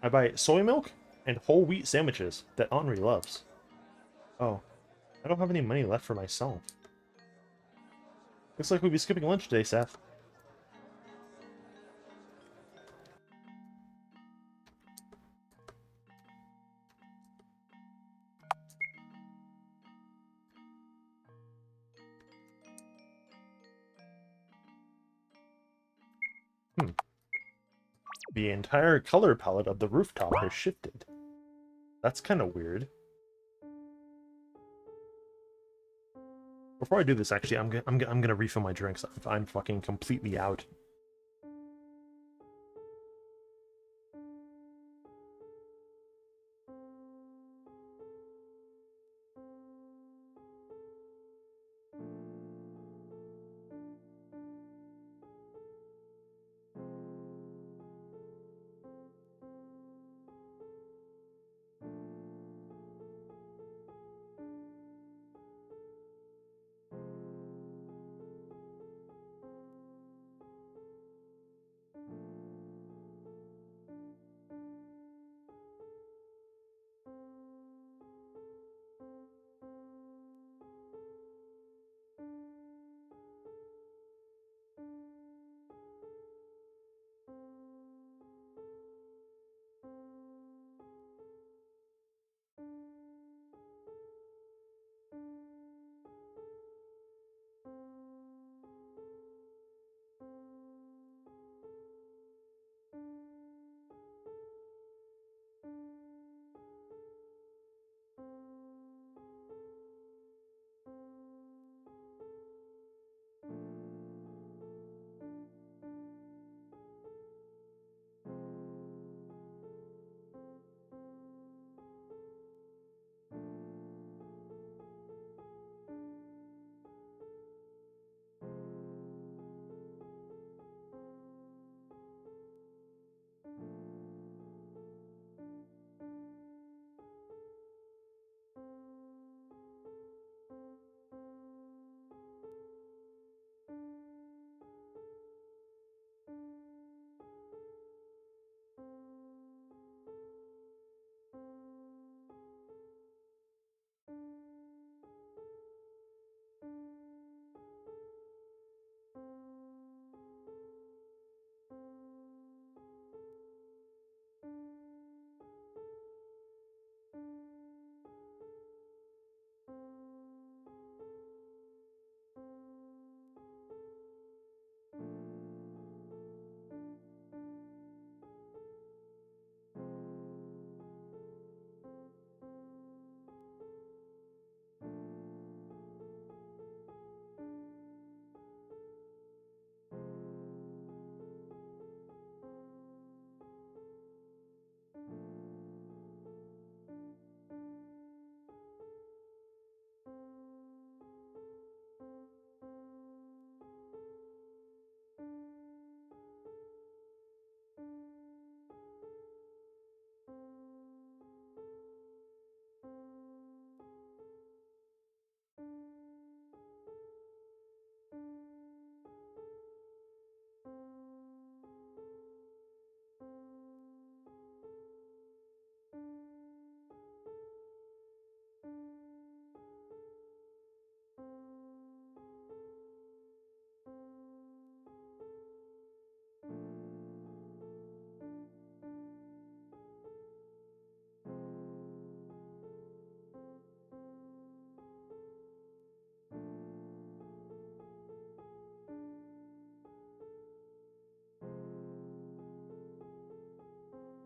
A: I buy soy milk and whole wheat sandwiches that Henri loves. Oh, I don't have any money left for myself. Looks like we'll be skipping lunch today, Seth. The entire color palette of the rooftop has shifted. That's kind of weird. Before I do this, actually, I'm gonna refill my drinks. I'm fucking completely out.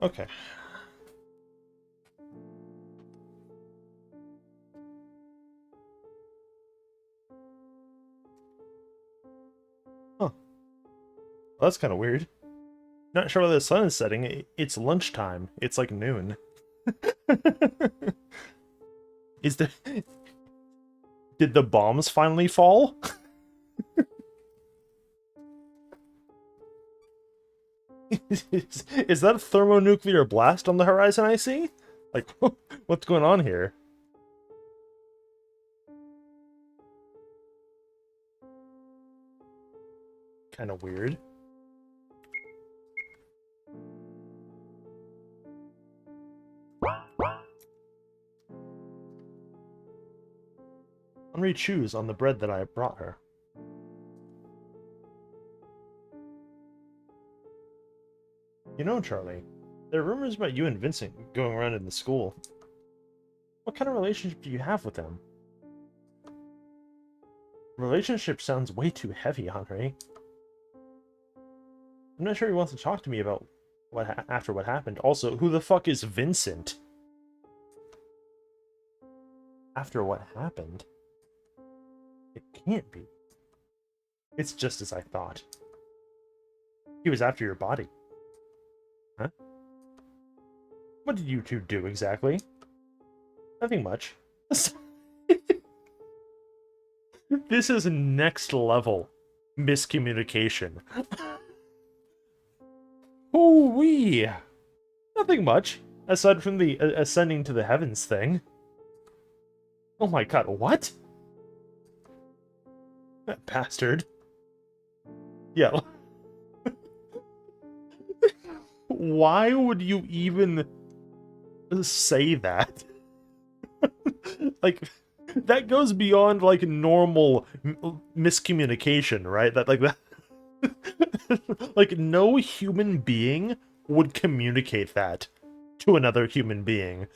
A: Okay. Huh. Well, that's kind of weird. Not sure whether the sun is setting. It's lunchtime. It's like noon. Is the Did the bombs finally fall? Is that a thermonuclear blast on the horizon I see? Like, what's going on here? Kind of weird. Henri chews on the bread that I brought her. You know, Charlie, there are rumors about you and Vincent going around in the school. What kind of relationship do you have with him? Relationship sounds way too heavy, Henri. I'm not sure he wants to talk to me about after what happened. Also, who the fuck is Vincent? After what happened? It can't be. It's just as I thought. He was after your body. Huh? What did you two do exactly? Nothing much. This is next level miscommunication. Ooh-wee! Nothing much, aside from the ascending to the heavens thing. Oh my god, what? That bastard. Yeah. Why would you even say that? Like, that goes beyond, like, normal miscommunication, right? That, like, that... like, no human being would communicate that to another human being.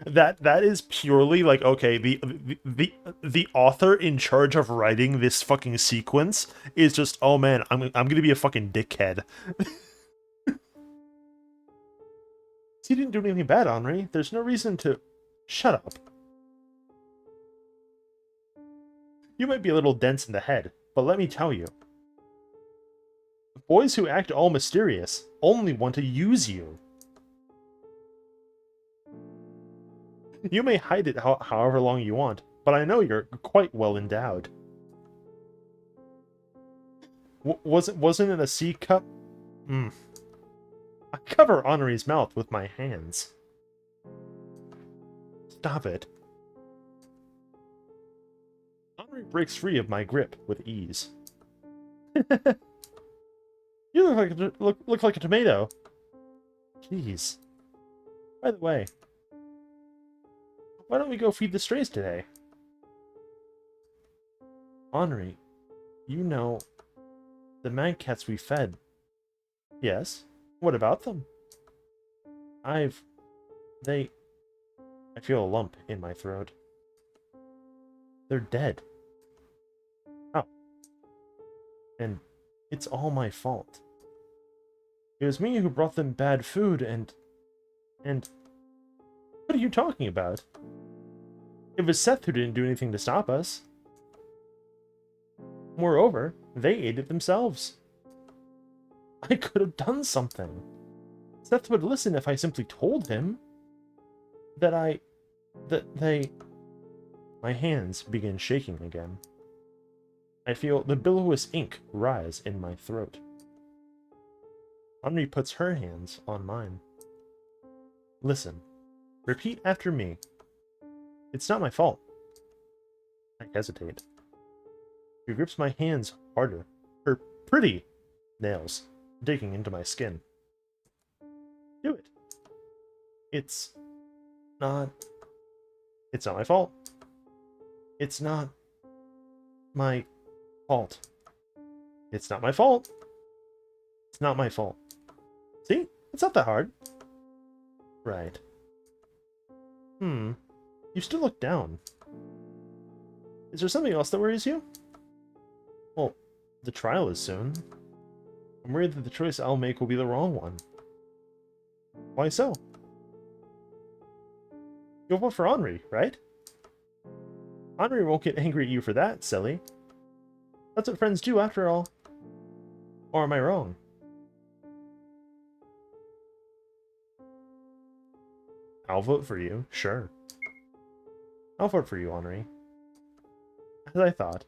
A: That is purely like, okay, the author in charge of writing this fucking sequence is just, oh man, I'm gonna be a fucking dickhead. You didn't do anything bad, Henri. There's no reason to... Shut up. You might be a little dense in the head, but let me tell you. Boys who act all mysterious only want to use you. You may hide it however long you want, but I know you're quite well endowed. Wasn't it a C cup? I cover Henri's mouth with my hands. Stop it. Henri breaks free of my grip with ease. You look like a tomato. Jeez. By the way, why don't we go feed the strays today? Henri, you know, the mad cats we fed. Yes? What about them? I feel a lump in my throat. They're dead. Oh. And it's all my fault. It was me who brought them bad food and... What are you talking about? It was Seth who didn't do anything to stop us. Moreover, they ate it themselves. I could have done something. Seth would listen if I simply told him that they... My hands begin shaking again. I feel the billowy ink rise in my throat. Henri puts her hands on mine. Listen. Repeat after me. It's not my fault. I hesitate. She grips my hands harder. Her pretty nails digging into my skin. Do it. It's not my fault. It's not my fault. It's not my fault. It's not my fault. See? It's not that hard. Right. You still look down. Is there something else that worries you? Well, the trial is soon. I'm worried that the choice I'll make will be the wrong one. Why so? You'll vote for Henri, right? Henri won't get angry at you for that, silly. That's what friends do, after all. Or am I wrong? I'll vote for you, sure. I'll vote for you, Henri. As I thought.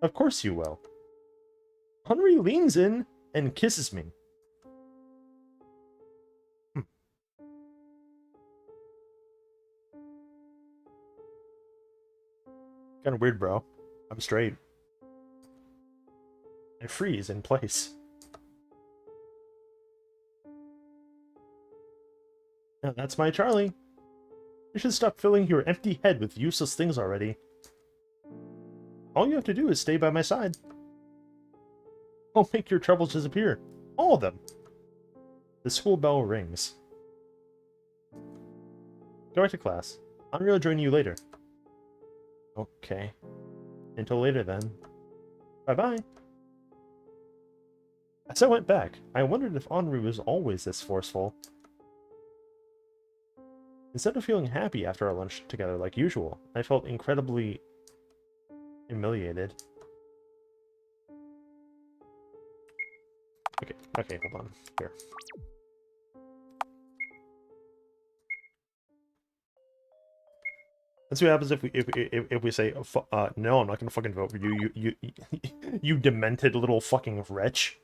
A: Of course you will. Henri leans in and kisses me. Kind of weird, bro. I'm straight. I freeze in place. Now that's my Charlie. You should stop filling your empty head with useless things already. All you have to do is stay by my side. I'll make your troubles disappear. All of them. The school bell rings. Go back to class. Henri will join you later. Okay. Until later then. Bye-bye. As I went back, I wondered if Henri was always this forceful. Instead of feeling happy after our lunch together like usual, I felt incredibly humiliated. Okay, hold on. Here. Let's see what happens if we say no, I'm not gonna fucking vote for you. You demented little fucking wretch.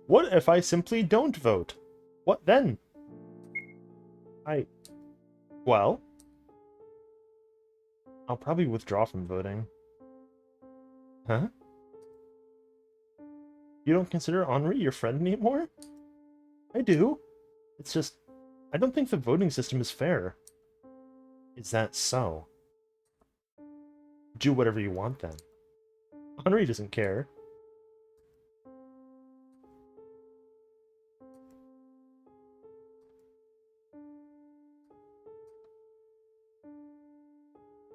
A: What if I simply don't vote? What then? Well, I'll probably withdraw from voting. Huh? You don't consider Henri your friend anymore? I do. It's just, I don't think the voting system is fair. Is that so? Do whatever you want then. Henri doesn't care.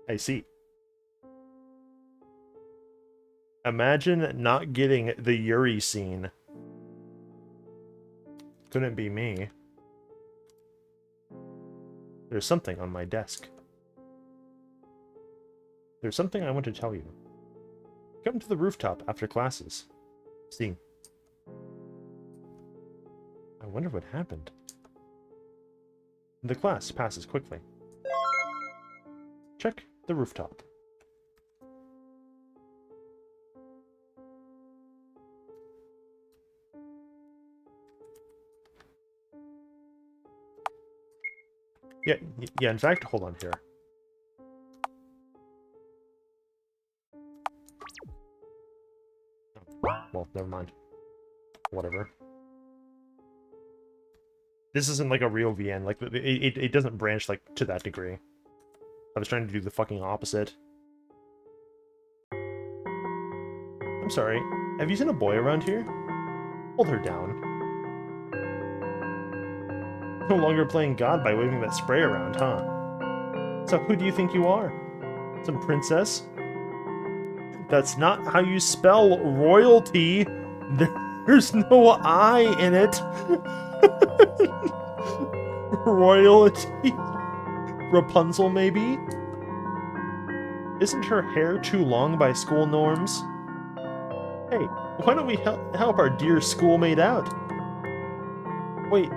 A: I see. Imagine not getting the Yuri scene. Couldn't be me. There's something on my desk. There's something I want to tell you. Come to the rooftop after classes. See. I wonder what happened. The class passes quickly. Check the rooftop. Yeah, in fact, hold on here. Well, never mind. Whatever. This isn't like a real VN, like, it doesn't branch, like, to that degree. I was trying to do the fucking opposite. I'm sorry, have you seen a boy around here? Hold her down. No longer playing God by waving that spray around, huh? So who do you think you are? Some princess? That's not how you spell royalty. There's no I in it. Royalty? Rapunzel, maybe? Isn't her hair too long by school norms? Hey, why don't we help our dear schoolmate out? Wait,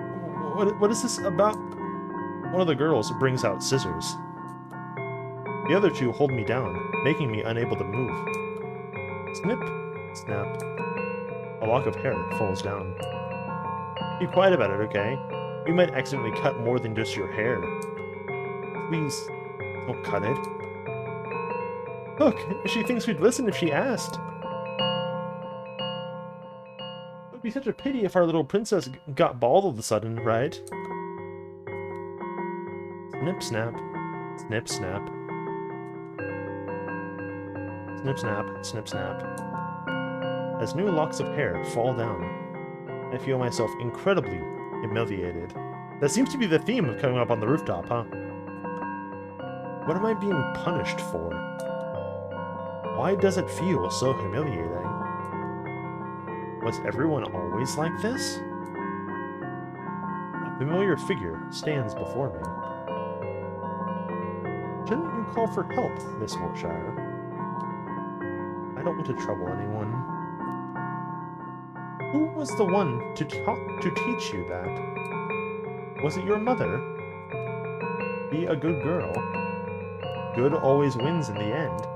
A: what is this about? One of the girls brings out scissors. The other two hold me down, making me unable to move. Snip, snap. A lock of hair falls down. Be quiet about it, okay? We might accidentally cut more than just your hair. Please, don't cut it. Look, she thinks we'd listen if she asked. It'd be such a pity if our little princess got bald all of a sudden, right? Snip, snap. Snip, snap. Snip, snap. Snip, snap. As new locks of hair fall down, I feel myself incredibly humiliated. That seems to be the theme of coming up on the rooftop, huh? What am I being punished for? Why does it feel so humiliating? Was everyone always like this? A familiar figure stands before me. Shouldn't you call for help, Miss Wiltshire? I don't want to trouble anyone. Who was the one to teach you that? Was it your mother? Be a good girl. Good always wins in the end.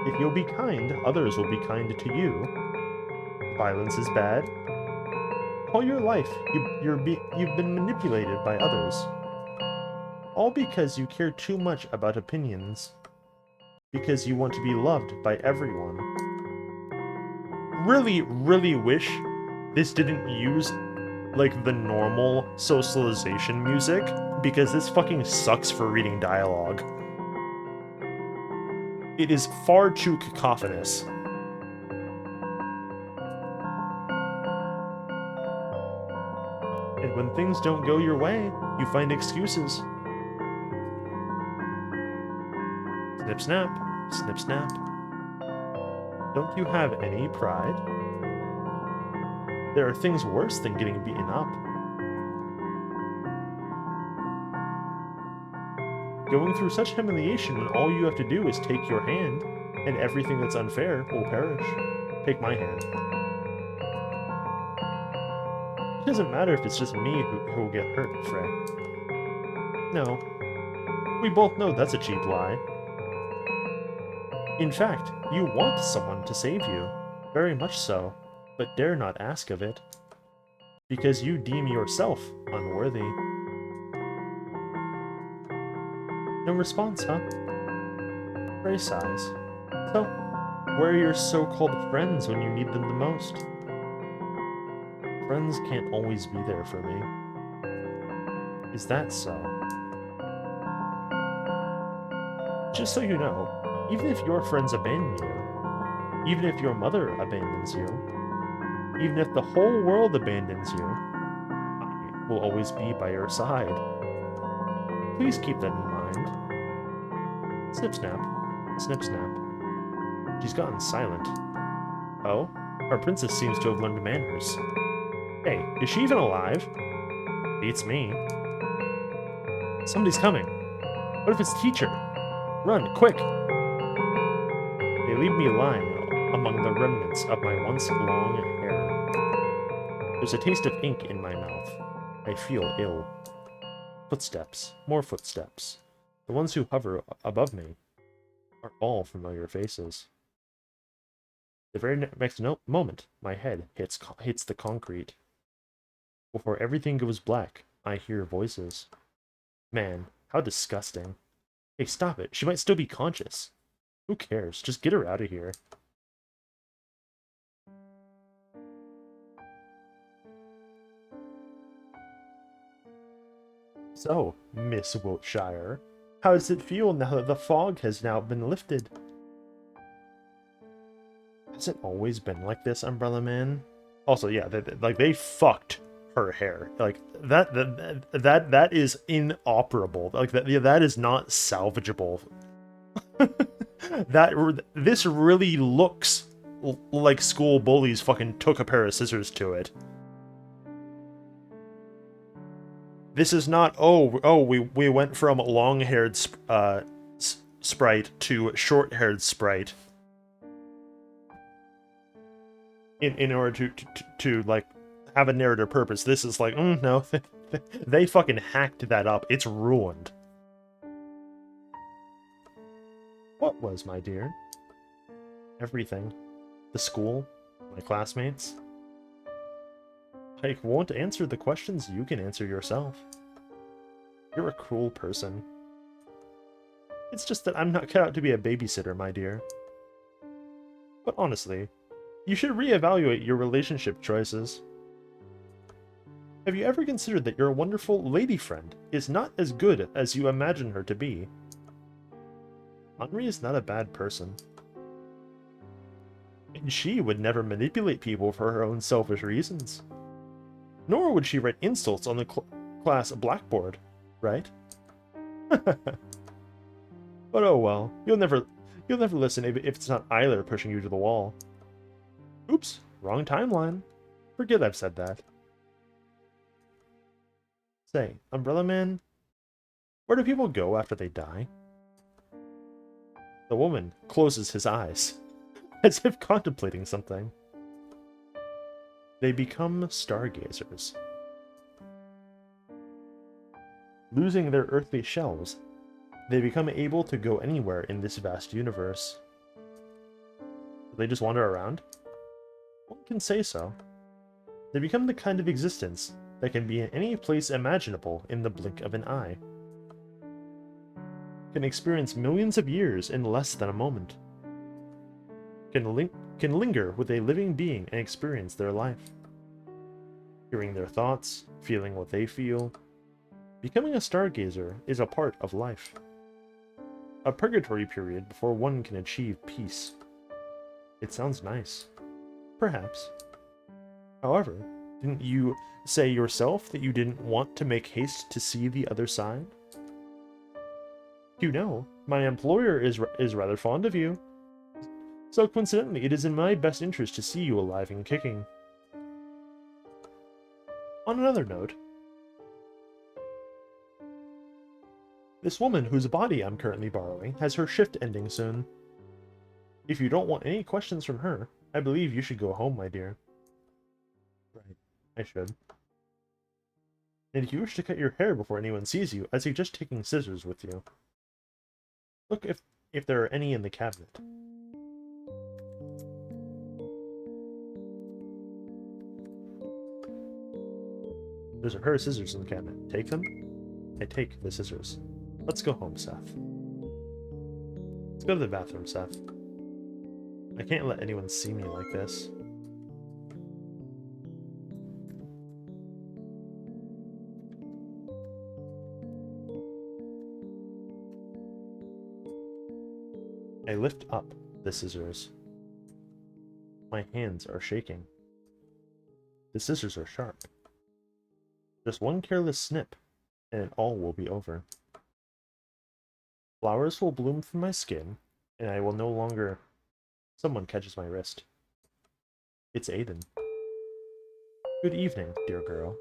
A: If you'll be kind, others will be kind to you. Violence is bad. All your life, you've been manipulated by others. All because you care too much about opinions. Because you want to be loved by everyone. Really, really wish this didn't use, like, the normal socialization music, because this fucking sucks for reading dialogue. It is far too cacophonous. And when things don't go your way, you find excuses. Snip, snap. Snip, snap. Don't you have any pride? There are things worse than getting beaten up. Going through such humiliation when all you have to do is take your hand, and everything that's unfair will perish. Take my hand. It doesn't matter if it's just me who will get hurt, Frey. No. We both know that's a cheap lie. In fact, you want someone to save you. Very much so, but dare not ask of it. Because you deem yourself unworthy. No response, huh? Frey sighs. So, where are your so-called friends when you need them the most? Friends can't always be there for me. Is that so? Just so you know, even if your friends abandon you, even if your mother abandons you, even if the whole world abandons you, I will always be by your side. Please keep that in mind. Snip, snap. Snip, snap. She's gotten silent. Oh? Our princess seems to have learned manners. Hey, is she even alive? Beats me. Somebody's coming. What if it's teacher? Run, quick! They leave me lying among the remnants of my once long hair. There's a taste of ink in my mouth. I feel ill. Footsteps. More footsteps. The ones who hover above me are all familiar faces. The very next moment, my head hits the concrete. Before everything goes black, I hear voices. Man, how disgusting. Hey, stop it. She might still be conscious. Who cares? Just get her out of here. So, Miss Wiltshire, how does it feel now that the fog has now been lifted? Has it always been like this, Umbrella Man? Also, yeah, they fucked her hair. Like, that is inoperable. Like, that is not salvageable. This really looks like school bullies fucking took a pair of scissors to it. This is not, we went from long-haired sprite to short-haired sprite. In order to like, have a narrative purpose. This is like, no, they fucking hacked that up. It's ruined. What was, my dear? Everything. The school, my classmates. I won't answer the questions you can answer yourself. You're a cruel person. It's just that I'm not cut out to be a babysitter, my dear. But honestly, You should reevaluate your relationship choices. Have you ever considered that your wonderful lady friend is not as good as you imagine her to be? Henri is not a bad person. And she would never manipulate people for her own selfish reasons. Nor would she write insults on the class blackboard, right? But oh well, you'll never listen if it's not Eiler pushing you to the wall. Oops, wrong timeline. Forget I've said that. Say, Umbrella Man, where do people go after they die? The woman closes his eyes, as if contemplating something. They become stargazers. Losing their earthly shells, they become able to go anywhere in this vast universe. Do they just wander around? One can say so. They become the kind of existence that can be in any place imaginable in the blink of an eye. Can experience millions of years in less than a moment. Can linger with a living being and experience their life. Hearing their thoughts, feeling what they feel. Becoming a stargazer is a part of life. A purgatory period before one can achieve peace. It sounds nice. Perhaps. However, didn't you say yourself that you didn't want to make haste to see the other side? You know, my employer is rather fond of you. So coincidentally, it is in my best interest to see you alive and kicking. On another note, this woman whose body I'm currently borrowing has her shift ending soon. If you don't want any questions from her, I believe you should go home, my dear. Right, I should. And if you wish to cut your hair before anyone sees you, I suggest taking scissors with you. Look if there are any in the cabinet. There's a pair of scissors in the cabinet. Take them? I take the scissors. Let's go home, Seth. Let's go to the bathroom, Seth. I can't let anyone see me like this. I lift up the scissors. My hands are shaking. The scissors are sharp. Just one careless snip, and it all will be over. Flowers will bloom from my skin, and I will no longer... Someone catches my wrist. It's Aiden. Good evening, dear girl.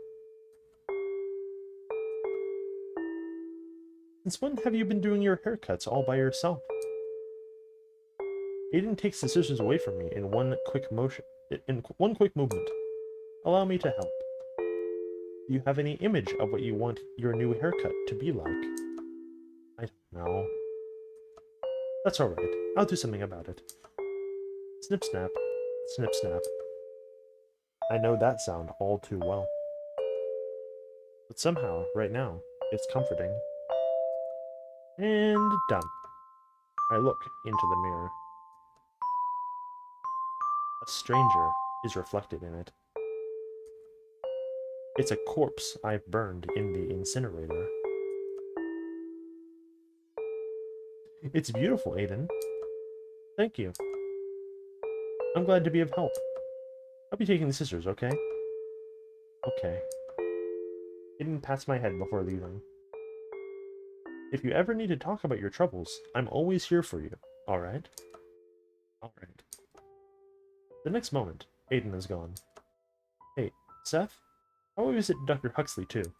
A: Since when have you been doing your haircuts all by yourself? Aiden takes the scissors away from me in one quick movement. Allow me to help. Do you have any image of what you want your new haircut to be like? I don't know. That's alright. I'll do something about it. Snip snap. Snip snap. I know that sound all too well. But somehow, right now, it's comforting. And done. I look into the mirror. A stranger is reflected in it. It's a corpse I've burned in the incinerator. It's beautiful, Aiden. Thank you. I'm glad to be of help. I'll be taking the scissors, okay? Okay. Aiden pats my head before leaving. If you ever need to talk about your troubles, I'm always here for you, alright? Alright. The next moment, Aiden is gone. Hey, Seth? How about we visit Dr. Huxley, too?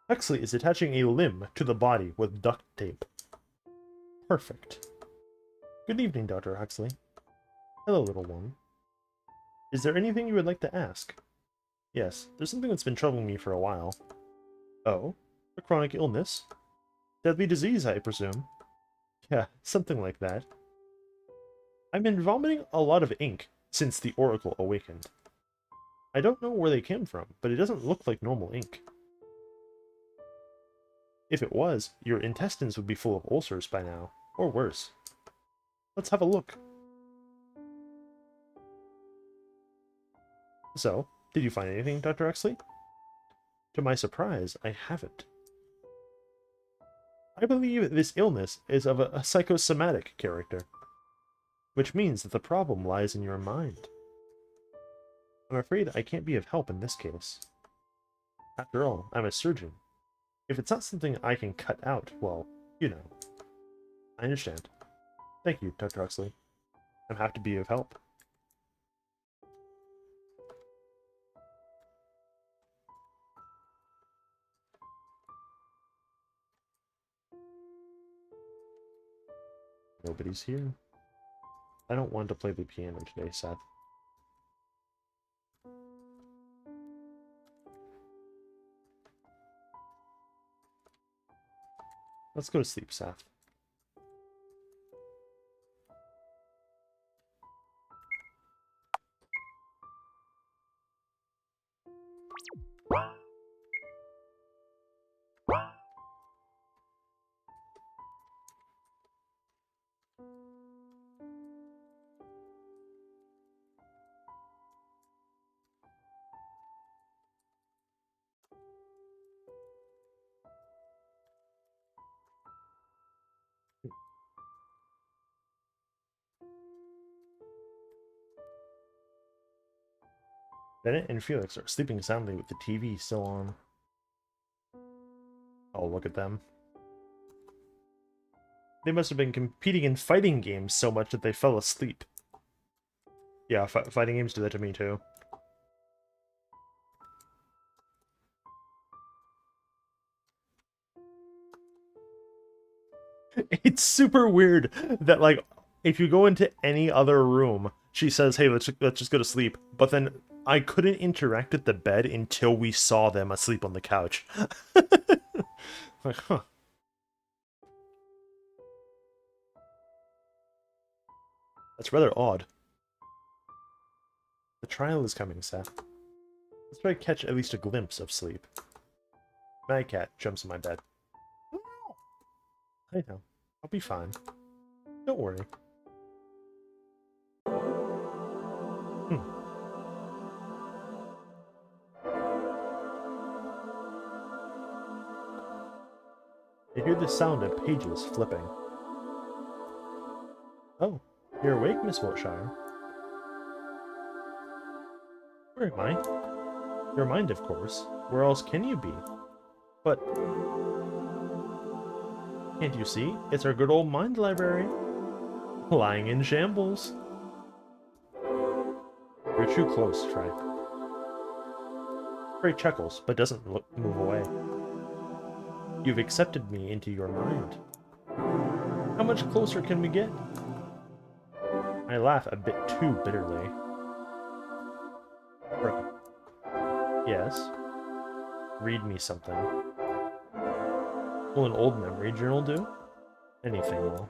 A: Huxley is attaching a limb to the body with duct tape. Perfect. Good evening, Dr. Huxley. Hello, little one. Is there anything you would like to ask? Yes, there's something that's been troubling me for a while. Oh? A chronic illness? Deadly disease, I presume. Yeah, something like that. I've been vomiting a lot of ink since the Oracle awakened. I don't know where they came from, but it doesn't look like normal ink. If it was, your intestines would be full of ulcers by now, or worse. Let's have a look. So, did you find anything, Dr. Exley? To my surprise, I haven't. I believe this illness is of a psychosomatic character, which means that the problem lies in your mind. I'm afraid I can't be of help in this case. After all, I'm a surgeon. If it's not something I can cut out, well, you know. I understand. Thank you, Dr. Huxley. I'm happy to be of help. Nobody's here. I don't want to play the piano today, Seth. Let's go to sleep, Seth. Bennett and Felix are sleeping soundly with the TV still on. Oh, look at them. They must have been competing in fighting games so much that they fell asleep. Yeah, fighting games do that to me too. It's super weird that, like, if you go into any other room, she says, hey, let's just go to sleep. But then I couldn't interact with the bed until we saw them asleep on the couch. Like, huh. That's rather odd. The trial is coming, Seth. Let's try to catch at least a glimpse of sleep. My cat jumps in my bed. I know. I'll be fine. Don't worry. Hmm. I hear the sound of pages flipping. Oh, you're awake, Miss Wiltshire. Where am I? Your mind, of course. Where else can you be? But can't you see? It's our good old mind library. Lying in shambles. You're too close, Frank. Frey chuckles, but doesn't move away. You've accepted me into your mind. How much closer can we get? I laugh a bit too bitterly. Frey. Yes? Read me something. Will an old memory journal do? Anything will.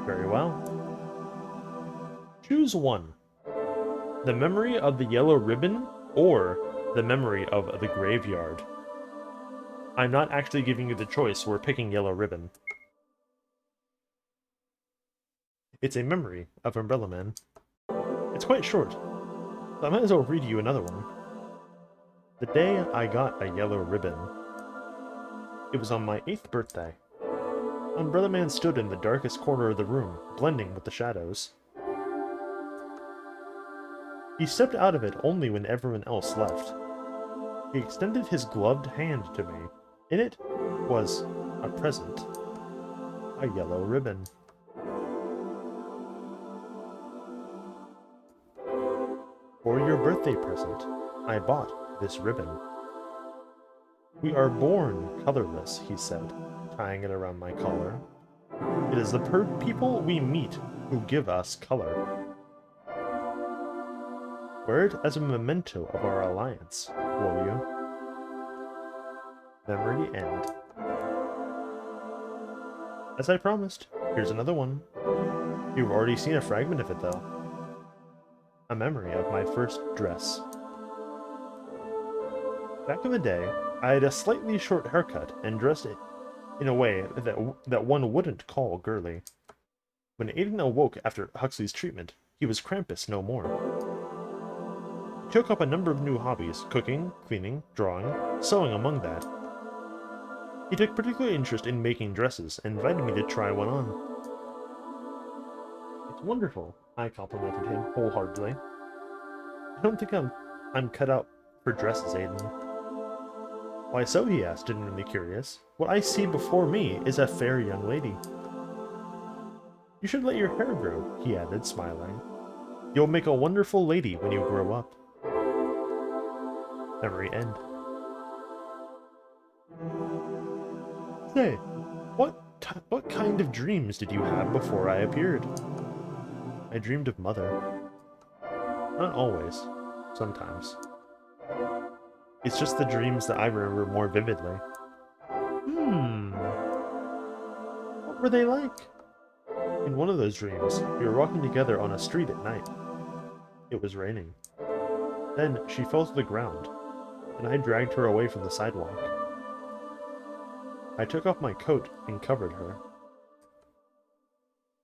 A: Very well. Choose one. The memory of the yellow ribbon, or the memory of the graveyard. I'm not actually giving you the choice, we're picking yellow ribbon. It's a memory of Umbrella Man. It's quite short, so I might as well read you another one. The day I got a yellow ribbon. It was on my 8th birthday. Umbrella Man stood in the darkest corner of the room, blending with the shadows. He stepped out of it only when everyone else left. He extended his gloved hand to me. In it was a present. A yellow ribbon. For your birthday present, I bought this ribbon. We are born colorless, he said, tying it around my collar. It is the people we meet who give us color. Wear it as a memento of our alliance, will you? Memory end. As I promised, here's another one. You've already seen a fragment of it, though. A memory of my first dress. Back in the day, I had a slightly short haircut and dressed it in a way that one wouldn't call girly. When Aiden awoke after Huxley's treatment, he was Krampus no more. He took up a number of new hobbies, cooking, cleaning, drawing, sewing among that. He took particular interest in making dresses and invited me to try one on. It's wonderful, I complimented him wholeheartedly. I don't think I'm cut out for dresses, Aiden. Why so, he asked, genuinely curious. What I see before me is a fair young lady. You should let your hair grow, he added, smiling. You'll make a wonderful lady when you grow up. Memory end. Say, what kind of dreams did you have before I appeared? I dreamed of Mother. Not always. Sometimes. It's just the dreams that I remember more vividly. What were they like? In one of those dreams, we were walking together on a street at night. It was raining. Then she fell to the ground, and I dragged her away from the sidewalk. I took off my coat and covered her.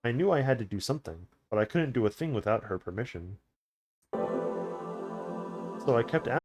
A: I knew I had to do something, but I couldn't do a thing without her permission. So I kept asking.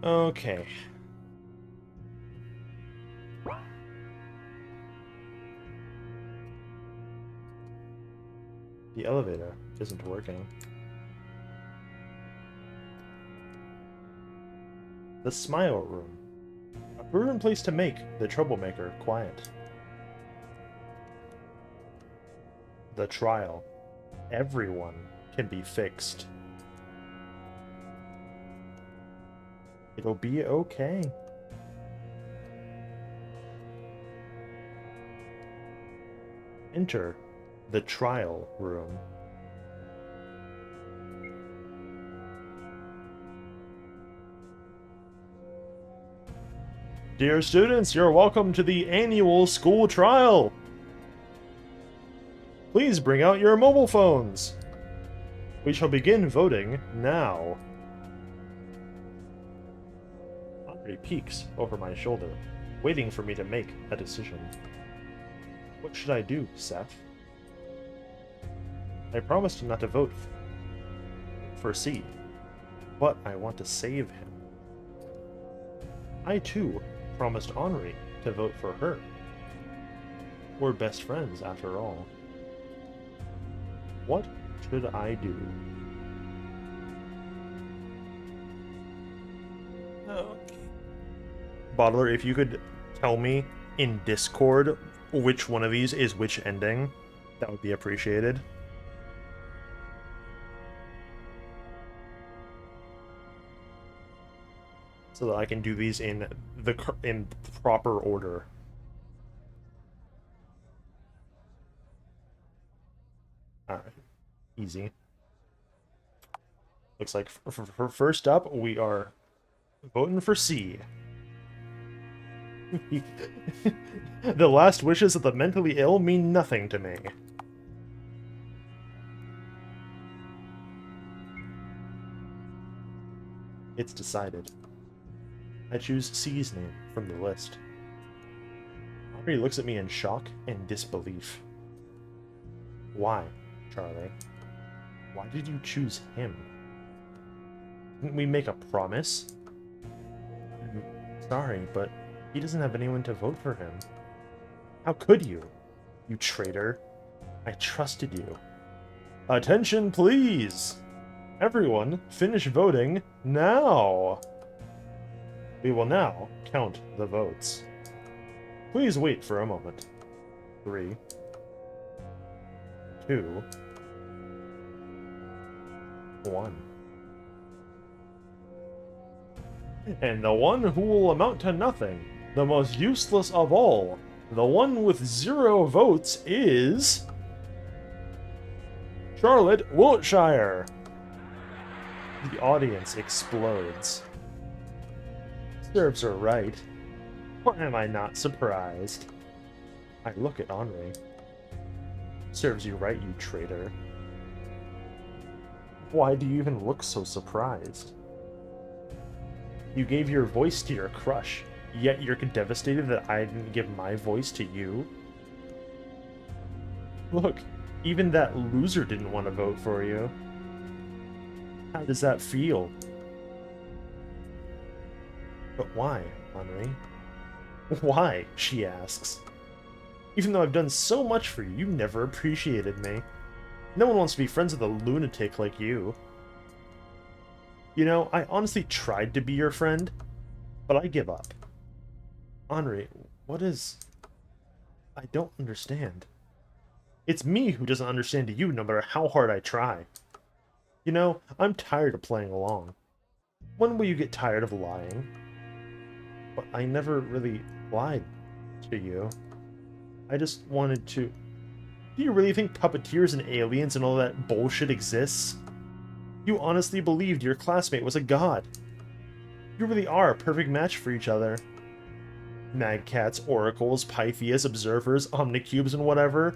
A: Okay. The elevator isn't working. The smile room. A proven place to make the troublemaker quiet. The trial. Everyone can be fixed. It'll be okay. Enter the trial room. Dear students, you're welcome to the annual school trial. Please bring out your mobile phones. We shall begin voting now. Andre peeks over my shoulder, waiting for me to make a decision. What should I do, Seth? I promised not to vote for C, but I want to save him. I too promised Henri to vote for her. We're best friends, after all. What should I do? Okay. Bottler, if you could tell me in Discord which one of these is which ending, that would be appreciated. So that I can do these in proper order. Alright. Easy. Looks like for first up, we are voting for C. The last wishes of the mentally ill mean nothing to me. It's decided. I choose C's name from the list. Henri looks at me in shock and disbelief. Why, Charlie? Why did you choose him? Didn't we make a promise? I'm sorry, but he doesn't have anyone to vote for him. How could you? You traitor. I trusted you. Attention, please! Everyone, finish voting now! We will now count the votes. Please wait for a moment. 3, 2, 1. And the one who will amount to nothing, the most useless of all, the one with 0 votes is... Charlotte Wiltshire! The audience explodes. Serves her right. Why am I not surprised? I look at Henri. Serves you right, you traitor. Why do you even look so surprised? You gave your voice to your crush, yet you're devastated that I didn't give my voice to you? Look, even that loser didn't want to vote for you. How does that feel? But why, Henri? Why? She asks. Even though I've done so much for you, you never appreciated me. No one wants to be friends with a lunatic like you. You know, I honestly tried to be your friend, but I give up. Henri, what is... I don't understand. It's me who doesn't understand you no matter how hard I try. You know, I'm tired of playing along. When will you get tired of lying? But I never really lied to you. I just wanted to... Do you really think puppeteers and aliens and all that bullshit exists? You honestly believed your classmate was a god. You really are a perfect match for each other. Magcats, oracles, Pythias, observers, omnicubes, and whatever.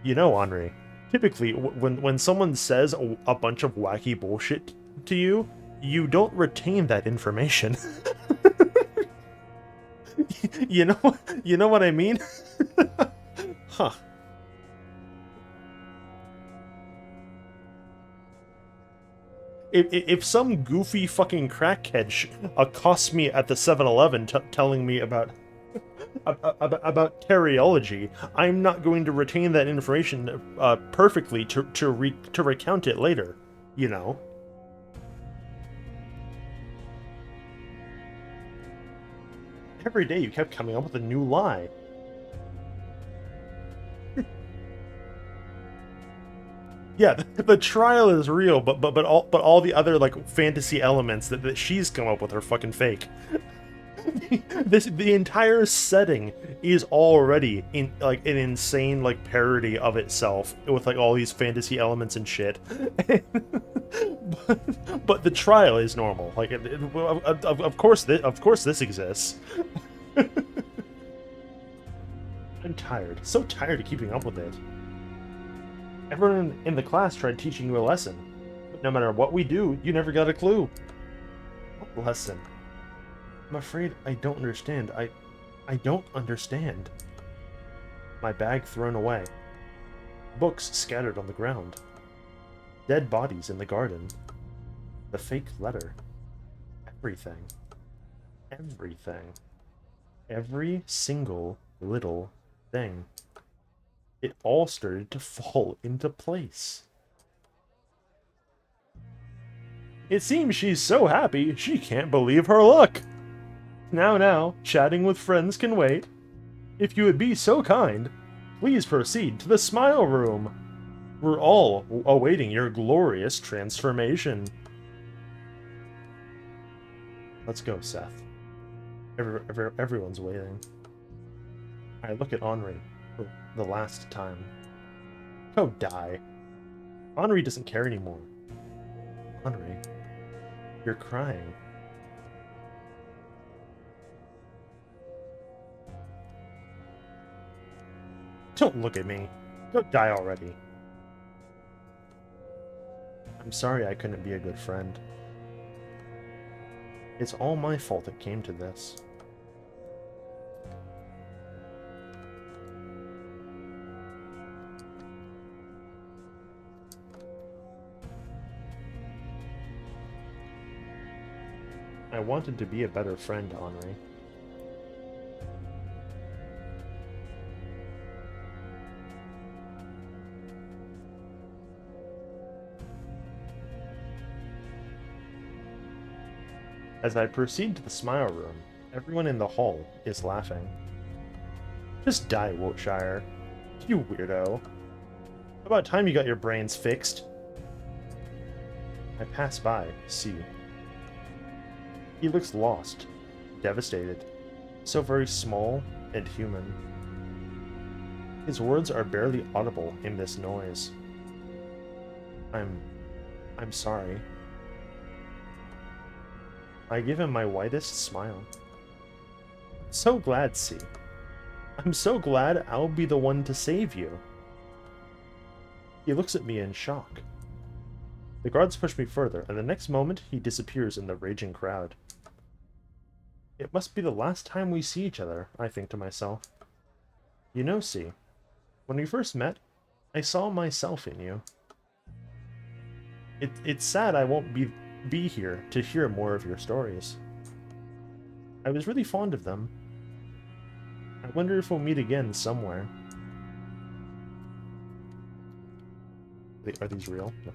A: You know, Henri, typically when someone says a bunch of wacky bullshit to you, you don't retain that information. You know what I mean? Huh. If some goofy fucking crackhead accosts me at the 7-Eleven telling me about teriology, I'm not going to retain that information perfectly to recount it later, you know? Every day you kept coming up with a new lie. Yeah, the trial is real, but all the other like fantasy elements that she's come up with are fucking fake. The entire setting is already in like an insane like parody of itself with like all these fantasy elements and shit. but the trial is normal. Like of course this exists. I'm tired. So tired of keeping up with it. Everyone in the class tried teaching you a lesson, but no matter what we do, you never got a clue. What lesson? I'm afraid I don't understand. I don't understand. My bag thrown away. Books scattered on the ground. Dead bodies in the garden. The fake letter. Everything. Everything. Every single little thing. It all started to fall into place. It seems she's so happy she can't believe her luck. Now, chatting with friends can wait. If you would be so kind, please proceed to the smile room. We're all awaiting your glorious transformation. Let's go, Seth. Everyone's waiting. I look at Henri for the last time. Go die. Henri doesn't care anymore. Henri, you're crying. Don't look at me. Go die already. I'm sorry I couldn't be a good friend. It's all my fault it came to this. I wanted to be a better friend, Henri. As I proceed to the smile room, everyone in the hall is laughing. Just die, Wiltshire. You weirdo. About time you got your brains fixed. I pass by, see. He looks lost, devastated, so very small and human. His words are barely audible in this noise. I'm sorry. I give him my widest smile. So glad, C. I'm so glad I'll be the one to save you. He looks at me in shock. The guards push me further, and the next moment he disappears in the raging crowd. It must be the last time we see each other, I think to myself. You know, C, when we first met, I saw myself in you. It's sad I won't be here to hear more of your stories. I was really fond of them. I wonder if we'll meet again somewhere. Are these real? No.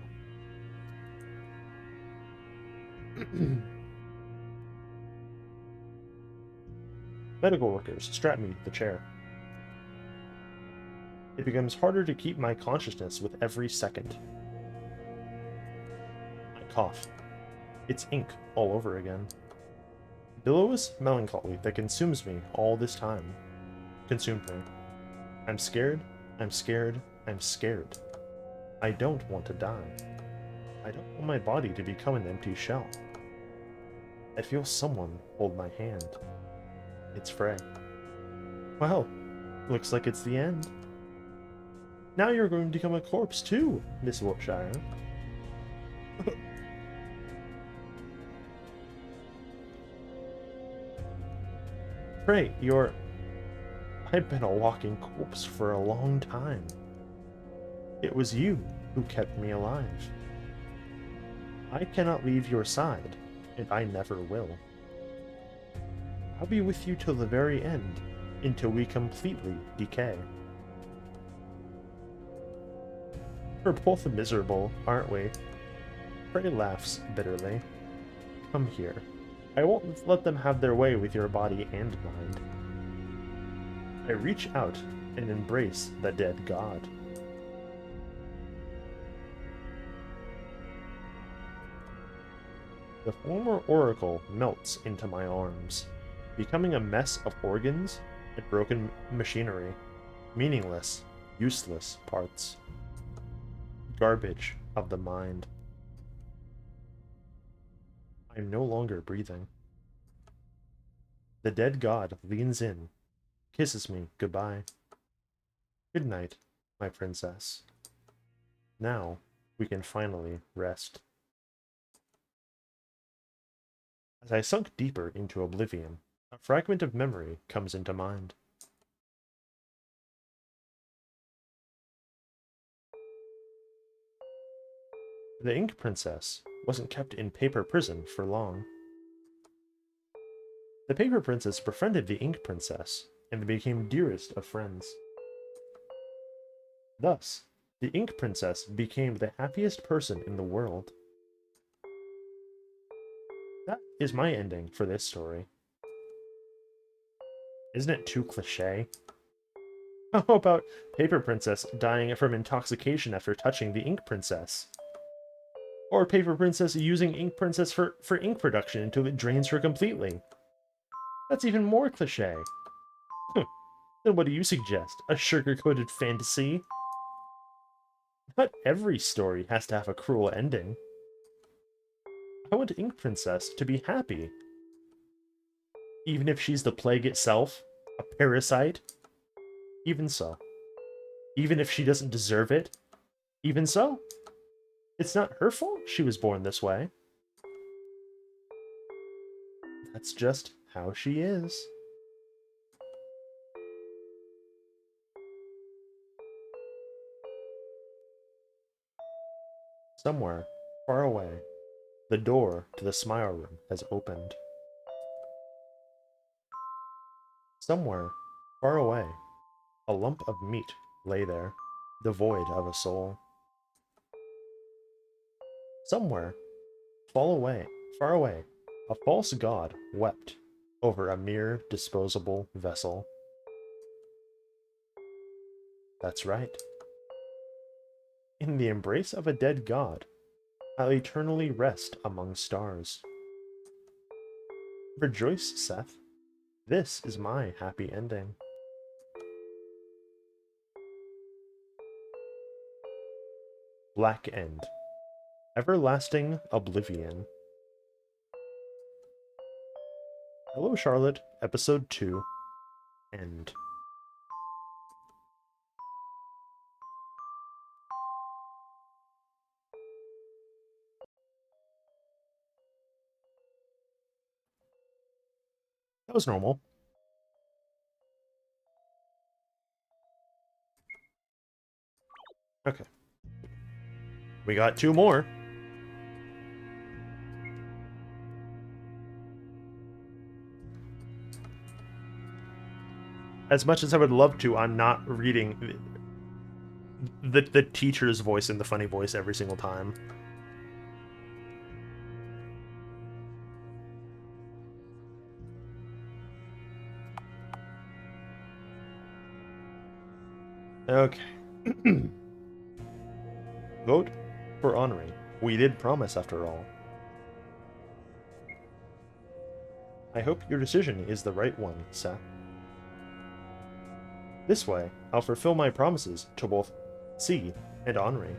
A: Medical workers strap me to the chair. It becomes harder to keep my consciousness with every second. I cough. It's ink all over again. Billows melancholy that consumes me all this time. Consumed me. I'm scared, I'm scared, I'm scared. I don't want to die. I don't want my body to become an empty shell. I feel someone hold my hand. It's Frey. Well, looks like it's the end. Now you're going to become a corpse too, Miss Wiltshire. Frey, I've been a walking corpse for a long time. It was you who kept me alive. I cannot leave your side, and I never will. I'll be with you till the very end, until we completely decay. We're both miserable, aren't we? Prey laughs bitterly. Come here. I won't let them have their way with your body and mind. I reach out and embrace the dead god. The former oracle melts into my arms, becoming a mess of organs and broken machinery, meaningless, useless parts. Garbage of the mind. I'm no longer breathing. The dead god leans in, kisses me goodbye. Good night, my princess. Now we can finally rest. As I sunk deeper into oblivion, a fragment of memory comes into mind. The Ink Princess wasn't kept in paper prison for long. The Paper Princess befriended the Ink Princess, and they became dearest of friends. Thus, the Ink Princess became the happiest person in the world. That is my ending for this story. Isn't it too cliché? How about Paper Princess dying from intoxication after touching the Ink Princess? Or Paper Princess using Ink Princess for ink production until it drains her completely? That's even more cliché. Then what do you suggest? A sugar-coated fantasy? Not every story has to have a cruel ending. I want Ink Princess to be happy. Even if she's the plague itself, a parasite, even so. Even if she doesn't deserve it, even so. It's not her fault she was born this way. That's just how she is. Somewhere, far away, the door to the smile room has opened. Somewhere, far away, a lump of meat lay there, devoid of a soul. Somewhere, far away, a false god wept over a mere disposable vessel. That's right. In the embrace of a dead god, I'll eternally rest among stars. Rejoice, Seth. This is my happy ending. Black End. Everlasting Oblivion. Hello, Charlotte. Episode 2. End. That was normal. Okay. We got 2 more. As much as I would love to, I'm not reading the teacher's voice and the funny voice every single time. Okay. Vote for Henri. We did promise, after all. I hope your decision is the right one, Seth. This way, I'll fulfill my promises to both C and Henri.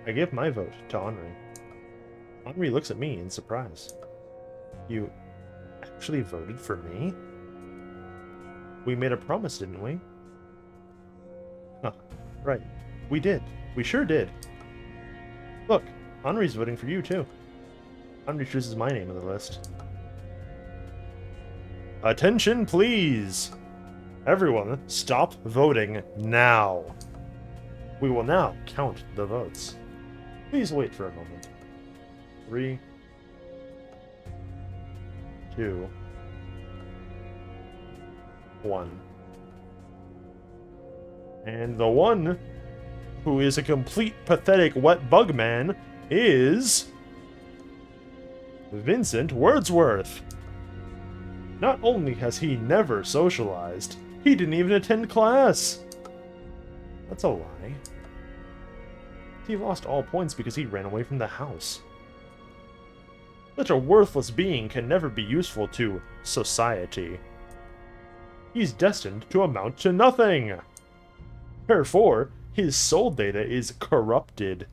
A: I give my vote to Henri. Henri looks at me in surprise. You actually voted for me? We made a promise, didn't we? Huh, right. We did. We sure did. Look, Henri's voting for you, too. Henri chooses my name on the list. Attention, please! Everyone, stop voting now. We will now count the votes. Please wait for a moment. 3, 2, 1. And the one who is a complete pathetic wet bug man is Vincent Wordsworth. Not only has he never socialized, he didn't even attend class. That's a lie. He lost all points because he ran away from the house. Such a worthless being can never be useful to society. He's destined to amount to nothing. Therefore, his soul data is corrupted.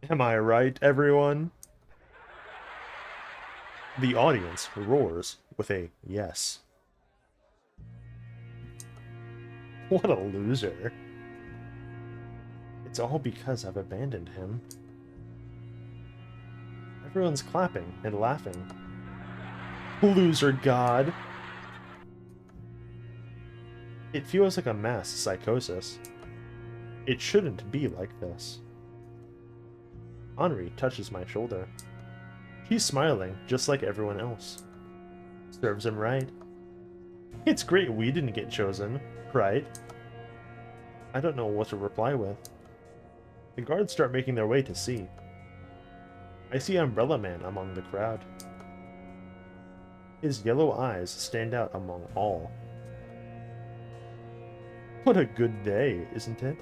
A: Am I right, everyone? The audience roars with a yes. What a loser. It's all because I've abandoned him. Everyone's clapping and laughing. Loser god. It feels like a mass psychosis. It shouldn't be like this. Henri touches my shoulder. He's smiling, just like everyone else. Serves him right. It's great we didn't get chosen, right? I don't know what to reply with. The guards start making their way to see. I see Umbrella Man among the crowd. His yellow eyes stand out among all. What a good day, isn't it?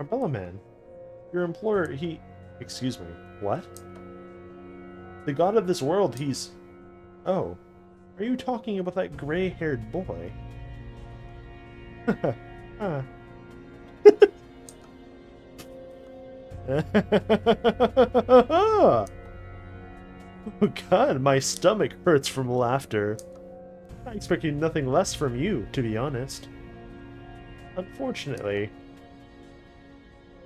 A: Umbrella Man, your employer, he... Excuse me, what? The god of this world, he's... Oh, are you talking about that gray-haired boy? Huh. Oh god, my stomach hurts from laughter. I expected nothing less from you, to be honest. Unfortunately,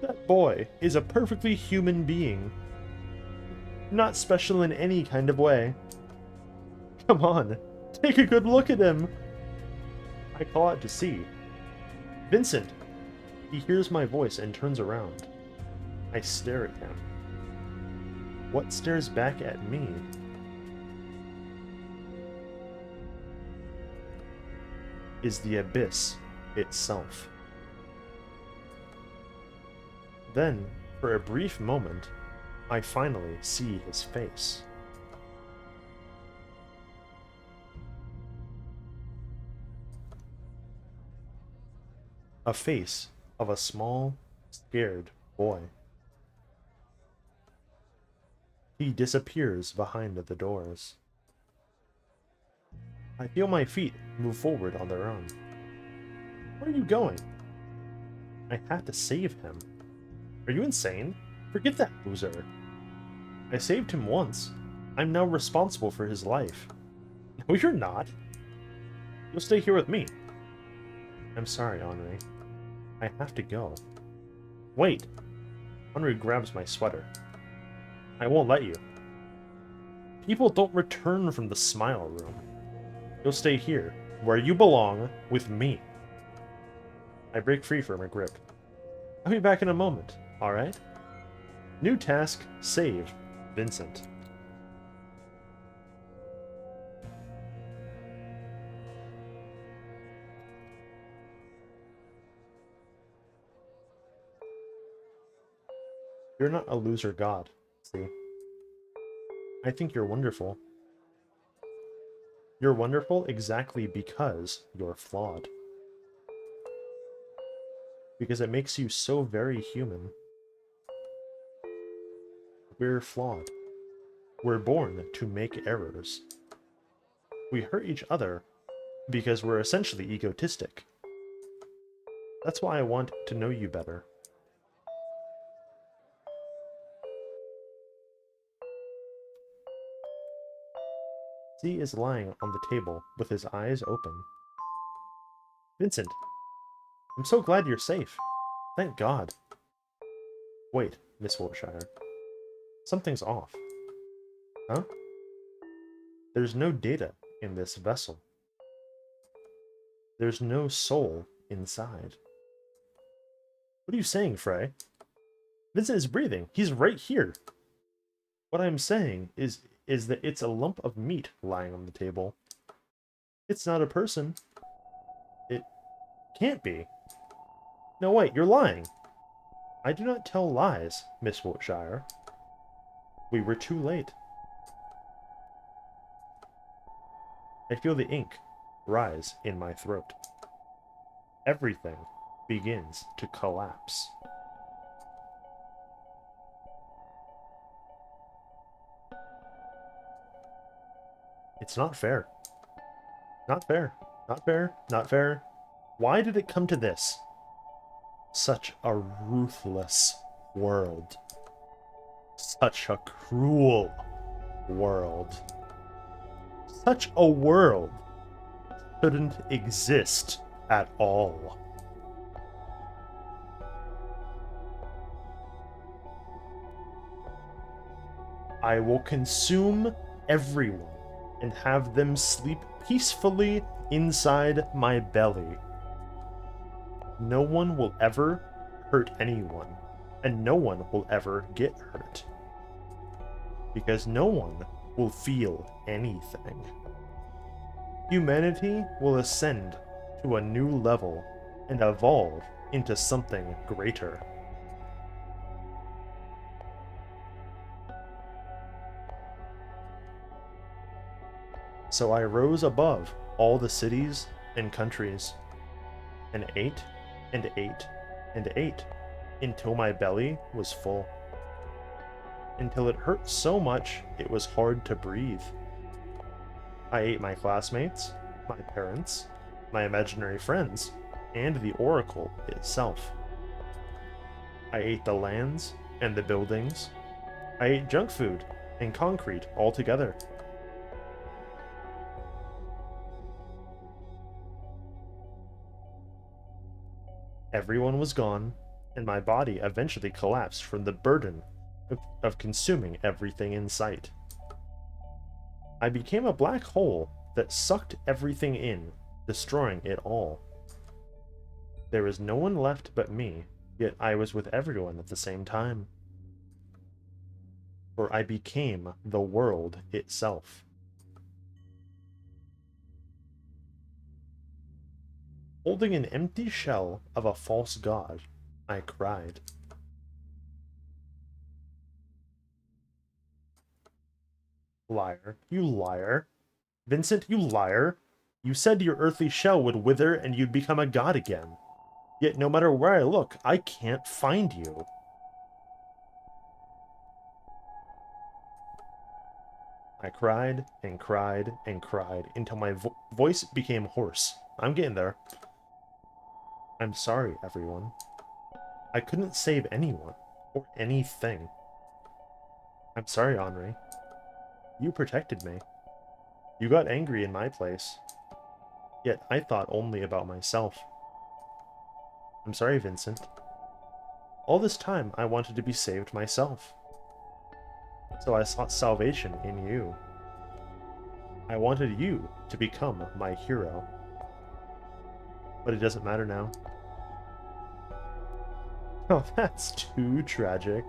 A: that boy is a perfectly human being. Not special in any kind of way. Come on, take a good look at him. I call out to see. Vincent! He hears my voice and turns around. I stare at him. What stares back at me? Is the abyss itself. Then, for a brief moment, I finally see his face. A face of a small, scared boy. He disappears behind the doors. I feel my feet move forward on their own. Where are you going? I have to save him. Are you insane? Forget that loser. I saved him once. I'm now responsible for his life. No, you're not. You'll stay here with me. I'm sorry, Henri. I have to go. Wait. Henri grabs my sweater. I won't let you. People don't return from the smile room. You'll stay here, where you belong, with me. I break free from her grip. I'll be back in a moment, alright? New task, saved. Vincent. You're not a loser god, see? I think you're wonderful. You're wonderful exactly because you're flawed. Because it makes you so very human. We're flawed. We're born to make errors. We hurt each other because we're essentially egotistic. That's why I want to know you better. Z is lying on the table with his eyes open. Vincent, I'm so glad you're safe. Thank God. Wait, Miss Wiltshire. Something's off. Huh? There's no data in this vessel. There's no soul inside. What are you saying, Frey? Vincent is breathing. He's right here. What I'm saying is that it's a lump of meat lying on the table. It's not a person. It can't be. No, wait, you're lying. I do not tell lies, Miss Wiltshire. We were too late. I feel the ink rise in my throat. Everything begins to collapse. It's not fair. Not fair. Not fair. Not fair. Why did it come to this? Such a ruthless world. Such a cruel world. Such a world shouldn't exist at all. I will consume everyone and have them sleep peacefully inside my belly. No one will ever hurt anyone, and no one will ever get hurt. Because no one will feel anything. Humanity will ascend to a new level and evolve into something greater. So I rose above all the cities and countries, and ate, and ate, and ate, until my belly was full. Until it hurt so much it was hard to breathe. I ate my classmates, my parents, my imaginary friends, and the Oracle itself. I ate the lands and the buildings. I ate junk food and concrete all together. Everyone was gone, and my body eventually collapsed from the burden of consuming everything in sight. I became a black hole that sucked everything in, destroying it all. There was no one left but me, yet I was with everyone at the same time. For I became the world itself. Holding an empty shell of a false god, I cried. Liar, you liar. Vincent, you liar. You said your earthly shell would wither and you'd become a god again. Yet no matter where I look, I can't find you. I cried and cried and cried until my voice became hoarse. I'm getting there. I'm sorry, everyone. I couldn't save anyone or anything. I'm sorry, Henri. You protected me. You got angry in my place. Yet I thought only about myself. I'm sorry, Vincent. All this time I wanted to be saved myself. So I sought salvation in you. I wanted you to become my hero. But it doesn't matter now. Oh, that's too tragic.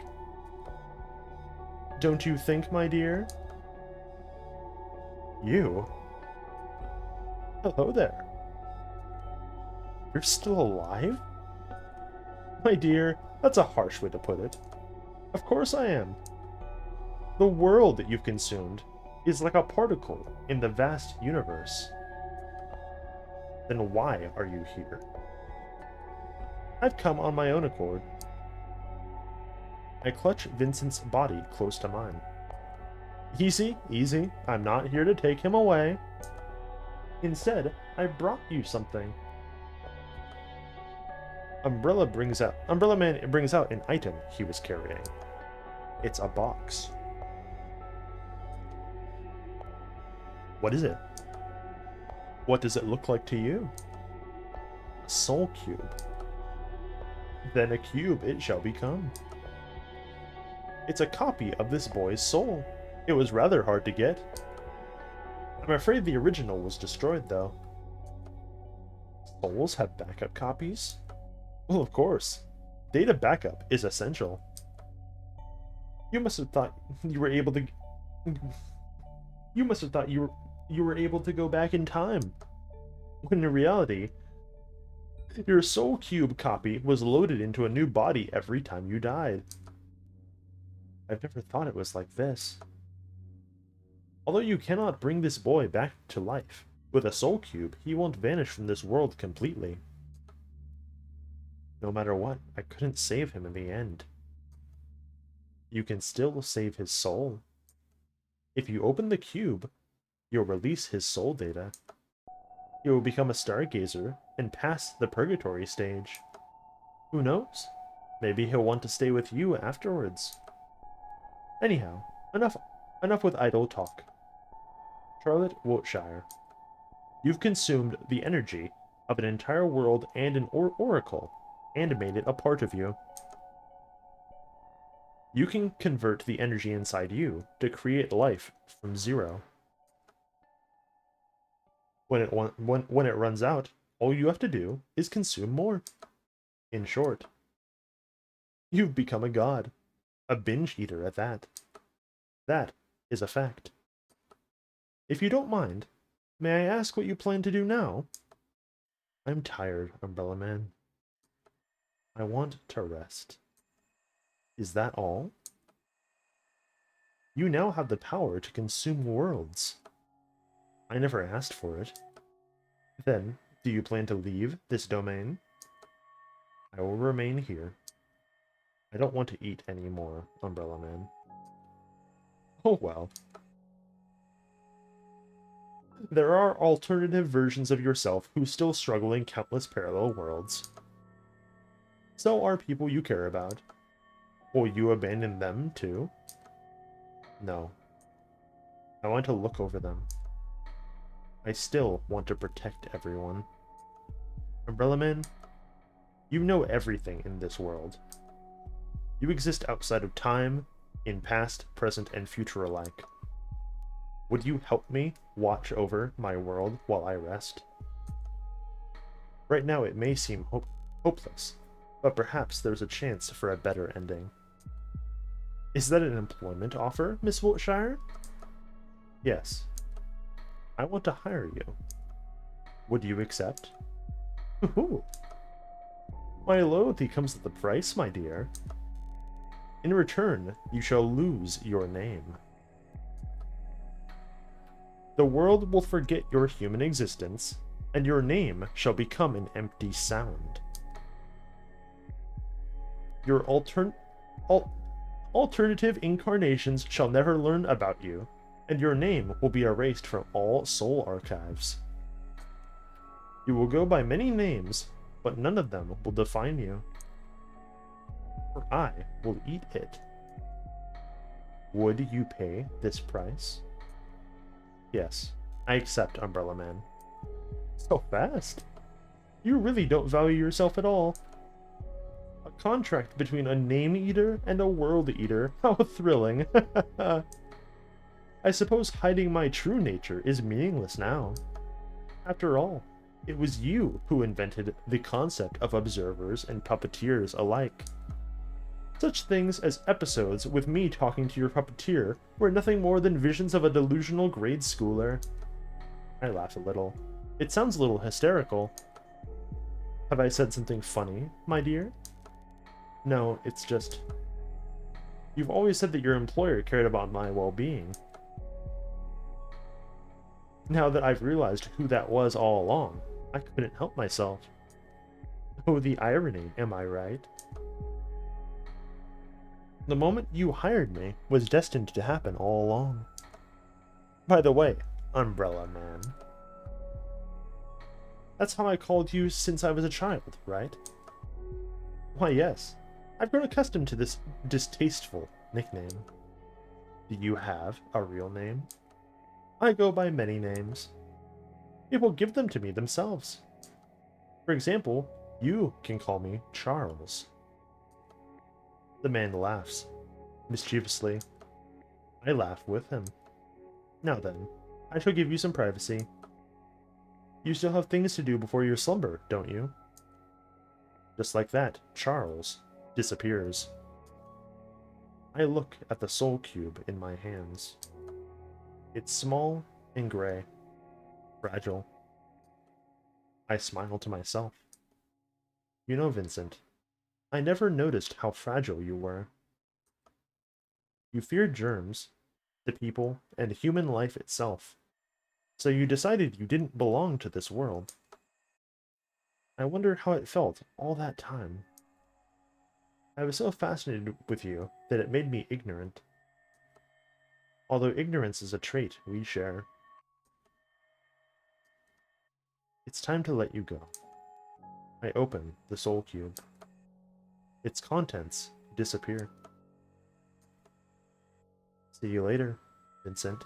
A: Don't you think, my dear? You? Hello there. You're still alive? My dear, that's a harsh way to put it. Of course I am. The world that you've consumed is like a particle in the vast universe. Then why are you here? I've come on my own accord. I clutch Vincent's body close to mine. Easy, easy. I'm not here to take him away. Instead, I brought you something. Umbrella Man brings out an item he was carrying. It's a box. What is it? What does it look like to you? A soul cube. Then a cube it shall become. It's a copy of this boy's soul. It was rather hard to get. I'm afraid the original was destroyed, though. Souls have backup copies? Well, of course. Data backup is essential. You must have thought you were able to... You must have thought you were able to go back in time. When in reality, your soul cube copy was loaded into a new body every time you died. I've never thought it was like this. Although you cannot bring this boy back to life, with a soul cube, he won't vanish from this world completely. No matter what, I couldn't save him in the end. You can still save his soul. If you open the cube, you'll release his soul data. He will become a stargazer and pass the purgatory stage. Who knows? Maybe he'll want to stay with you afterwards. Anyhow, enough with idle talk. Charlotte Wiltshire, you've consumed the energy of an entire world and an oracle, and made it a part of you. You can convert the energy inside you to create life from zero. When it runs out, all you have to do is consume more. In short, you've become a god. A binge eater at that. That is a fact. If you don't mind, may I ask what you plan to do now? I'm tired, Umbrella Man. I want to rest. Is that all? You now have the power to consume worlds. I never asked for it. Then, do you plan to leave this domain? I will remain here. I don't want to eat anymore, Umbrella Man. Oh well. There are alternative versions of yourself who still struggle in countless parallel worlds. So are people you care about. Will you abandon them too? No. I want to look over them. I still want to protect everyone. Umbrella Man, you know everything in this world. You exist outside of time, in past, present, and future alike. Would you help me watch over my world while I rest? Right now it may seem hopeless, but perhaps there's a chance for a better ending. Is that an employment offer, Miss Wiltshire? Yes. I want to hire you. Would you accept? Ooh. My loyalty comes at the price, my dear. In return, you shall lose your name. The world will forget your human existence, and your name shall become an empty sound. Your alternative incarnations shall never learn about you, and your name will be erased from all soul archives. You will go by many names, but none of them will define you. For I will eat it. Would you pay this price? Yes, I accept, Umbrella Man. So fast. You really don't value yourself at all. A contract between a name eater and a world eater. How thrilling. I suppose hiding my true nature is meaningless now. After all, it was you who invented the concept of observers and puppeteers alike. Such things as episodes with me talking to your puppeteer were nothing more than visions of a delusional grade schooler. I laughed a little. It sounds a little hysterical. Have I said something funny, my dear? No, it's just... You've always said that your employer cared about my well-being. Now that I've realized who that was all along, I couldn't help myself. Oh, the irony, am I right? The moment you hired me was destined to happen all along. By the way, Umbrella Man. That's how I called you since I was a child, right? Why, yes. I've grown accustomed to this distasteful nickname. Do you have a real name? I go by many names. People give them to me themselves. For example, you can call me Charles. The man laughs, mischievously. I laugh with him. Now then, I shall give you some privacy. You still have things to do before your slumber, don't you? Just like that, Charles. disappears. I look at the soul cube in my hands. It's small and gray, fragile. I smile to myself. You know, Vincent, I never noticed how fragile you were. You feared germs, the people, and human life itself. So you decided you didn't belong to this world. I wonder how it felt all that time. I was so fascinated with you that it made me ignorant. Although ignorance is a trait we share. It's time to let you go. I open the soul cube. Its contents disappear. See you later, Vincent.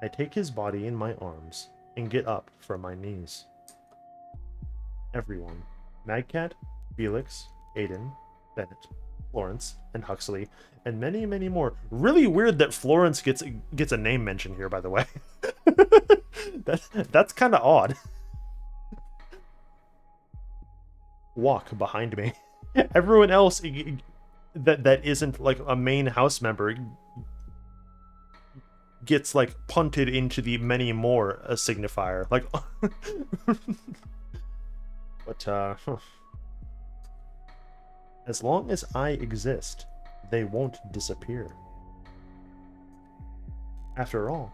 A: I take his body in my arms and get up from my knees. Everyone, Magcat, Felix, Aiden, Bennett, Florence, and Huxley, and many, many more. Really weird that Florence gets a name mention here, by the way. That's kind of odd. Walk behind me. Everyone else that isn't like a main house member gets like punted into the many more signifier. Like, but as long as I exist, they won't disappear. After all,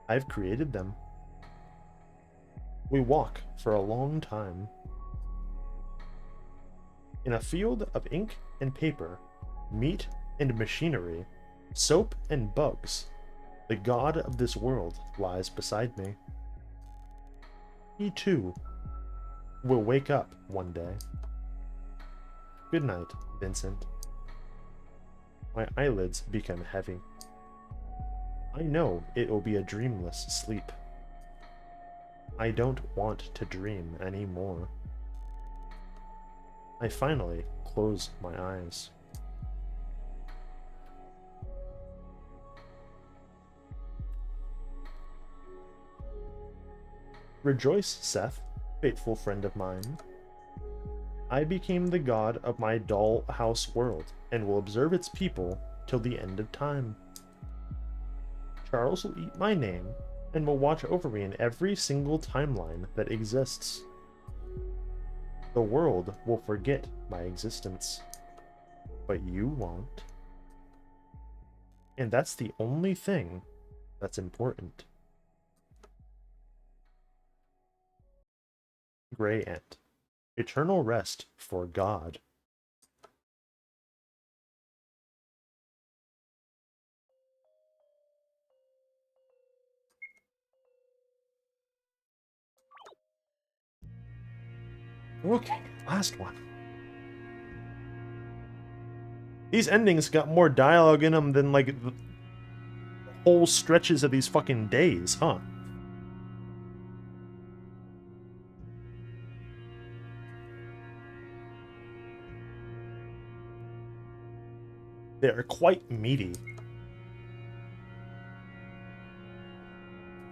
A: I've created them. We walk for a long time. In a field of ink and paper, meat and machinery, soap and bugs, the god of this world lies beside me. He too will wake up one day. Good night, Vincent. My eyelids become heavy. I know it will be a dreamless sleep. I don't want to dream anymore. I finally close my eyes. Rejoice, Seth, faithful friend of mine. I became the god of my dollhouse world and will observe its people till the end of time. Charles will eat my name and will watch over me in every single timeline that exists. The world will forget my existence, but you won't. And that's the only thing that's important. Gray Ant. Eternal rest for God. Okay, last one. These endings got more dialogue in them than, like, the whole stretches of these fucking days, huh? They are quite meaty.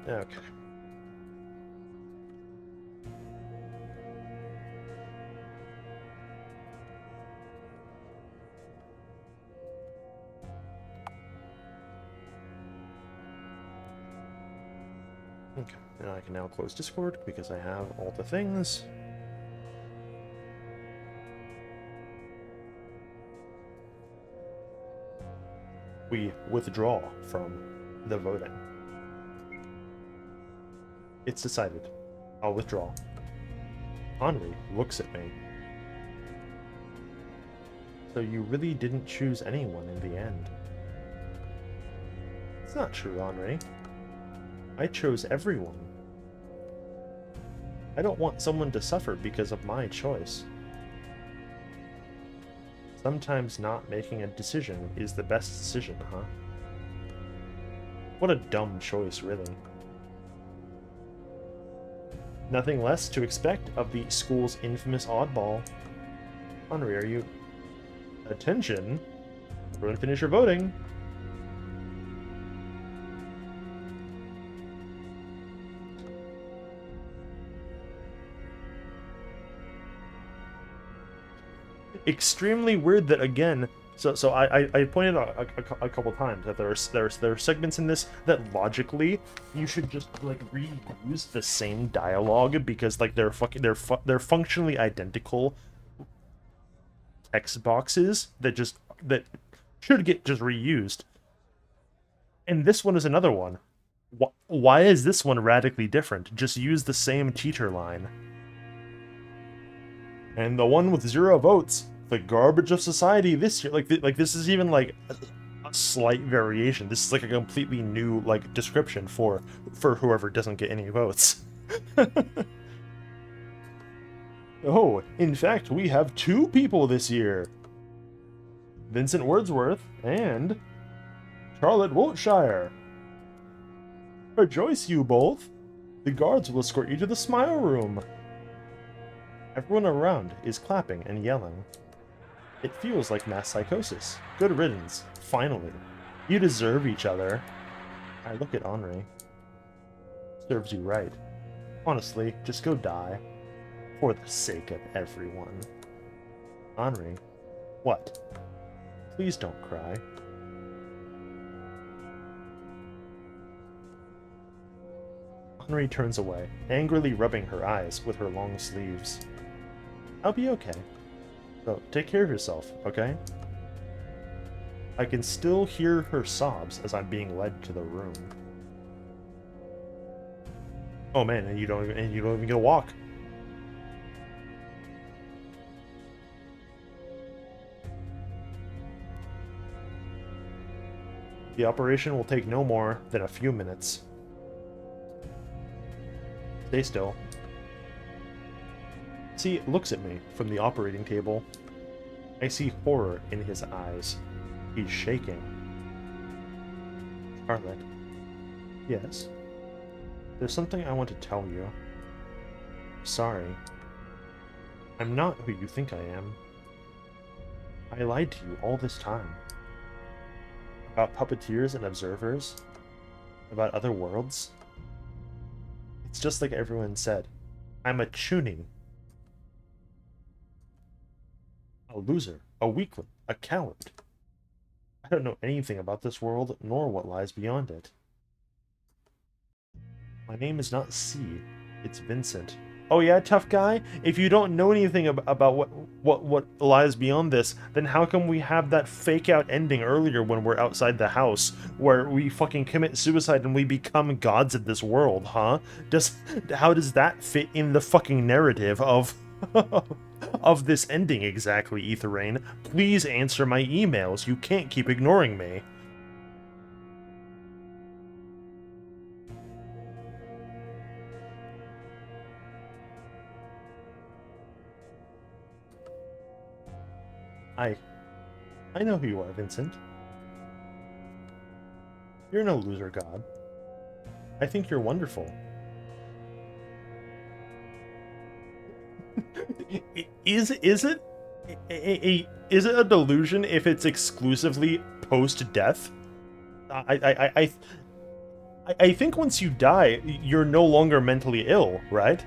A: Okay. Okay, and I can now close Discord because I have all the things. We withdraw from the voting. It's decided. I'll withdraw. Henri looks at me. So you really didn't choose anyone in the end. It's not true, Henri. I chose everyone. I don't want someone to suffer because of my choice. Sometimes not making a decision is the best decision, huh? What a dumb choice, really. Nothing less to expect of the school's infamous oddball. Henri, are you... Attention! Everyone finish your voting! extremely weird that, again, so I pointed out a couple times that there are segments in this that logically you should just like reuse the same dialogue because like they're functionally identical text boxes that should get just reused. And this one is another one. Why is this one radically different? Just use the same teacher line. And the one with 0 votes, the garbage of society this year. Like this is even like a slight variation. This is like a completely new like description for whoever doesn't get any votes. Oh, in fact, we have 2 people this year. Vincent Wordsworth and Charlotte Wiltshire. Rejoice, you both. The guards will escort you to the Smile Room. Everyone around is clapping and yelling. It feels like mass psychosis. Good riddance. Finally. You deserve each other. I look at Henri. Serves you right. Honestly, just go die. For the sake of everyone. Henri. What? Please don't cry. Henri turns away, angrily rubbing her eyes with her long sleeves. I'll be okay. So, take care of yourself, okay? I can still hear her sobs as I'm being led to the room. Oh man, and you don't even get a walk. The operation will take no more than a few minutes. Stay still. See looks at me from the operating table. I see horror in his eyes. He's shaking. Charlotte. Yes? There's something I want to tell you. Sorry. I'm not who you think I am. I lied to you all this time. About puppeteers and observers. About other worlds. It's just like everyone said. I'm a tuning. A loser. A weakling. A coward. I don't know anything about this world, nor what lies beyond it. My name is not C. It's Vincent. Oh yeah, tough guy? If you don't know anything about what lies beyond this, then how come we have that fake-out ending earlier when we're outside the house, where we fucking commit suicide and we become gods of this world, huh? How does that fit in the fucking narrative of of this ending exactly, Etherain? Please answer my emails. You can't keep ignoring me. I know who you are, Vincent. You're no loser god. I think you're wonderful. Is it is it a delusion if it's exclusively post-death? I think once you die, you're no longer mentally ill, right?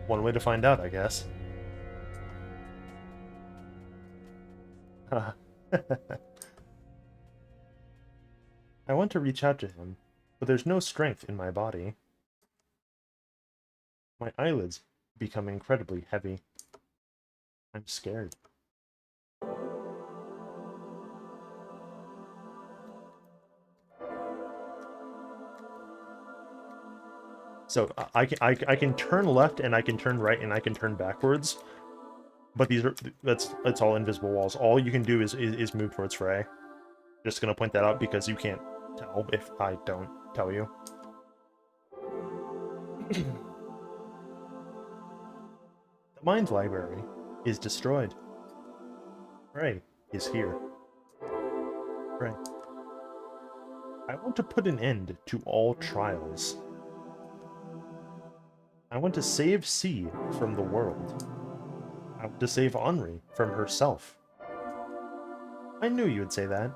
A: One way to find out, I guess. I want to reach out to him, but there's no strength in my body. My eyelids become incredibly heavy. I'm scared. So I can turn left and I can turn right and I can turn backwards, but that's all invisible walls. All you can do is move towards Frey. Just gonna point that out because you can't tell if I don't tell you. The mind library is destroyed. Frey is here. Frey. I want to put an end to all trials. I want to save C from the world. I want to save Henri from herself. I knew you would say that.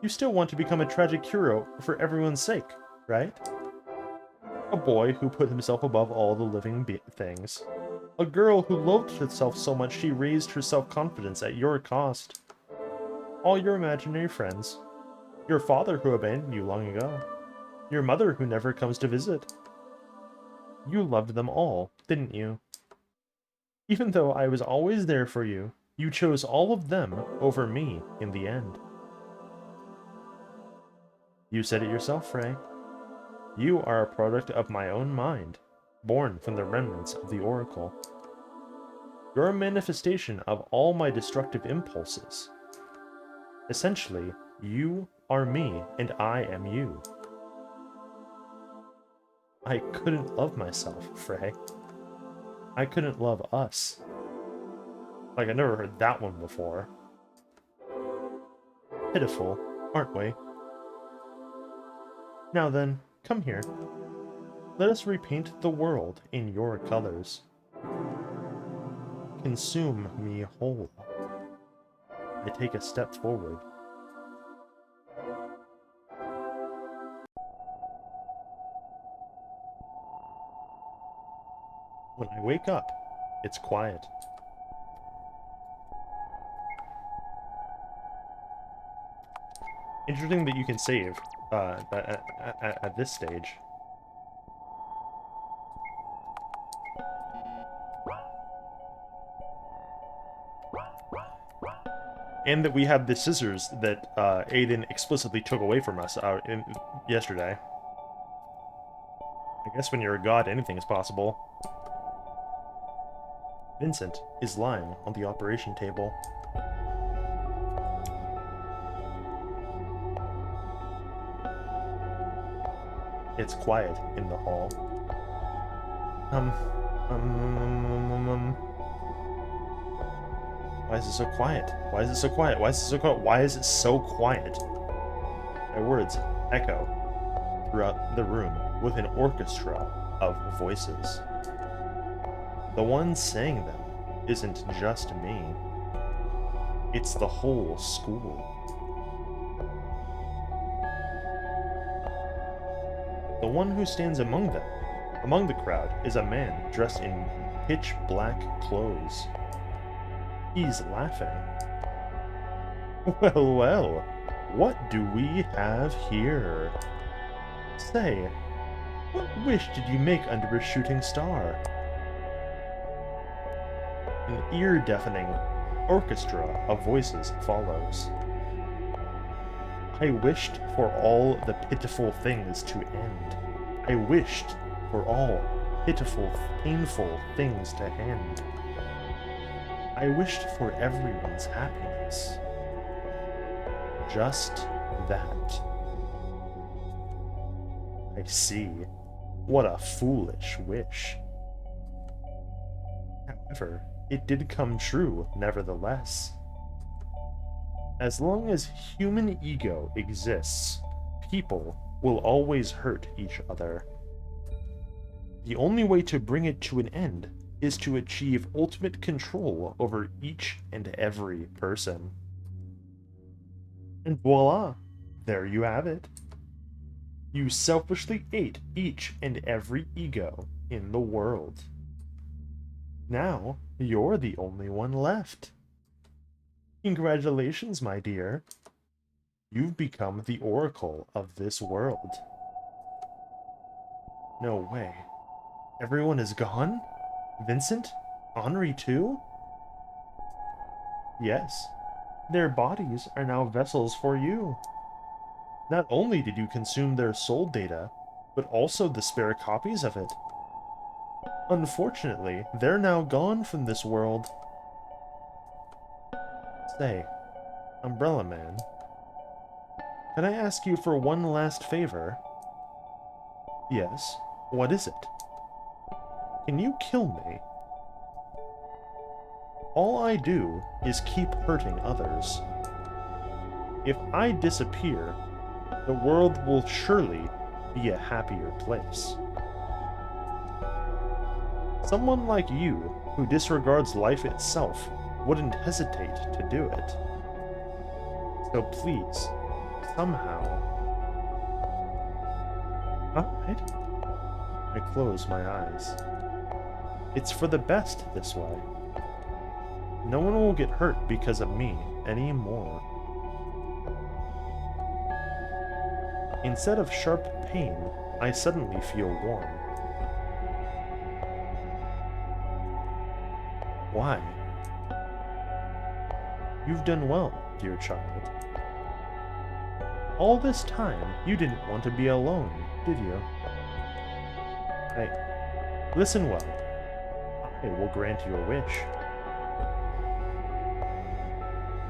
A: You still want to become a tragic hero for everyone's sake, right? boy who put himself above all the living things. A girl who loathed herself so much she raised her self-confidence at your cost. All your imaginary friends. Your father who abandoned you long ago. Your mother who never comes to visit. You loved them all, didn't you? Even though I was always there for you, you chose all of them over me in the end. You said it yourself, Frey. You are a product of my own mind, born from the remnants of the Oracle. You're a manifestation of all my destructive impulses. Essentially, you are me, and I am you. I couldn't love myself, Frey. I couldn't love us. Like, I never heard that one before. Pitiful, aren't we? Now then, come here. Let us repaint the world in your colors. Consume me whole. I take a step forward. When I wake up, it's quiet. Interesting that you can save at this stage. And that we have the scissors that Aiden explicitly took away from us yesterday. I guess when you're a god, anything is possible. Vincent is lying on the operation table. It's quiet in the hall. Why is it so quiet? Why is it so quiet? Why is it so quiet? Why is it so quiet? My words echo throughout the room with an orchestra of voices. The one saying them isn't just me. It's the whole school. The one who stands among them, among the crowd, is a man dressed in pitch black clothes. He's laughing. Well, well, what do we have here? Say, what wish did you make under a shooting star? An ear-deafening orchestra of voices follows. I wished for all the pitiful things to end. I wished for all pitiful, painful things to end. I wished for everyone's happiness. Just that. I see. What a foolish wish. However, it did come true, nevertheless. As long as human ego exists, people will always hurt each other. The only way to bring it to an end is to achieve ultimate control over each and every person. And voila, there you have it. You selfishly ate each and every ego in the world. Now, you're the only one left. Congratulations, my dear. You've become the oracle of this world. No way. Everyone is gone? Vincent? Henri too? Yes. Their bodies are now vessels for you. Not only did you consume their soul data, but also the spare copies of it. Unfortunately, they're now gone from this world. Say, Umbrella Man, can I ask you for one last favor? Yes, what is it? Can you kill me? All I do is keep hurting others. If I disappear, the world will surely be a happier place. Someone like you, who disregards life itself, wouldn't hesitate to do it. So please, somehow... Alright. I close my eyes. It's for the best this way. No one will get hurt because of me anymore. Instead of sharp pain, I suddenly feel warm. Why? You've done well, dear child. All this time, you didn't want to be alone, did you? Hey, listen well. I will grant your wish.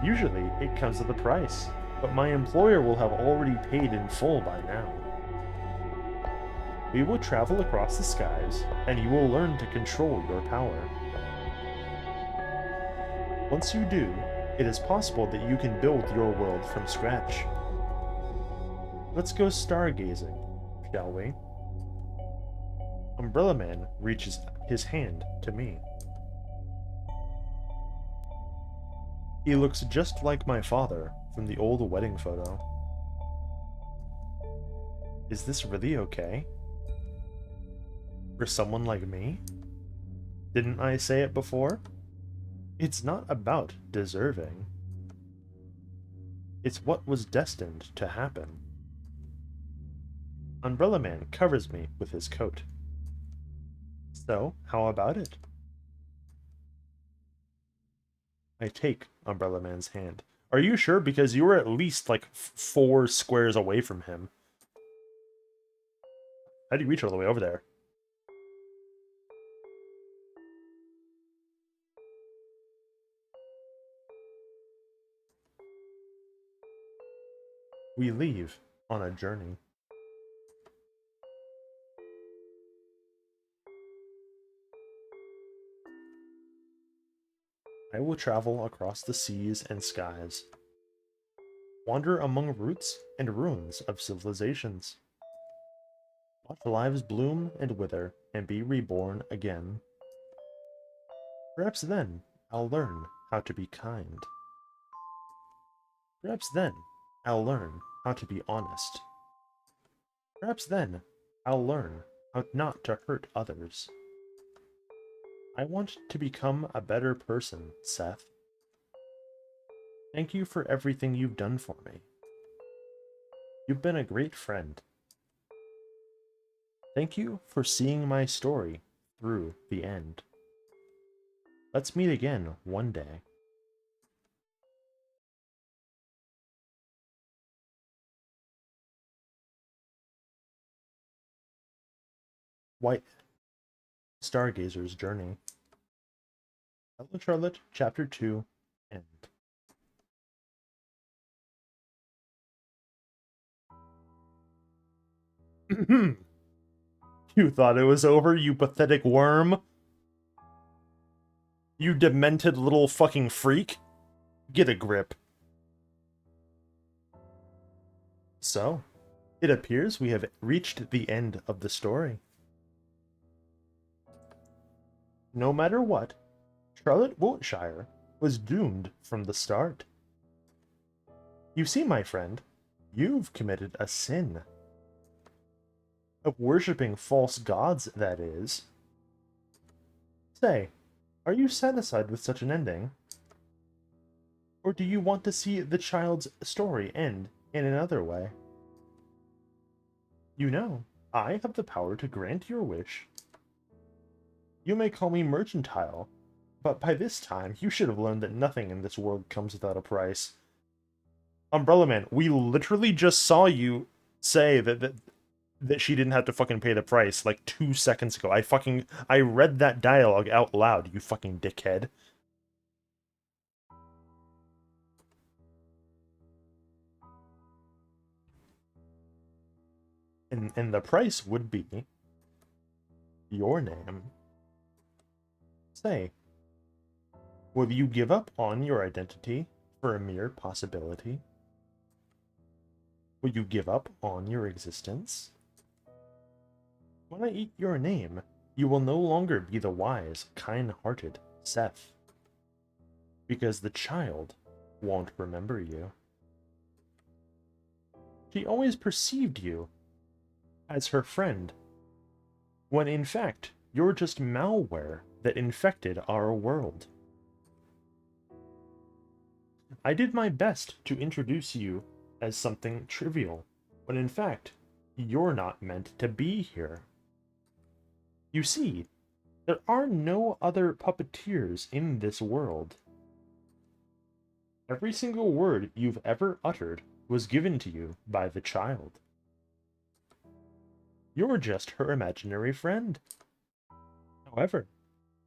A: Usually, it comes with a price, but my employer will have already paid in full by now. We will travel across the skies, and you will learn to control your power. Once you do, it is possible that you can build your world from scratch. Let's go stargazing, shall we? Umbrella Man reaches his hand to me. He looks just like my father from the old wedding photo. Is this really okay? For someone like me? Didn't I say it before? It's not about deserving. It's what was destined to happen. Umbrella Man covers me with his coat. So, how about it? I take Umbrella Man's hand. Are you sure? Because you were at least, like, 4 squares away from him. How do you reach all the way over there? We leave on a journey. I will travel across the seas and skies, wander among roots and ruins of civilizations, watch lives bloom and wither and be reborn again. Perhaps then I'll learn how to be kind. Perhaps then I'll learn how to be honest. Perhaps then I'll learn how not to hurt others. I want to become a better person, Seth. Thank you for everything you've done for me. You've been a great friend. Thank you for seeing my story through the end. Let's meet again one day. White Stargazer's Journey. Hello Charlotte, Chapter 2, End. You thought it was over, you pathetic worm? You demented little fucking freak? Get a grip. So, it appears we have reached the end of the story. No matter what, Charlotte Wiltshire was doomed from the start. You see, my friend, you've committed a sin. Of worshipping false gods, that is. Say, are you satisfied with such an ending? Or do you want to see the child's story end in another way? You know, I have the power to grant your wish. You may call me mercantile, but by this time you should have learned that nothing in this world comes without a price. Umbrella Man, we literally just saw you say that she didn't have to fucking pay the price like 2 seconds ago. I read that dialogue out loud, you fucking dickhead. And the price would be your name. Say, will you give up on your identity for a mere possibility? Will you give up on your existence? When I eat your name, you will no longer be the wise, kind-hearted Seth. Because the child won't remember you. She always perceived you as her friend, when in fact, you're just malware that infected our world. I did my best to introduce you as something trivial, when in fact, you're not meant to be here. You see, there are no other puppeteers in this world. Every single word you've ever uttered was given to you by the child. You're just her imaginary friend. However,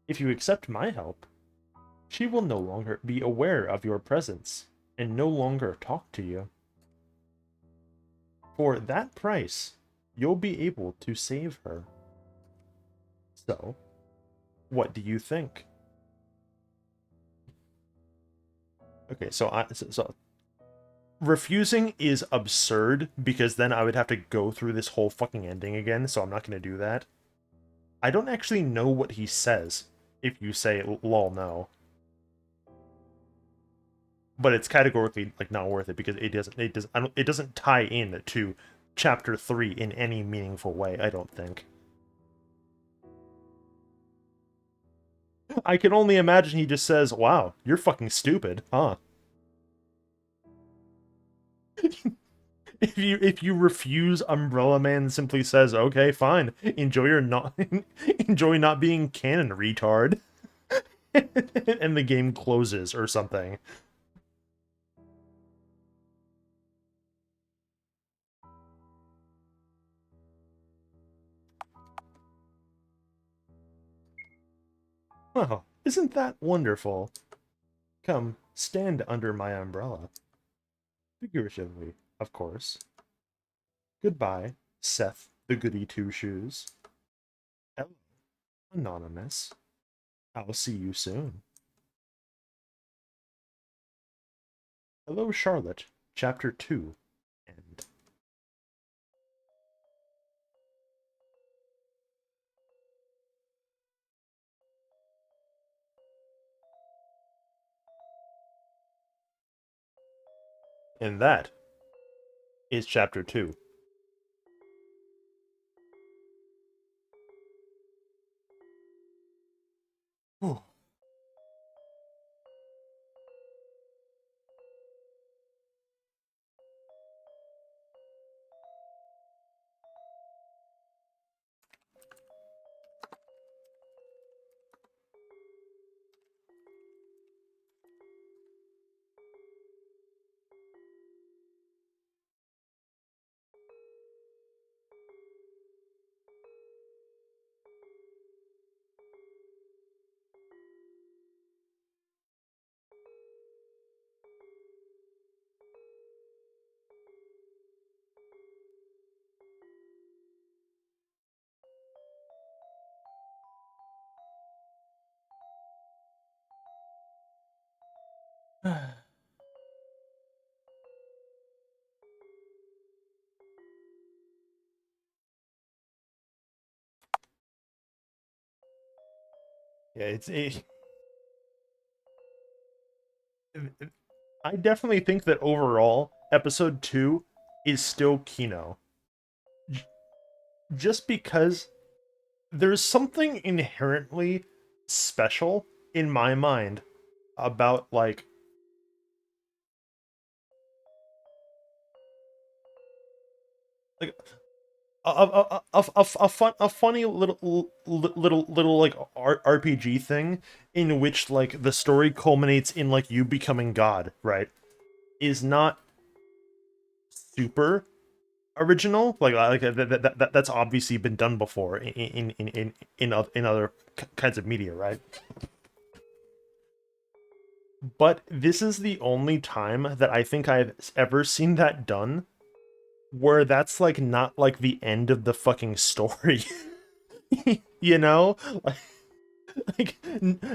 A: if you accept my help, she will no longer be aware of your presence and no longer talk to you. For that price, you'll be able to save her. So, what do you think? Okay, so refusing is absurd because then I would have to go through this whole fucking ending again, so I'm not going to do that. I don't actually know what he says if you say lol no. But it's categorically like not worth it because it doesn't tie in to chapter 3 in any meaningful way, I don't think. I can only imagine he just says, "Wow, you're fucking stupid, huh?" If you refuse, Umbrella Man simply says, "Okay, fine. Enjoy not being canon, retard." And the game closes or something. Well, isn't that wonderful? Come, stand under my umbrella. Figuratively, of course. Goodbye, Seth the Goody Two Shoes. Hello, Anonymous. I'll see you soon. Hello, Charlotte. Chapter 2. End. And that is Chapter 2. Whew. Yeah, I definitely think that overall, episode 2 is still Kino. Just because there's something inherently special in my mind about, like a funny little like RPG thing in which like the story culminates in like you becoming God, right? Is not super original. That's obviously been done before in other kinds of media, right? But this is the only time that I think I've ever seen that done where that's like not like the end of the fucking story. You know?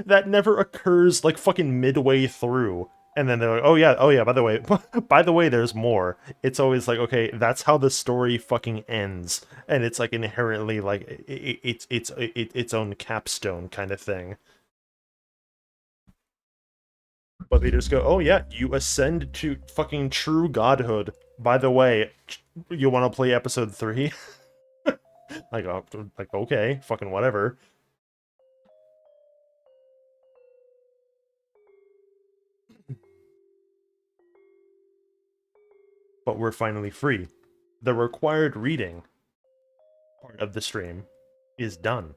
A: That never occurs like fucking midway through. And then they're like, oh yeah, by the way, by the way, there's more. It's always like, okay, that's how the story fucking ends, and it's like inherently like its own capstone kind of thing. But they just go, oh yeah, you ascend to fucking true godhood. By the way, you want to play episode 3? Like, okay, fucking whatever. But we're finally free. The required reading part of the stream is done.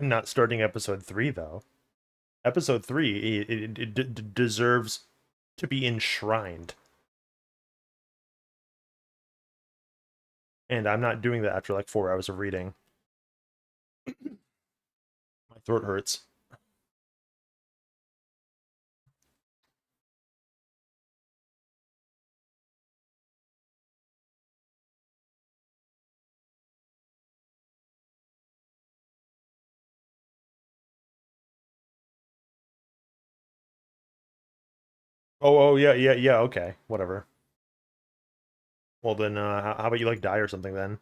A: I'm not starting episode 3, though. Episode 3, it deserves to be enshrined. And I'm not doing that after like 4 hours of reading. My throat hurts. Oh, yeah, okay, whatever. Well then, how about you like die or something then?